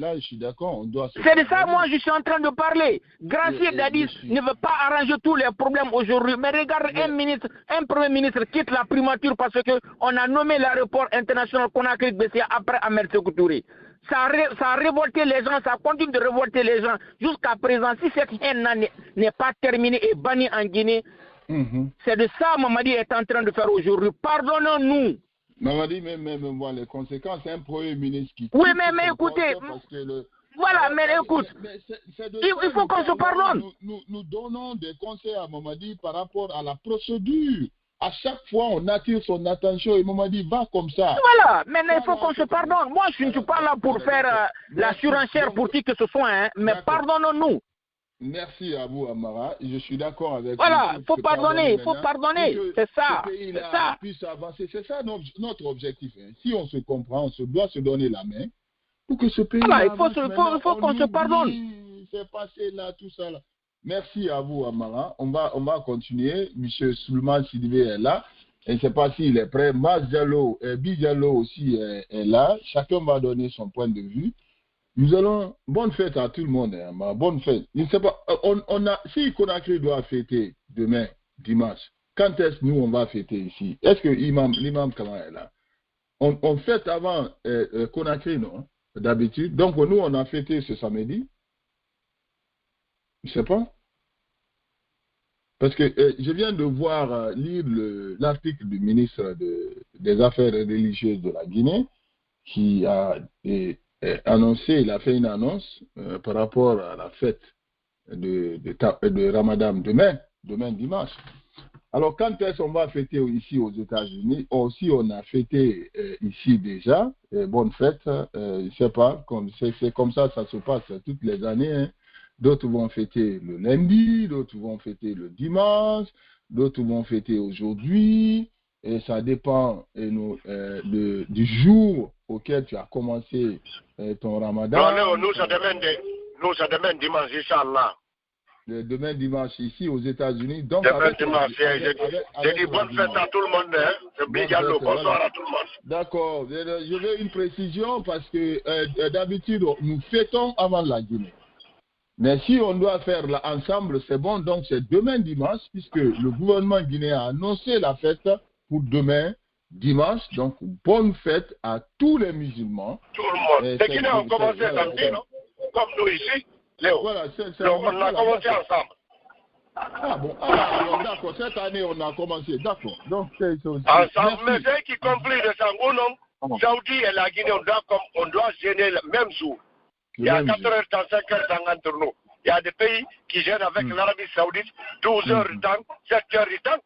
On doit. C'est de ça, moi, je suis en train de parler. Gracier Dadis ne veut pas arranger tous les problèmes aujourd'hui. Mais regarde, un premier ministre quitte la primature parce qu'on a nommé l'aéroport international Conakry-Bessia après Ahmed Sékou Touré. Ça a révolté les gens, ça continue de révolter les gens. Jusqu'à présent, si cette haine n'est pas terminée et bannie en Guinée, c'est de ça Mamadi est en train de faire aujourd'hui. Pardonnons-nous. Mamadi, mais voilà, les conséquences, c'est un premier ministre qui... Oui, mais écoutez, voilà, mais écoute, il faut qu'on se pardonne. Nous donnons des conseils à Mamadi par rapport à la procédure. À chaque fois, on attire son attention et Mamadi va comme ça. Voilà, mais il faut qu'on se pardonne. Moi, je ne suis pas là pour faire la surenchère pour qui que ce soit, hein, mais pardonnons-nous. Merci à vous, Amara. Je suis d'accord avec vous. Voilà, il faut pardonner, c'est ça. Ce pays-là puisse avancer. C'est ça notre objectif. Hein. Si on se comprend, on doit se donner la main pour que ce pays il faut qu'on se pardonne. C'est passé là, tout ça. Là. Merci à vous, Amara. On va continuer. M. Souleymane Sidibé est là. Je ne sais pas s'il est prêt. Mas Diallo, Bidjallo aussi est là. Chacun va donner son point de vue. Nous allons, bonne fête à tout le monde, hein, bonne fête. Je ne sais pas, si Conakry doit fêter demain, dimanche, quand est-ce que nous on va fêter ici? Est-ce que l'imam Kamara est là? On fête avant Conakry, non? D'habitude. Donc nous on a fêté ce samedi. Je ne sais pas. Parce que je viens de voir, lire l'article du ministre des Affaires religieuses de la Guinée qui a il a fait une annonce par rapport à la fête de Ramadan demain dimanche. Alors quand est-ce qu'on va fêter ici aux États-Unis? Aussi on a fêté ici déjà, bonne fête, je ne sais pas, c'est comme ça se passe toutes les années. Hein. D'autres vont fêter le lundi, d'autres vont fêter le dimanche, d'autres vont fêter aujourd'hui. Et ça dépend du jour auquel tu as commencé ton Ramadan. Non, nous, ça demain dimanche, Inch'Allah. Demain dimanche, ici aux États-Unis. Donc, demain dimanche, j'ai dit bonne fête à tout le monde. Hein. Bonsoir à tout le monde. D'accord. Je veux une précision parce que d'habitude, nous fêtons avant la Guinée. Mais si on doit faire ensemble, c'est bon. Donc, c'est demain dimanche, puisque le gouvernement guinéen a annoncé la fête pour demain dimanche. Donc, bonne fête à tous les musulmans. Tout le monde. Les Guinéens ont commencé samedi, non? Comme nous ici, Léo. Voilà, on a commencé ensemble. Ah bon, alors, d'accord, cette année on a commencé, d'accord. Donc, c'est aussi. Ensemble, mais c'est qui complique de ça, ou non? Saoudi et la Guinée, on doit gêner le même jour. Il y a 4h temps, 5h temps entre nous. Il y a des pays qui gênent avec l'Arabie Saoudite 12 heures de temps, 7 heures de temps.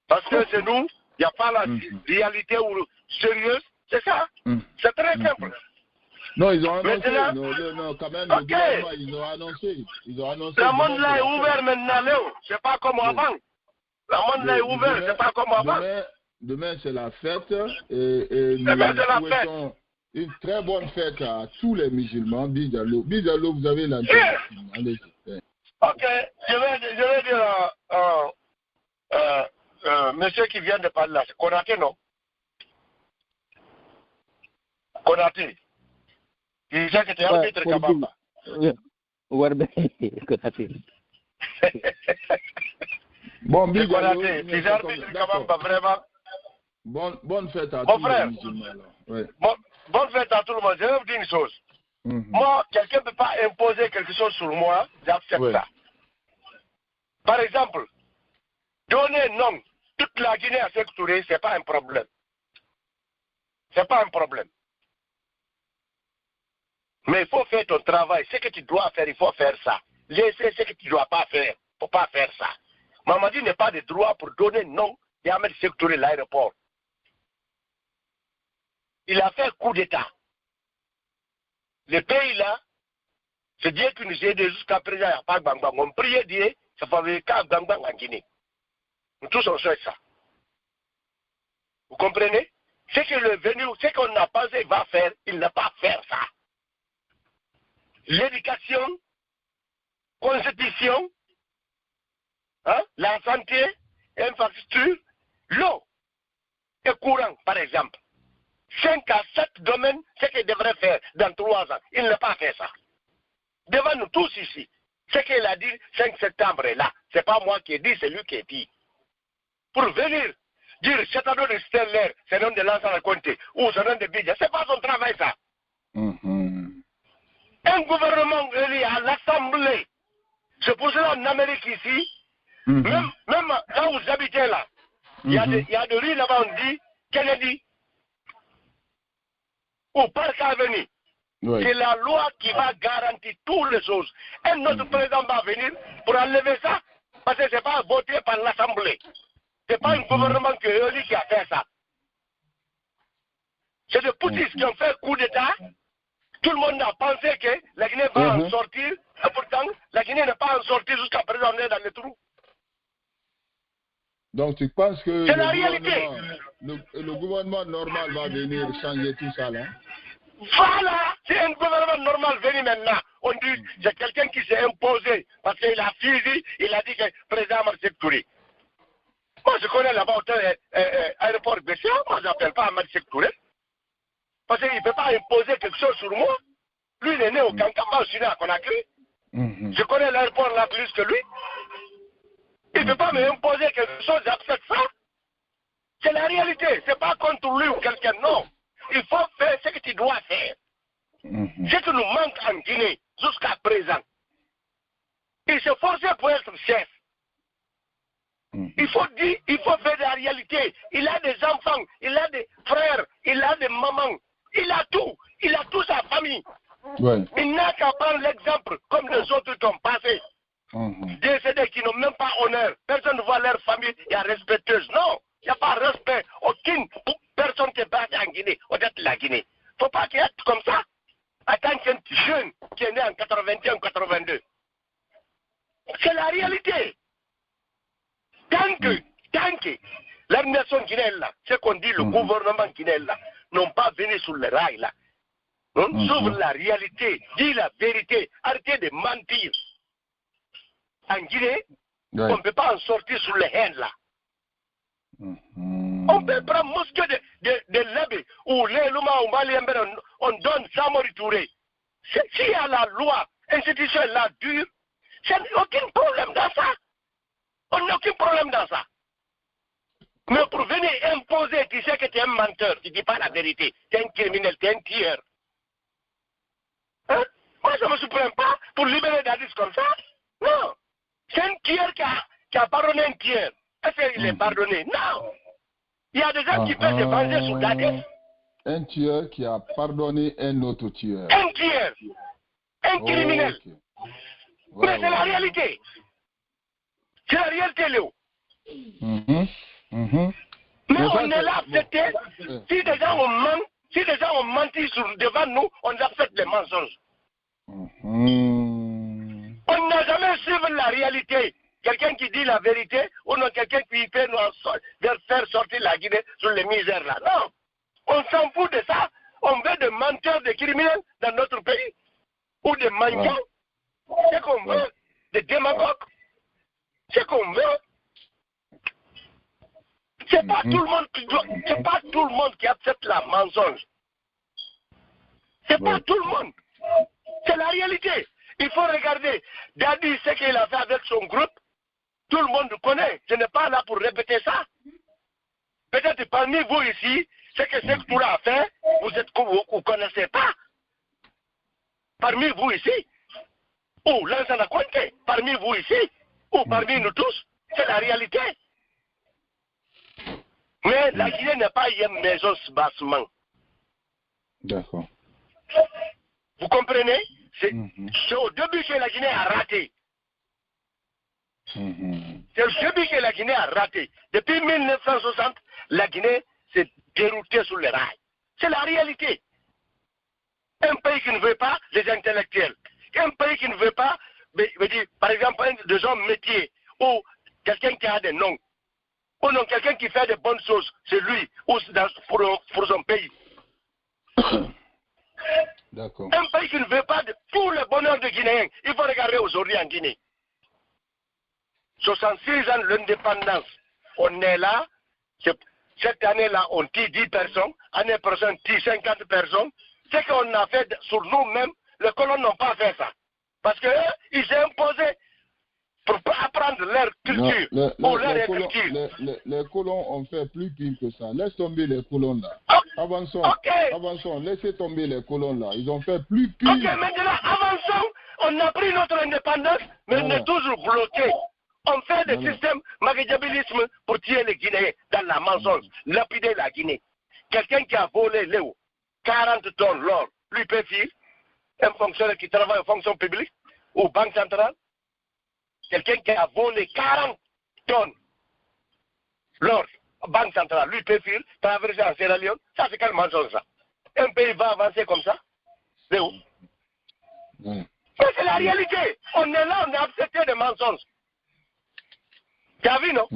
Parce que c'est nous, il n'y a pas la réalité ou sérieuse, c'est ça. C'est très simple. Non, ils ont annoncé. Maintenant, non, quand même, le gouvernement, ils ont annoncé. Le monde là est ouvert maintenant, Léo. C'est pas comme avant. Le monde là est ouvert, c'est pas comme avant. Demain, c'est la fête. Et nous souhaitons une très bonne fête à tous les musulmans. Bidjalo, vous avez l'antenne. Allez-y. Ok, je vais dire monsieur qui vient de parler là, c'est Konaté, non? Konaté. Il disait que tu es arbitre Kabamba. Bon, Konaté, tu es arbitre Kabamba, vraiment. Bonne fête à tous les musulmans. Ouais. Bonne fête à tout le monde. Je vais vous dire une chose. Moi, quelqu'un ne peut pas imposer quelque chose sur moi, j'accepte ça. Par exemple, donner non, toute la Guinée à Sékou Touré, ce n'est pas un problème. Ce n'est pas un problème. Mais il faut faire ton travail. Ce que tu dois faire, il faut faire ça. Laisser ce que tu ne dois pas faire. Il ne faut pas faire ça. Mamadi n'a pas de droit pour donner non et Ahmed Sékou Touré à l'aéroport. Il a fait coup d'État. Le pays là, c'est Dieu qui nous a aidés jusqu'à présent, il n'y a pas de Bangbang. On priait Dieu, ça fait qu'à Bangbang en Guinée. Nous tous on souhaite ça. Vous comprenez? Ce que le venu, ce qu'on a pensé il va faire, il n'a pas fait ça. L'éducation, constitution, la santé, infrastructure, l'eau et courant, par exemple. 5 à 7 domaines, ce qu'il devrait faire dans 3 ans. Il n'a pas fait ça. Devant nous tous ici, ce qu'il a dit 5 septembre est là. Ce n'est pas moi qui ai dit, c'est lui qui a dit. Pour venir dire cet anneau de stellaire, c'est le nom de l'ancien raconté, ou c'est le nom de Bidja, ce n'est pas son travail ça. Un gouvernement élu à l'Assemblée, c'est pour cela en Amérique ici, même là où vous habitez là, il y a des rues là-bas, on dit Kennedy, ou Parc Avenue. C'est la loi qui va garantir toutes les choses. Et notre président va venir pour enlever ça, parce que ce n'est pas voté par l'Assemblée. Ce n'est pas un gouvernement qui a fait ça. C'est des poutistes qui ont fait coup d'État. Tout le monde a pensé que la Guinée va en sortir. Et pourtant, la Guinée n'est pas en sortie jusqu'à présent, on est dans le trou. Donc tu penses que c'est la réalité. Le gouvernement normal va venir changer tout ça là? Voilà, c'est un gouvernement normal venu maintenant. On dit c'est quelqu'un qui s'est imposé parce qu'il a fusillé, il a dit que le président Sékou Touré. Moi je connais là-bas aéroport Bessia, moi je n'appelle pas Sékou Touré. Parce qu'il ne peut pas imposer quelque chose sur moi. Lui il est né au Kankamba, au Sud à Conakry. Je connais l'aéroport là plus que lui. Il ne peut pas m'imposer quelque chose, j'accepte ça. C'est la réalité, c'est pas contre lui ou quelqu'un, non. Il faut faire ce que tu dois faire. Ce qui nous manque en Guinée jusqu'à présent. Il s'est forcé pour être chef. Il faut dire, il faut faire la réalité. Il a des enfants, il a des frères, il a des mamans, il a tout sa famille. Il n'a qu'à prendre l'exemple comme les autres qui ont passé. Décédés qui n'ont même pas honneur. Personne ne voit leur famille et est respectueuse. Non, il n'y a pas de respect. Aucune personne qui est basée en Guinée, au-delà de la Guinée. Il ne faut pas qu'il y ait comme ça. En tant qu'un jeune qui est né en 81 ou 82. C'est la réalité. Tant que l'administration guinéenne là, ce qu'on dit, le gouvernement guinéen là, n'ont pas venu sur le rail là. On s'ouvre la réalité, dit la vérité, arrêtez de mentir. En Guinée, on ne peut pas en sortir sur les haines là. On peut prendre mosquée de l'Abbé ou les Luma ou Maliembe, on donne Samori Touré. S'il y a la loi, l'institution est là dure, il n'y a aucun problème dans ça. On n'a aucun problème dans ça. Mais pour venir imposer, tu sais que tu es un menteur, tu ne dis pas la vérité. Tu es un criminel, tu es un tueur. Hein? Moi, je ne me surprends pas pour libérer Dadis comme ça. Non. C'est un tueur qui a pardonné un tueur. Est-ce qu'il est pardonné? Non. Il y a des gens qui peuvent se venger sur Dadis. Un tueur qui a pardonné un autre tueur. Un tueur. Un criminel. Okay. Mais c'est la réalité. C'est la réalité, Léo. Mais on est là accepté. Si des gens ont menti devant nous, on accepte les mensonges. On n'a jamais suivi la réalité. Quelqu'un qui dit la vérité, ou non quelqu'un qui fait nous faire sortir la Guinée sur les misères là. Non. On s'en fout de ça. On veut des menteurs, des criminels dans notre pays. Ou des mendiants. C'est qu'on veut. Des démagogues. C'est qu'on veut. C'est pas tout le monde qui doit, c'est pas tout le monde qui accepte la mensonge. C'est pas tout le monde. C'est la réalité. Il faut regarder. Dadi, ce qu'il a fait avec son groupe, tout le monde connaît. Je n'ai pas là pour répéter ça. Peut-être parmi vous ici, ce que Sektoura a fait, vous ne connaissez pas. Parmi vous ici, ou Lansana Conté, parmi vous ici, ou parmi nous tous, c'est la réalité. Mais la Guinée n'est pas une maison bassement. D'accord. Vous comprenez? C'est au début que la Guinée a raté. C'est au début que la Guinée a raté. Depuis 1960, la Guinée s'est déroutée sur les rails. C'est la réalité. Un pays qui ne veut pas les intellectuels. Un pays qui ne veut pas, par exemple, des hommes métiers ou quelqu'un qui a des noms. Ou non, quelqu'un qui fait de bonnes choses, c'est lui, ou pour son pays. D'accord. Un pays qui ne veut pas de tout le bonheur des Guinéens. Il faut regarder aujourd'hui en Guinée. 66 ans de l'indépendance. On est là. Cette année-là, on tue 10 personnes. L'année prochaine, on tue 50 personnes. Ce qu'on a fait sur nous-mêmes, les colons n'ont pas fait ça. Parce qu'ils s'est imposé pour apprendre leur culture ou leur culture. Les colons ont fait plus pire que ça. Laisse tomber les colons là. Avançons. Avançons. Laissez tomber les colons là. Ils ont fait plus pire. Ok, maintenant, avançons. On a pris notre indépendance, mais on est toujours bloqué. On fait des systèmes machiavélisme pour tuer les Guinéens dans la mensonge, lapider la Guinée. Quelqu'un qui a volé Léo, 40 tonnes l'or, lui peut faire un fonctionnaire qui travaille en fonction publique ou banque centrale. Quelqu'un qui a volé 40 tonnes l'or, banque centrale, lui peut faire traverser en Sierra Leone. Ça, c'est quel mensonge ça? Un pays va avancer comme ça? Léo? Mais c'est la réalité. On est là, on a accepté des mensonges. Tu as vu, non?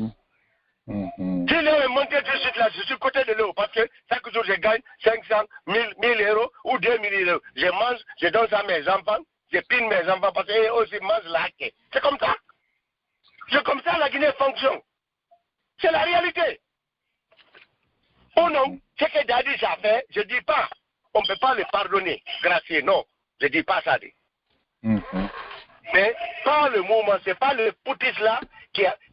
Si Léo est monté tout de suite là, je suis côté de Léo parce que chaque jour je gagne 500, 1000 euros ou 2000 euros. Je mange, je donne ça à mes enfants, je pine mes enfants parce qu'eux aussi mangent la quai. C'est comme ça. C'est comme ça la Guinée fonctionne. C'est la réalité. Oh non, ce que Dadis a fait, je ne dis pas, on ne peut pas le pardonner, gracieux, non. Je ne dis pas ça. Mais pas le moment, ce n'est pas le poutis là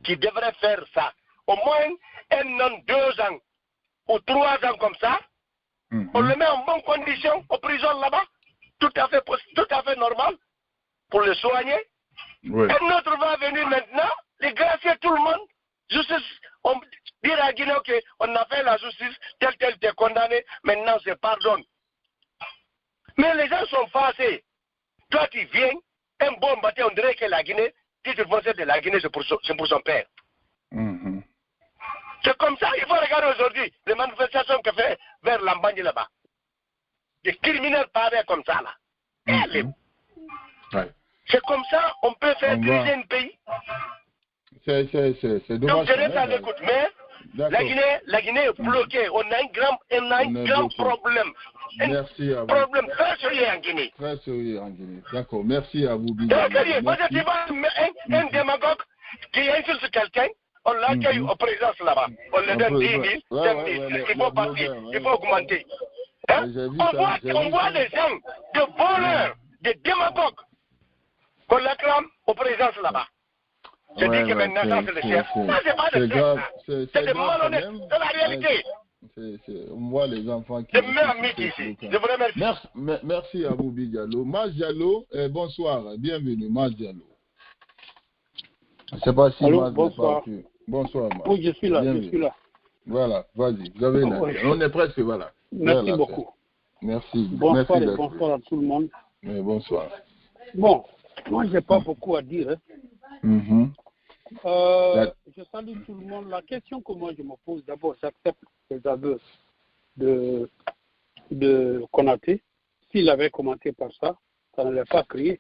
qui devrait faire ça. Au moins 1 an, 2 ans ou 3 ans comme ça, on le met en bonne condition en prison là-bas, tout à fait normal, pour le soigner. Oui. Un autre va venir maintenant, les gracier tout le monde. Justice, on dit à Guinée qu'on a fait la justice, tel t'es condamné, maintenant c'est pardonne. Mais les gens sont fâchés. Toi tu viens, un bon matin, on dirait que la Guinée, si tu pensais de la Guinée, c'est pour son père. C'est comme ça, il faut regarder aujourd'hui les manifestations que fait vers l'Ambagne là-bas. Des criminels paraissent comme ça là. C'est comme ça, on peut faire diriger un pays. C'est dommage. Donc je reste à l'écoute, mais la Guinée est bloquée. On a un grand problème. Merci à vous. Problème très sérieux en Guinée. Très sérieux en Guinée. D'accord, merci à vous. Très sérieux. Parce que tu vois un démagogue qui insulte quelqu'un, on l'accueille aux présences là-bas. On lui donne 10 000, 5 000. Il faut partir, il faut augmenter. On voit des gens, des voleurs, des démagogues qu'on l'acclame aux présences là-bas. Je dis que maintenant, ça, c'est le chef. Ça, c'est pas le chef. C'est de malhonnête. C'est la réalité. On voit les enfants qui... C'est même ici. Je vous remercie. Merci à Boubi Diallo. Mas Diallo, bonsoir. Bienvenue, Mas Diallo. Je ne sais pas si Allô, Mas bonsoir. n'est pas plus. Bonsoir, Mas. Oui, je suis là, Bienvenue. je suis là. Voilà, vas-y, vous avez la... Oui. On est presque, voilà. Merci beaucoup. Merci. Bonsoir Merci et bonsoir à tout le monde. Bonsoir. Bon, moi, je n'ai pas beaucoup à dire. Je salue tout le monde. La question que moi je me pose, d'abord, j'accepte les aveux de Konaté. S'il avait commenté par ça, ça ne l'a pas crié.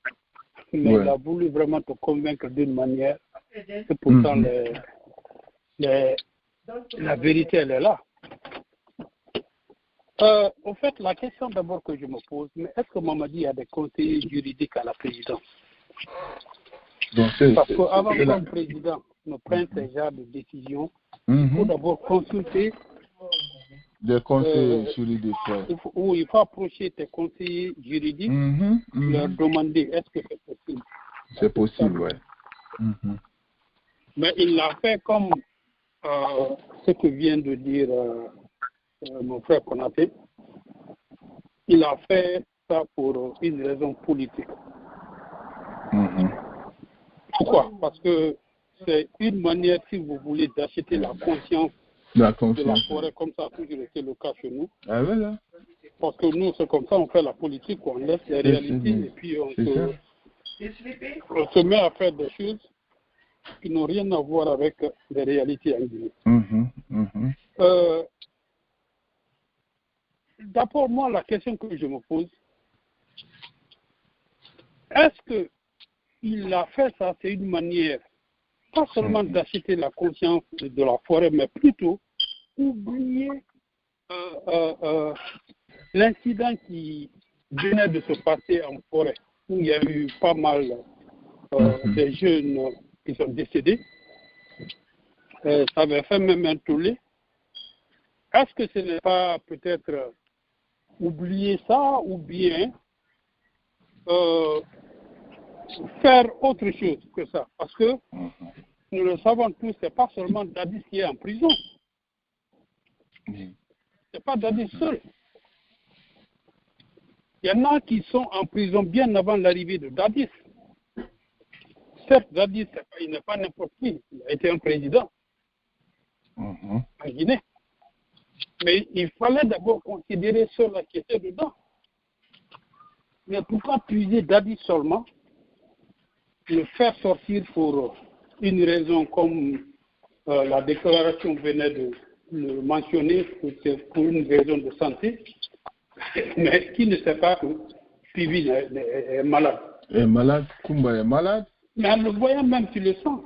Mais il a voulu vraiment te convaincre d'une manière que pourtant la vérité, elle est là. En fait, la question d'abord que je me pose, mais est-ce que Mamadi a des conseillers juridiques à la présidence? Parce qu'avant que le président ne prenne ce genre de décision, il faut d'abord consulter des conseillers juridiques. Il faut approcher tes conseillers juridiques, leur demander est-ce que c'est possible. C'est possible, oui. Mais il l'a fait comme ce que vient de dire mon frère Konaté. Il a fait ça pour une raison politique. Pourquoi? Parce que c'est une manière, si vous voulez, d'acheter la conscience de la forêt, comme ça a toujours été le cas chez nous. Ah voilà. Parce que nous, c'est comme ça, on fait la politique, on laisse les réalités et puis on se met à faire des choses qui n'ont rien à voir avec les réalités en Guinée. D'abord, moi, la question que je me pose, est-ce qu'il a fait ça, c'est une manière, pas seulement d'acheter la conscience de la forêt, mais plutôt oublier l'incident qui venait de se passer en forêt, où il y a eu pas mal de jeunes qui sont décédés. Ça avait fait même un tollé. Est-ce que ce n'est pas peut-être oublier ça ou bien faire autre chose que ça? Parce que nous le savons tous, ce n'est pas seulement Dadis qui est en prison. Ce n'est pas Dadis seul. Il y en a qui sont en prison bien avant l'arrivée de Dadis. Certes, Dadis, il n'est pas n'importe qui. Il a été un président en Guinée. Mais il fallait d'abord considérer ceux-là qui étaient dedans. Mais pourquoi puiser Dadis seulement, le faire sortir pour une raison comme la déclaration venait de le mentionner, pour une raison de santé, mais qui ne sait pas que Pivi est malade. Est malade, Kumba est malade. Mais en le voyant même, tu le sens.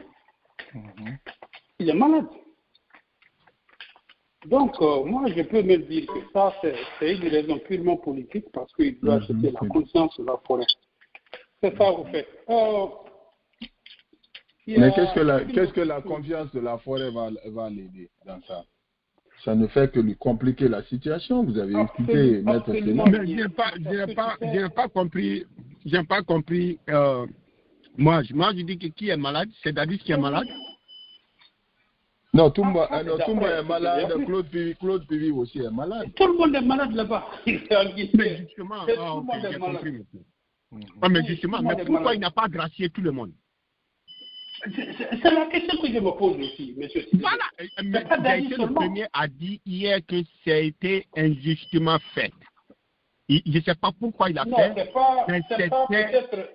Il est malade. Donc, moi, je peux même dire que ça, c'est une raison purement politique parce qu'il doit acheter la conscience de la forêt. C'est ça, vous faites. Mais qu'est-ce que la confiance de la forêt va l'aider dans ça? Ça ne fait que lui compliquer la situation. Vous avez écouté Maître Sénat. Mais je n'ai pas compris. J'ai pas compris. Moi, je dis que qui est malade, c'est Dadis qui est malade. Non, Toumba est malade, Claude Pivi aussi est malade. Tout le monde est malade là-bas. Mais justement, j'ai compris. Mais justement, mais pourquoi il n'a pas gracié tout le monde? C'est la question que je me pose aussi, monsieur. Voilà. Mais le premier a dit hier que ça a été injustement fait. Je ne sais pas pourquoi il a fait. C'est pas peut-être...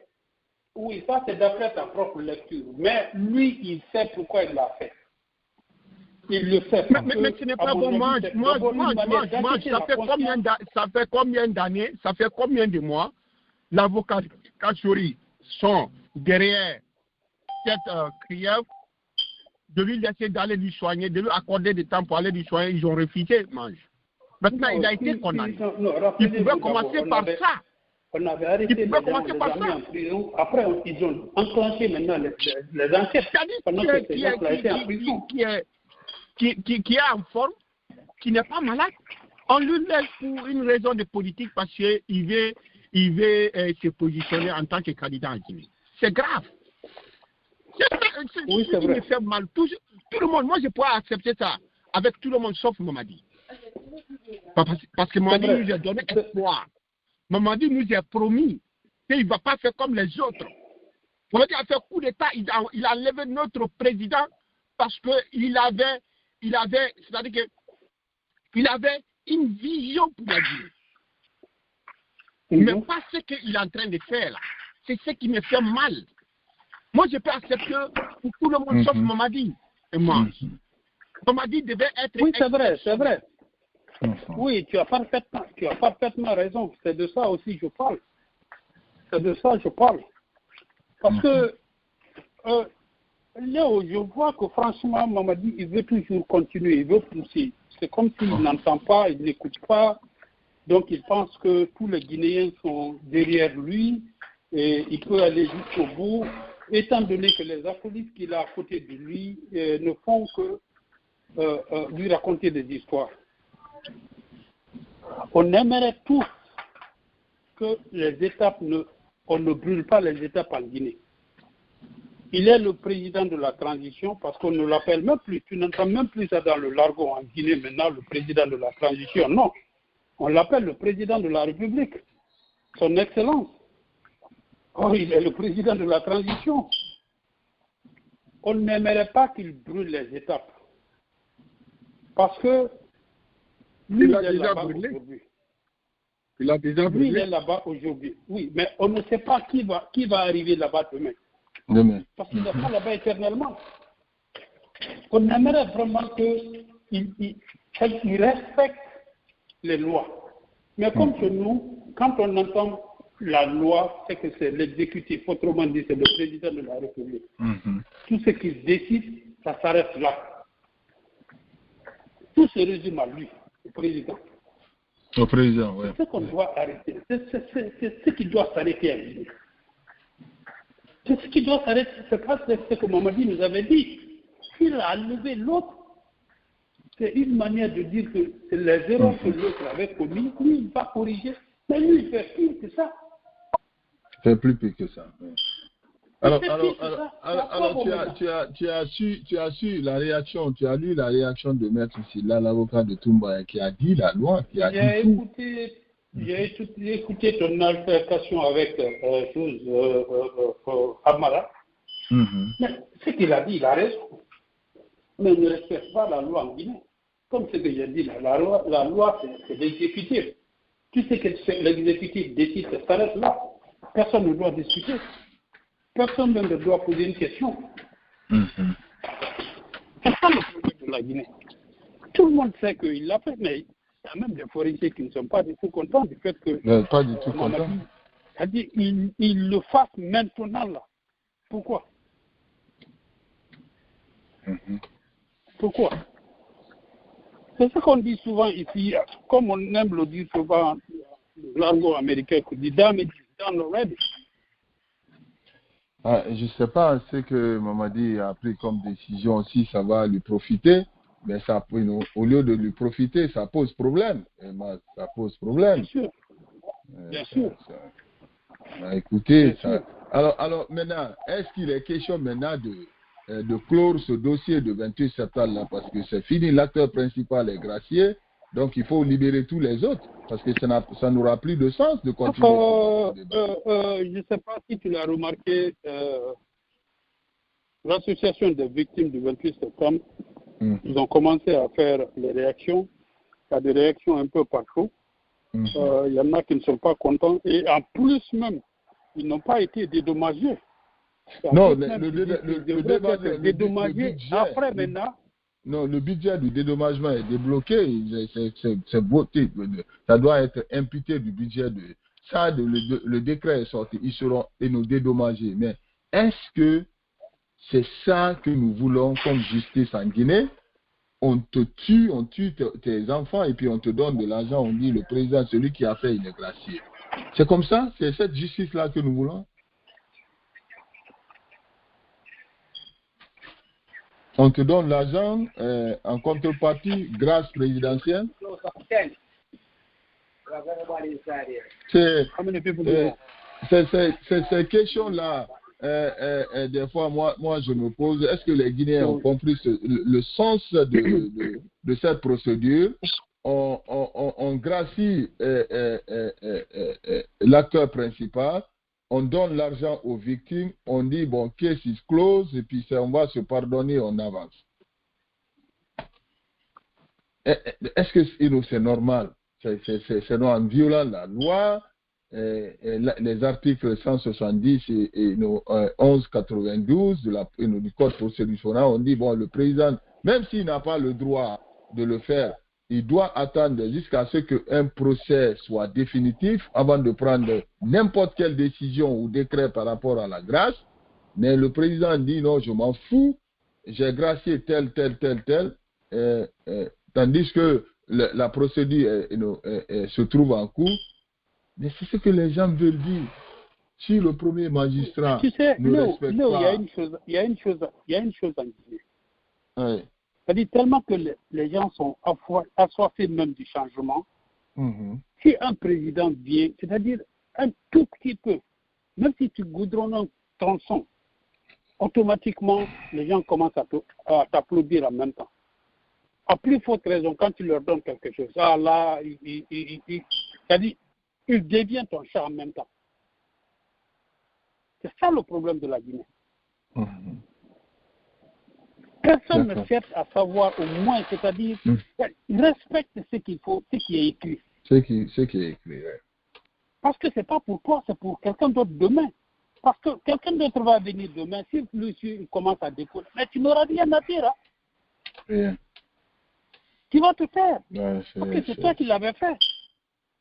Oui, ça c'est d'après sa propre lecture. Mais lui, il sait pourquoi il l'a fait. Il le fait. Mais ce n'est pas bon. Moi, ça fait combien d'années, ça fait combien de mois, l'avocat Kachori sont derrière cette crière, de lui laisser d'aller lui soigner, de lui accorder du temps pour aller lui soigner, ils ont refusé, mange. Maintenant, il a été condamné. Il pouvait commencer par ça. On avait arrêté les gens en prison. Après, ils ont enclenché maintenant les enquêtes. Pendant que ces gens-là étaient en prison. Qui est en forme, qui n'est pas malade, on lui laisse pour une raison de politique parce qu'il veut se positionner en tant que candidat en Guinée. C'est grave. Oui, c'est ce qui vrai. me fait mal. Tout le monde, moi je pourrais accepter ça avec tout le monde sauf Mamadi. Parce que Mamadi nous a donné espoir. Mamadi nous a promis qu'il ne va pas faire comme les autres. Mamadi a fait coup d'État, il a enlevé notre président parce qu'il avait, c'est-à-dire qu'il avait une vision pour la Guinée. Mais pas ce qu'il est en train de faire là. C'est ce qui me fait mal. Moi, je peux accepter pour tout le monde sauf Mamadi et moi. Mamadi devait être... Oui, c'est vrai, c'est vrai. Oui, tu as parfaitement raison. C'est de ça aussi que je parle. C'est de ça que je parle. Parce que, Léo, je vois que franchement, Mamadi, il veut toujours continuer, il veut pousser. C'est comme s'il n'entend pas, il n'écoute pas. Donc, il pense que tous les Guinéens sont derrière lui et il peut aller jusqu'au bout, étant donné que les acolytes qu'il a à côté de lui ne font que lui raconter des histoires. On aimerait tous que on ne brûle pas les étapes en Guinée. Il est le président de la transition parce qu'on ne l'appelle même plus, tu n'entends même plus ça dans le jargon en Guinée maintenant, le président de la transition. Non, on l'appelle le président de la République, son excellence. Or, il est le président de la transition. On n'aimerait pas qu'il brûle les étapes. Parce que lui, il est là-bas aujourd'hui. Il a déjà brûlé. Lui, il est là-bas aujourd'hui. Oui, mais on ne sait pas qui va arriver là-bas demain. Parce qu'il n'est pas là-bas éternellement. On aimerait vraiment qu'il respecte les lois. Mais comme chez nous, quand on entend la loi, c'est que c'est l'exécutif, autrement dit, c'est le président de la République. Tout ce qu'il décide, ça s'arrête là. Tout se résume à lui, au président. Au président, oui. C'est ce qu'on doit arrêter. C'est ce qui doit s'arrêter à lui. C'est ce qui doit s'arrêter. C'est pas ce que Mamadi nous avait dit. S'il a enlevé l'autre, c'est une manière de dire que les erreurs que l'autre avait commis, lui, il va corriger. Mais lui, il fait pire que ça. Il fait plus pire que ça. Oui. Alors, tu as su la réaction, tu as lu la réaction de Maître Sylla, l'avocat de Toumba, qui a dit la loi, qui a dit tout. J'ai écouté ton altercation avec Amara. Mais ce qu'il a dit, il a raison. Mais il ne respecte pas la loi en Guinée. Comme ce que j'ai dit, la loi c'est l'exécutif. Tout ce que l'exécutif décide, ça s'arrête là. Personne ne doit discuter. Personne ne doit poser une question. C'est ça le problème de la Guinée. Tout le monde sait qu'il l'a fait, mais il y a même des forestiers qui ne sont pas du tout contents du fait que... Pas du tout contents. C'est-à-dire qu'il le fasse maintenant là. Pourquoi? Pourquoi? C'est ce qu'on dit souvent ici, comme on aime le dire souvent, l'argot américain qui dit damn it, it's done already. Je ne sais pas ce que Mamadi a pris comme décision aussi, ça va lui profiter, mais ça, au lieu de lui profiter, ça pose problème. Ça pose problème. Bien sûr. Bien sûr. Écoutez, ça. Alors maintenant, est-ce qu'il est question maintenant de clore ce dossier de 28 septembre là, parce que c'est fini, l'acteur principal est gracié, donc il faut libérer tous les autres, parce que ça n'aura plus de sens de continuer. Je ne sais pas si tu l'as remarqué, l'association des victimes du 28 septembre, ils ont commencé à faire les réactions, il y a des réactions un peu partout, il y en a qui ne sont pas contents, et en plus même, ils n'ont pas été dédommagés. Non, le débat dédommagé après maintenant. Non, le budget du dédommagement est débloqué. C'est voté. Ça doit être imputé du budget de ça. Le décret est sorti. Ils seront nous dédommagés. Mais est-ce que c'est ça que nous voulons comme justice en Guinée? On te tue, on tue tes enfants et puis on te donne de l'argent. On dit le président, celui qui a fait, il est gracié. C'est comme ça? C'est cette justice-là que nous voulons? On te donne l'argent en contrepartie grâce présidentielle. Ces questions-là, des fois, moi, je me pose, est-ce que les Guinéens ont compris le sens de cette procédure? On gracie l'acteur principal, on donne l'argent aux victimes, on dit, bon, case is closed, et puis on va se pardonner, on avance. Est-ce que c'est normal? C'est en violant la loi, les articles 170 et 1192 du Code procédural, on dit, bon, le président, même s'il n'a pas le droit de le faire, il doit attendre jusqu'à ce qu'un procès soit définitif avant de prendre n'importe quelle décision ou décret par rapport à la grâce. Mais le président dit, non, je m'en fous, j'ai gracié tel. Tandis que la procédure se trouve en cours. Mais c'est ce que les gens veulent dire. Si le premier magistrat ne respecte pas... Il y a une chose en Guinée. Oui. C'est-à-dire tellement que les gens sont assoiffés même du changement. Si un président vient, c'est-à-dire un tout petit peu, même si tu goudronnes un tronçon, automatiquement, les gens commencent à t'applaudir en même temps. À plus forte raison, quand tu leur donnes quelque chose, c'est-à-dire, il devient ton chat en même temps. C'est ça le problème de la Guinée. Personne ne cherche à savoir au moins, c'est-à-dire, respecte ce qu'il faut, ce qui est écrit. Ce qui est écrit, oui. Parce que ce n'est pas pour toi, c'est pour quelqu'un d'autre demain. Parce que quelqu'un d'autre va venir demain, si lui il commence à décoller, mais tu n'auras rien à dire. Hein? Rien. Tu vas te faire. Ouais, parce que c'est toi qui l'avais fait.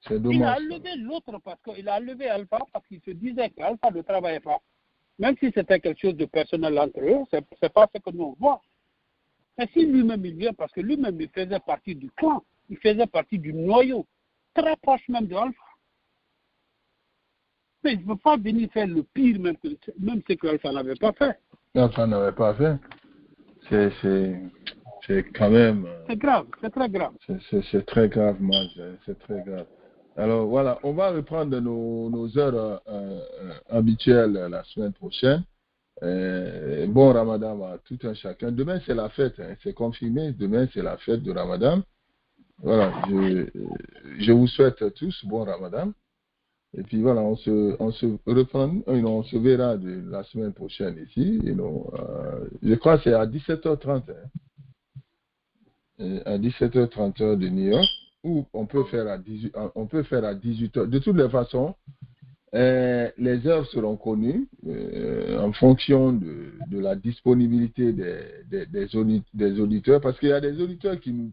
C'est dommage. Il a enlevé l'autre parce qu'il a enlevé Alpha parce qu'il se disait qu'Alpha ne travaillait pas. Même si c'était quelque chose de personnel entre eux, ce n'est pas ce que nous on voit. Mais si lui-même il vient, parce que lui-même il faisait partie du clan, il faisait partie du noyau, très proche même de Alpha. Mais il ne peut pas venir faire le pire, même ce qu'Alpha n'avait pas fait. Alpha n'avait pas fait. C'est quand même... C'est grave, c'est très grave. C'est très grave, moi, c'est très grave. Alors voilà, on va reprendre nos heures habituelles la semaine prochaine. Bon Ramadan à tout un chacun. Demain c'est la fête, hein, c'est confirmé. Demain c'est la fête de Ramadan. Voilà, je vous souhaite à tous bon Ramadan. Et puis voilà, on se reprend, on se verra la semaine prochaine ici. Je crois que c'est à 17h30. Hein, à 17h30 de New York. Ou on peut faire à 18h. De toutes les façons, les heures seront connues en fonction de la disponibilité des auditeurs, parce qu'il y a des auditeurs qui nous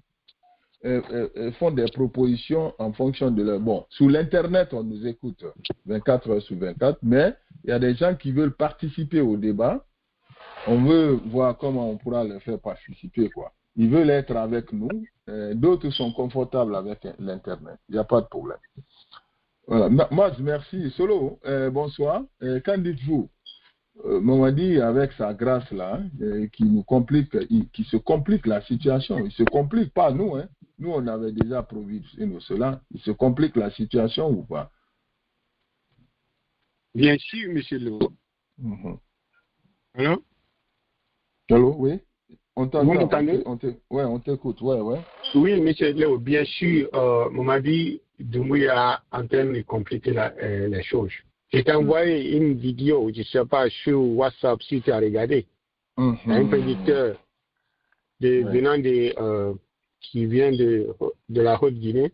font des propositions en fonction de leur... Bon, sur l'Internet, on nous écoute 24 heures sur 24, mais il y a des gens qui veulent participer au débat. On veut voir comment on pourra les faire participer, quoi. Ils veulent être avec nous. D'autres sont confortables avec l'Internet. Il n'y a pas de problème. Voilà. Maz, merci. Solo, bonsoir. Qu'en dites-vous? Mamadi, avec sa grâce-là, qui se complique la situation. Il ne se complique pas, nous. Hein. Nous, on avait déjà prévu cela. Il se complique la situation ou pas? Bien sûr, monsieur Léo. Allô? Allô, oui? On t'entend. Vous m'entendez? Oui, on t'écoute. Ouais. Oui, monsieur Léo, bien sûr, Mamadi Doumbouya est en train de compliquer les choses. Je t'ai envoyé une vidéo, je ne sais pas, sur WhatsApp si tu as regardé. Un prédicteur venant qui vient de la Haute-Guinée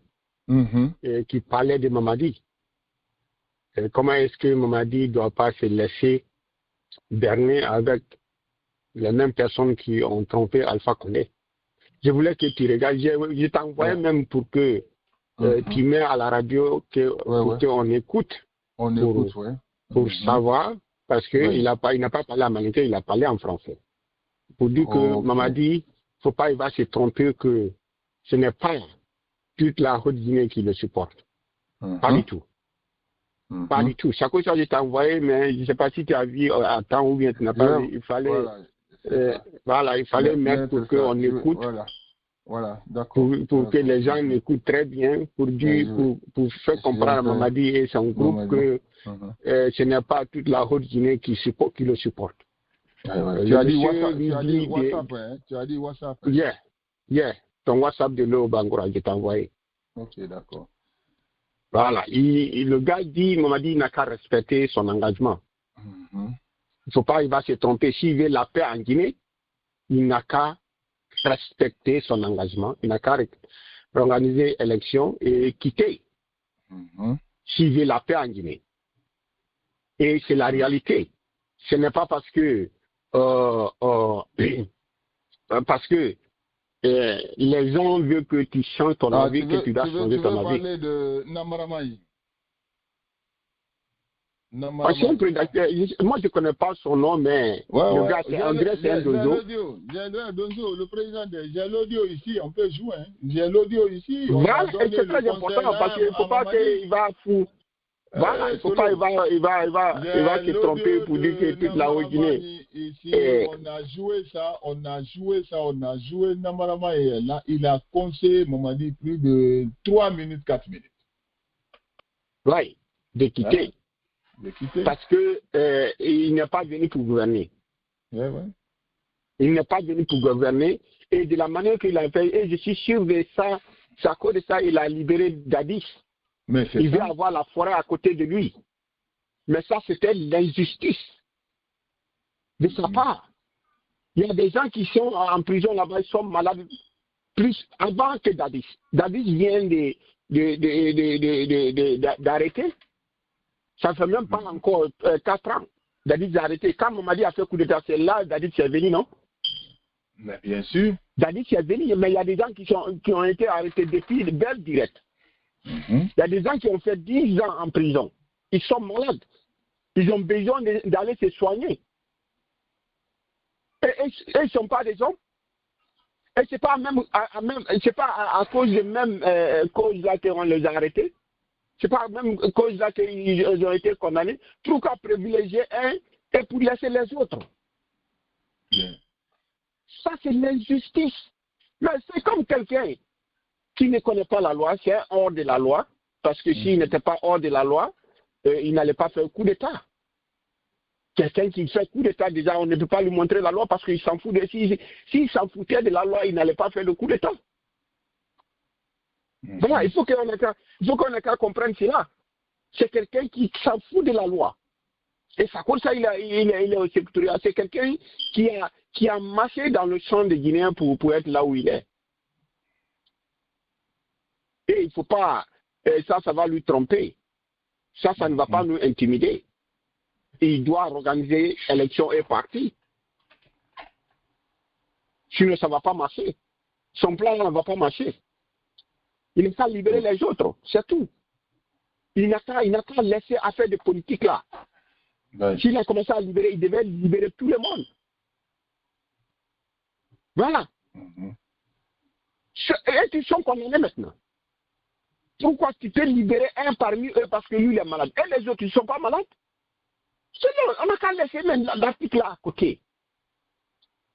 et qui parlait de Mamadi. Et comment est-ce que Mamadi ne doit pas se laisser berner avec les mêmes personnes qui ont trompé Alpha Condé. Je voulais que tu regardes. Je t'envoyais même pour que tu mets à la radio qu'on écoute. On écoute, oui. Pour savoir, parce qu'il n'a pas parlé en maltais, il a parlé en français. Pour dire que Mamadi, faut pas, il va se tromper que ce n'est pas toute la Haute-Guinée qui le supporte. Pas du tout. Pas du tout. Chaque fois que je t'ai envoyé, mais je ne sais pas si tu as vu à temps ou bien tu n'as pas vu. Il fallait, il fallait mettre pour qu'on écoute. Voilà, d'accord. Pour que les gens m'écoutent très bien, pour faire comprendre à Mamadi et son groupe que ce n'est pas toute la Haute-Guinée qui le supporte. Tu as dit WhatsApp, hein? Tu as dit WhatsApp. Hein? Yeah. Ton WhatsApp de Léo Bangura, je t'ai envoyé. Ok, d'accord. Voilà. Le gars dit, Mamadi n'a qu'à respecter son engagement. Il ne faut pas, il va se tromper. S'il veut la paix en Guinée, il n'a qu'à respecter son engagement. Il n'a qu'à organiser l'élection et quitter. S'il veut la paix en Guinée. Et c'est la réalité. Ce n'est pas parce que les gens veulent que tu changes ton avis, que tu dois changer ton avis. Tu veux parler de Namaramaï? Moi, je ne connais pas son nom, mais le gars, c'est André Saint-Dozo. Le président de j'ai l'audio ici, on peut jouer. Hein. J'ai l'audio ici. Voilà, et c'est très important parce qu'il ne faut pas qu'il va fou. Voilà, il ne faut pas qu'il va se tromper pour dire que toute la Haute-Guinée. On a joué. Namarama est là. Il a conseillé, Mamadi, plus de 3 minutes, 4 minutes. Oui, de quitter. Parce qu'il n'est pas venu pour gouverner. Ouais. Il n'est pas venu pour gouverner. Et de la manière qu'il a fait, et je suis sûr que ça, c'est à cause de ça, il a libéré Dadis. Il veut avoir la forêt à côté de lui. Mais ça, c'était l'injustice de sa part. Il y a des gens qui sont en prison là-bas, ils sont malades plus avant que Dadis. Dadis vient d'arrêter. Ça ne fait même pas encore 4 ans. Dadis a arrêté. Quand Mamadi a fait coup d'état, c'est là Dadis est venu, non? Mais bien sûr. Dadis est venu, mais il y a des gens qui ont été arrêtés depuis belle direct. Il y a des gens qui ont fait 10 ans en prison. Ils sont malades. Ils ont besoin d'aller se soigner. Et ils ne sont pas des hommes. Et ce n'est pas, à cause de même cause là qu'on les a arrêtés. Ce n'est pas la même cause là qu'ils ont été condamnés. Pourquoi privilégier un et pour laisser les autres? Ça, c'est l'injustice. Mais c'est comme quelqu'un qui ne connaît pas la loi, c'est hors de la loi, parce que s'il n'était pas hors de la loi, il n'allait pas faire coup d'État. Quelqu'un qui fait coup d'État, déjà, on ne peut pas lui montrer la loi parce qu'il s'en fout de... S'il s'en foutait de la loi, il n'allait pas faire le coup d'État. Voilà, il faut qu'on ait qu'à comprendre cela. C'est quelqu'un qui s'en fout de la loi. Et ça, comme ça, il est au secrétariat. C'est quelqu'un qui a marché dans le champ des Guinéens pour être là où il est. Et il ne faut pas, ça va lui tromper. Ça ne va pas nous intimider. Il doit organiser élection et parti. Sinon, ça ne va pas marcher. Son plan ne va pas marcher. Il n'a qu'à libérer les autres, c'est tout. Il n'a qu'à laisser affaire de politique là. Ouais. S'il a commencé à libérer, il devait libérer tout le monde. Voilà. Et ils sont condamnés maintenant. Pourquoi tu peux libérer un parmi eux parce que lui il est malade? Et les autres, ils ne sont pas malades? Sinon, on n'a qu'à laisser même l'article là à côté.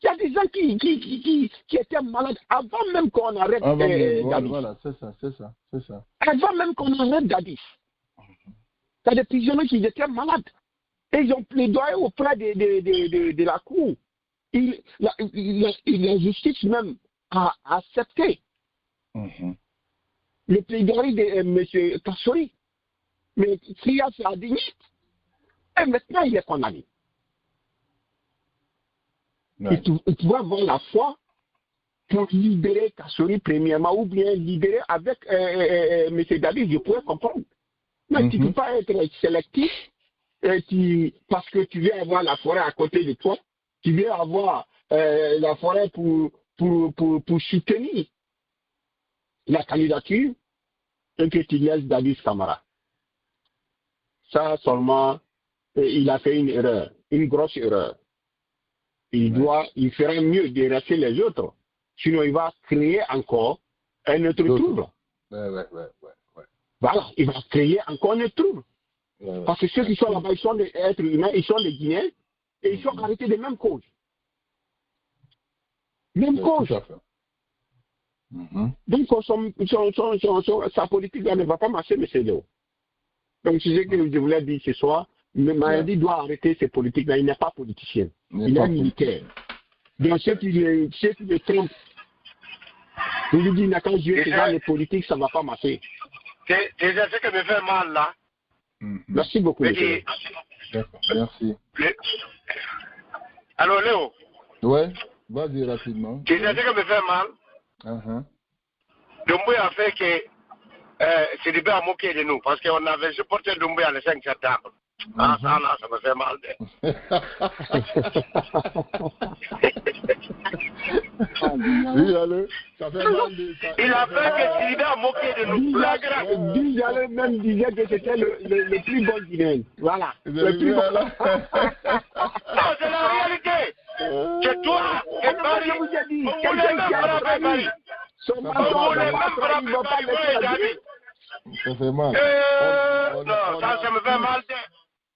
Il y a des gens qui étaient malades avant même qu'on arrête Dadis. Voilà, c'est ça. Avant même qu'on arrête Dadis. Il y a des prisonniers qui étaient malades. Et ils ont plaidoyé auprès de la cour. La justice même a accepté le plaidoyer de M. Kassori. Mais qui a fait la dignité. Et maintenant, il est condamné. Ouais. Il pourra avoir la foi pour libérer Kassori premièrement ou bien libérer avec M. Dadis, je pourrais comprendre. Mais tu ne peux pas être sélectif parce que tu veux avoir la forêt à côté de toi. Tu veux avoir la forêt pour soutenir la candidature et que tu laisses Dadis Camara. Ça seulement, il a fait une erreur, une grosse erreur. Il ferait mieux de rester les autres. Sinon, il va créer encore un autre trouble. Ouais. Voilà, il va créer encore un trouble. Parce que ceux qui sont là-bas, ils sont des êtres humains, ils sont des Guinéens, et ils sont arrêtés des mêmes causes. Même cause. Donc, sa politique là ne va pas marcher, M. Léo. Donc, c'est ce que je voulais dire ce soir. Mais Mayadi doit arrêter ces politiques-là. Il n'est pas politicien. Il est militaire. Donc, ceux qui le trompent, vous lui dites, quand je vais faire les politiques, ça ne va pas marcher. C'est ce qui me fait mal là. Merci beaucoup, monsieur. Merci. Alors, Léo. Ouais, vas-y rapidement. C'est ce qui me fait mal. Doumbouya a fait que c'est des à moquer de nous parce qu'on avait supporté Doumbouya le 5 septembre. Ah, ça, là, ça me fait mal. Oui, allez, ça fait mal. Il a fait que Sidibé a moqué de nous. Dijale même disait que c'était le plus bon Guinéen. Voilà. Le plus bon. Non, c'est la réalité. C'est toi et Paris. Je vous ai dit, On voulait même frapper Paris. Son On voulait même frapper Paris. Oui, David. Ça fait mal. Non, ça me fait mal.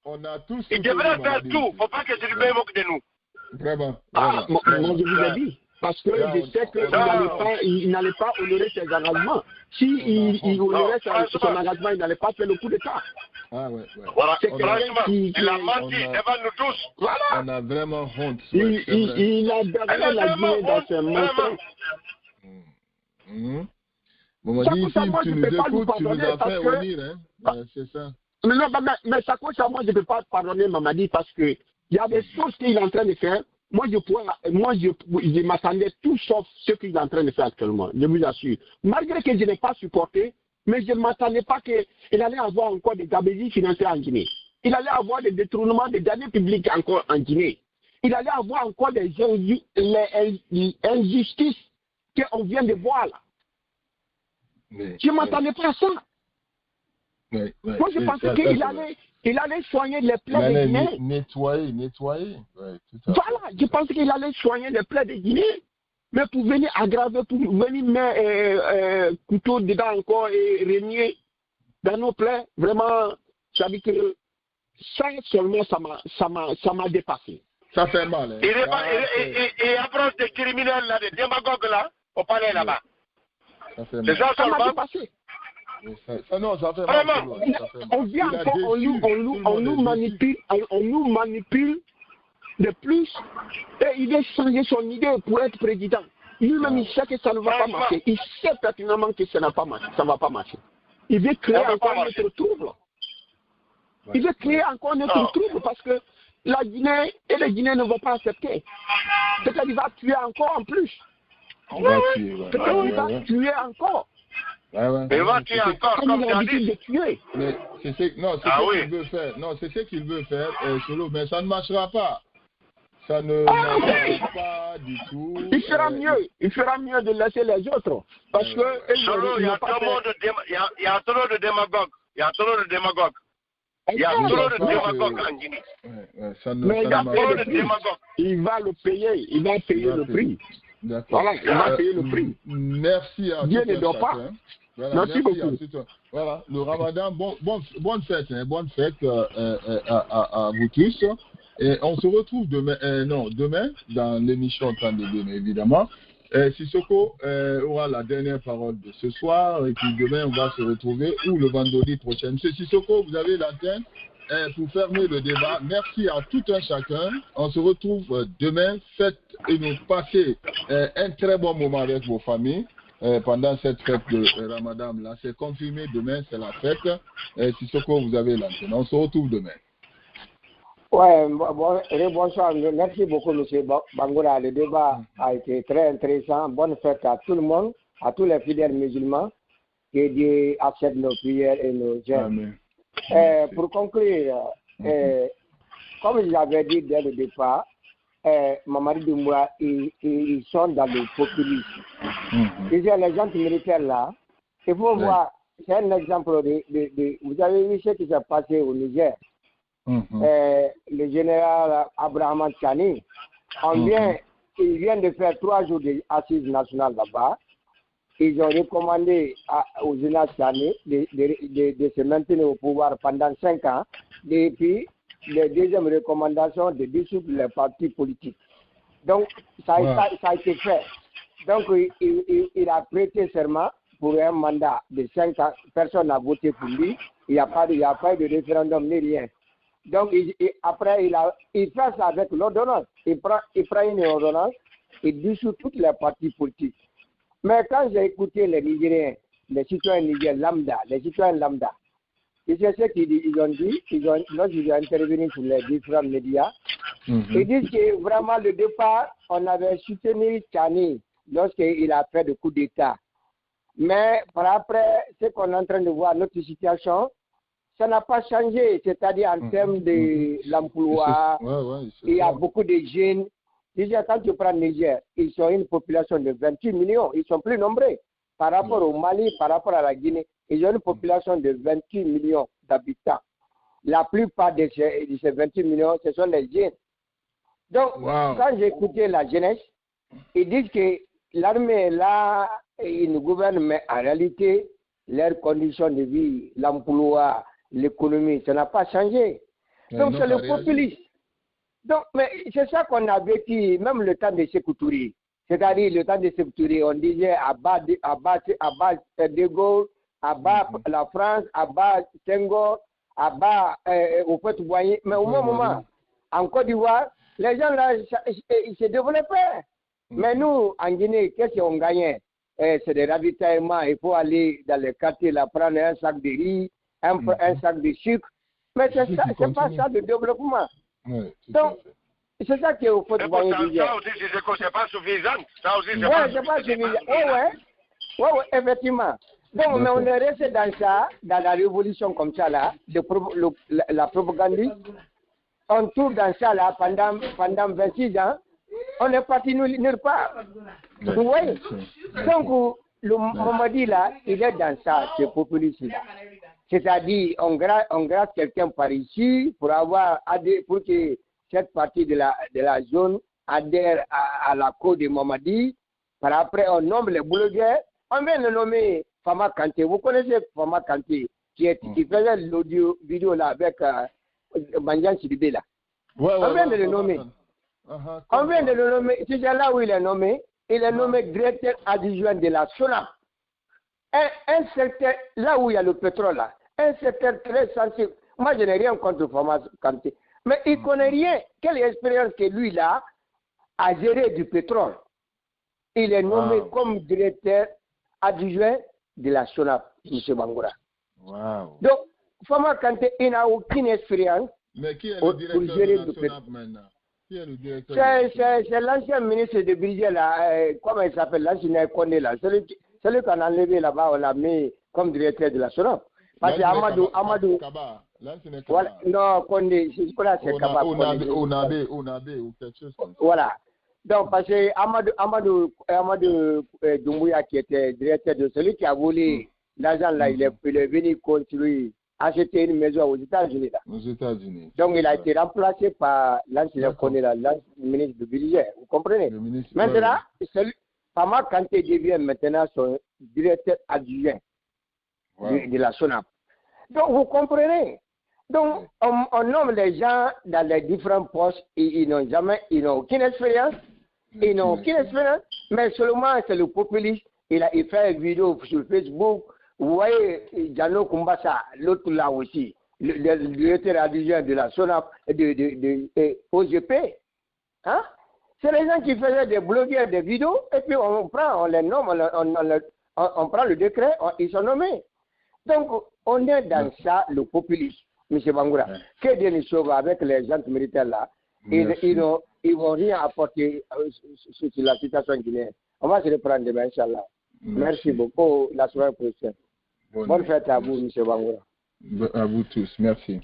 On a tous. Il devrait faire tout. Faut pas que Sidibé moque de nous. Vraiment. Ah, moi je vous ai dit. Parce que je sais qu'il n'allait pas honorer ses engagements. S'il honorait son engagement, il n'allait pas faire le coup d'État. Ah ouais. Voilà, franchement, il a menti devant nous tous. Voilà. On a vraiment honte. Il a gardé la Guinée dans ses mensonges. Bon, dit ici, tu nous écoutes, tu nous as fait venir, hein. C'est ça. Mais ça cause à moi, je ne peux pas pardonner Mamadi parce qu'il y a des choses qu'il est en train de faire. Moi, je m'attendais tout sauf ce qu'il est en train de faire actuellement, je vous assure. Malgré que je n'ai pas supporté, mais je ne m'attendais pas qu'il allait avoir encore des gabegies financières en Guinée. Il allait avoir des détournements des deniers publics encore en Guinée. Il allait avoir encore des injustices qu'on vient de voir là. Je ne m'attendais pas à ça. Moi, je pensais qu'il allait soigner les plaies des Guinéens. Nettoyer. Ouais, voilà, je pensais qu'il allait soigner les plaies des Guinéens. Mais pour venir aggraver, pour venir mettre couteau dedans encore et régner dans nos plaies, vraiment, ça veut dire que ça seulement, ça m'a dépassé. Ça fait mal. Hein. Il approche des criminels, là, des démagogues là, au palais là-bas. Ça fait mal. C'est ça m'a dépassé. Ça fait mal. On vient encore, on nous manipule de plus et il veut changer son idée pour être président. Lui-même, il sait que ça ne va pas marcher. Il sait pertinemment que ça ne va pas marcher. Il veut créer encore notre trouble. Il veut créer encore notre trouble parce que la Guinée et les Guinéens ne vont pas accepter. Peut-être qu'il va tuer encore en plus. Peut-être qu'il va tuer encore. Mais il va tuer encore comme tu as dit. Mais c'est ce qu'il veut faire. Non, c'est ce qu'il veut faire, Solo, mais ça ne marchera pas. Ça ne marchera pas du tout. Il fera mieux de laisser les autres. Parce que Solo, il y a trop de démagogues. Il y a trop de démagogues. En Guinée. Mais il va le payer. Il va payer le prix. Voilà, il va payer le prix. Merci à Dieu ne dort pas. Voilà, merci beaucoup. Voilà, le Ramadan, bonne fête à vous tous. Et on se retrouve demain dans l'émission Temps de Demain, évidemment. Sissoko aura la dernière parole de ce soir et puis demain on va se retrouver ou le vendredi prochain. Monsieur Sissoko, vous avez l'antenne pour fermer le débat. Merci à tout un chacun. On se retrouve demain. Faites et nous passez un très bon moment avec vos familles pendant cette fête de Ramadan là. C'est confirmé, demain c'est la fête. Sissoko, vous avez l'antenne. On se retrouve demain. Ouais, bonsoir. Merci beaucoup, M. Bangoura. Le débat a été très intéressant. Bonne fête à tout le monde, à tous les fidèles musulmans. Que Dieu accepte nos prières et nos jeûnes. Pour conclure, comme j'avais dit dès le départ, Mamadi Doumbouya, ils sont dans le populisme. Les agents militaires là, il faut voir, c'est un exemple de. Vous avez vu ce qui s'est passé au Niger. Le général Abraham Tchani, il vient de faire 3 jours d'assises nationales là-bas. Ils ont recommandé au général Tchani de se maintenir au pouvoir pendant 5 ans. Et puis, la deuxième recommandation de dissoudre les partis politiques. Donc, ça a été fait. Donc, il a prêté serment pour un mandat de 5 ans. Personne n'a voté pour lui. Il n'y a pas de référendum ni rien. Donc, après, il fait ça avec l'ordonnance. Il prend une ordonnance et dissout toutes les partis politiques. Mais quand j'ai écouté les Nigériens, les citoyens nigériens lambda, et c'est ce qu'ils ont dit, lorsqu'ils ont intervenu sur les différents médias, ils disent que vraiment le départ, on avait soutenu Tchani lorsqu'il a fait le coup d'État. Mais par après, ce qu'on est en train de voir, notre situation, ça n'a pas changé, c'est-à-dire en termes de l'emploi, il y a beaucoup de jeunes. Déjà, quand tu prends Niger, ils ont une population de 28 millions, ils sont plus nombreux. Par rapport au Mali, par rapport à la Guinée, ils ont une population de 28 millions d'habitants. La plupart de ces 28 millions, ce sont les jeunes. Donc, quand j'ai écouté la jeunesse, ils disent que l'armée est là, ils nous gouvernent, mais en réalité, leurs conditions de vie, l'emploi, l'économie, ça n'a pas changé. Donc, c'est le populisme. Donc, mais c'est ça qu'on a vécu, même le temps de Sékou Touré. C'est-à-dire, le temps de Sékou Touré, on disait à bas de Gaulle, à bas la France, à bas Senghor, à bas au Pointe-Boigny. Mais au même moment, en Côte d'Ivoire, les gens là, ils se développaient. Mais nous, en Guinée, qu'est-ce qu'on gagnait? C'est des ravitaillements. Il faut aller dans les quartiers, là, prendre un sac de riz, un sac de sucre. Mais c'est pas ça le développement. Donc, c'est ça qui est au Pointe-Boigny. Ça aussi, c'est pas suffisant. Ça aussi, c'est pas suffisant. Oui, effectivement. Donc, mais on est resté dans ça, dans la révolution comme ça, là, la propagande. On tourne dans ça, là, pendant 26 ans. On est parti nulle part. Vous voyez? Donc, le Mamadi, là, il est dans ça, ce populisme-là. C'est-à-dire, on gratte quelqu'un par ici pour que cette partie de la zone adhère à la cause de Mamadi. Par après, on nomme les blogueurs. On vient de nommer Fama Kanté. Vous connaissez Fama Kanté qui faisait l'audio vidéo là avec Banjan Sidibé là. On vient de le nommer. On vient de le nommer. C'est là où il est nommé. Il est nommé directeur adjoint de la SONAP. Un secteur, là où il y a le pétrole là, un secteur très sensible. Moi, je n'ai rien contre Fama Kanté. Mais il ne connaît rien. Quelle expérience que lui là a géré du pétrole. Il est nommé comme directeur adjoint de la SONAP, M. Bangoura. Donc, Fama Kanté, il n'a aucune expérience. Mais qui est le directeur de la SONAP maintenant? Qui est le directeur? C'est l'ancien ministre de budget là, comment il s'appelle, l'ancien Kondé là. Celui qu'on a enlevé là-bas, on l'a mis comme directeur de la SONAP. Parce que Amadou. Kaba. Voilà, non, Kondé, c'est Kaba. Onabe ou quelque chose comme ça. Voilà. Donc, parce que Amadou Doumbouya, qui était directeur de celui qui a volé l'argent là, il est venu construire, acheter une maison aux États-Unis là. Aux États-Unis. Donc, il a été remplacé par l'ancien ministre du budget. Vous comprenez? Maintenant, Fama Kanté devient maintenant son directeur adjoint de la SONAP. Donc, vous comprenez? Donc, on nomme les gens dans les différents postes et ils n'ont aucune expérience. Ils n'ont aucune expérience, mais seulement c'est le populiste. Il fait une vidéo sur Facebook. Vous voyez, Jano Kumbasa, l'autre là aussi, le directeur adjoint de la SONAP, de OGP. Hein? C'est les gens qui faisaient des blogueurs, des vidéos, et puis on les nomme, on prend le décret, ils sont nommés. Donc, on est dans ça, le populisme. M. Bangoura, que Dieu nous sauve avec les gens militaires là. Ils vont rien apporter sur la situation guinéenne. On va se reprendre demain, Inch'Allah. Merci beaucoup. La soirée prochaine. Bonne fête à vous, M. Bangoura. À vous tous. Merci.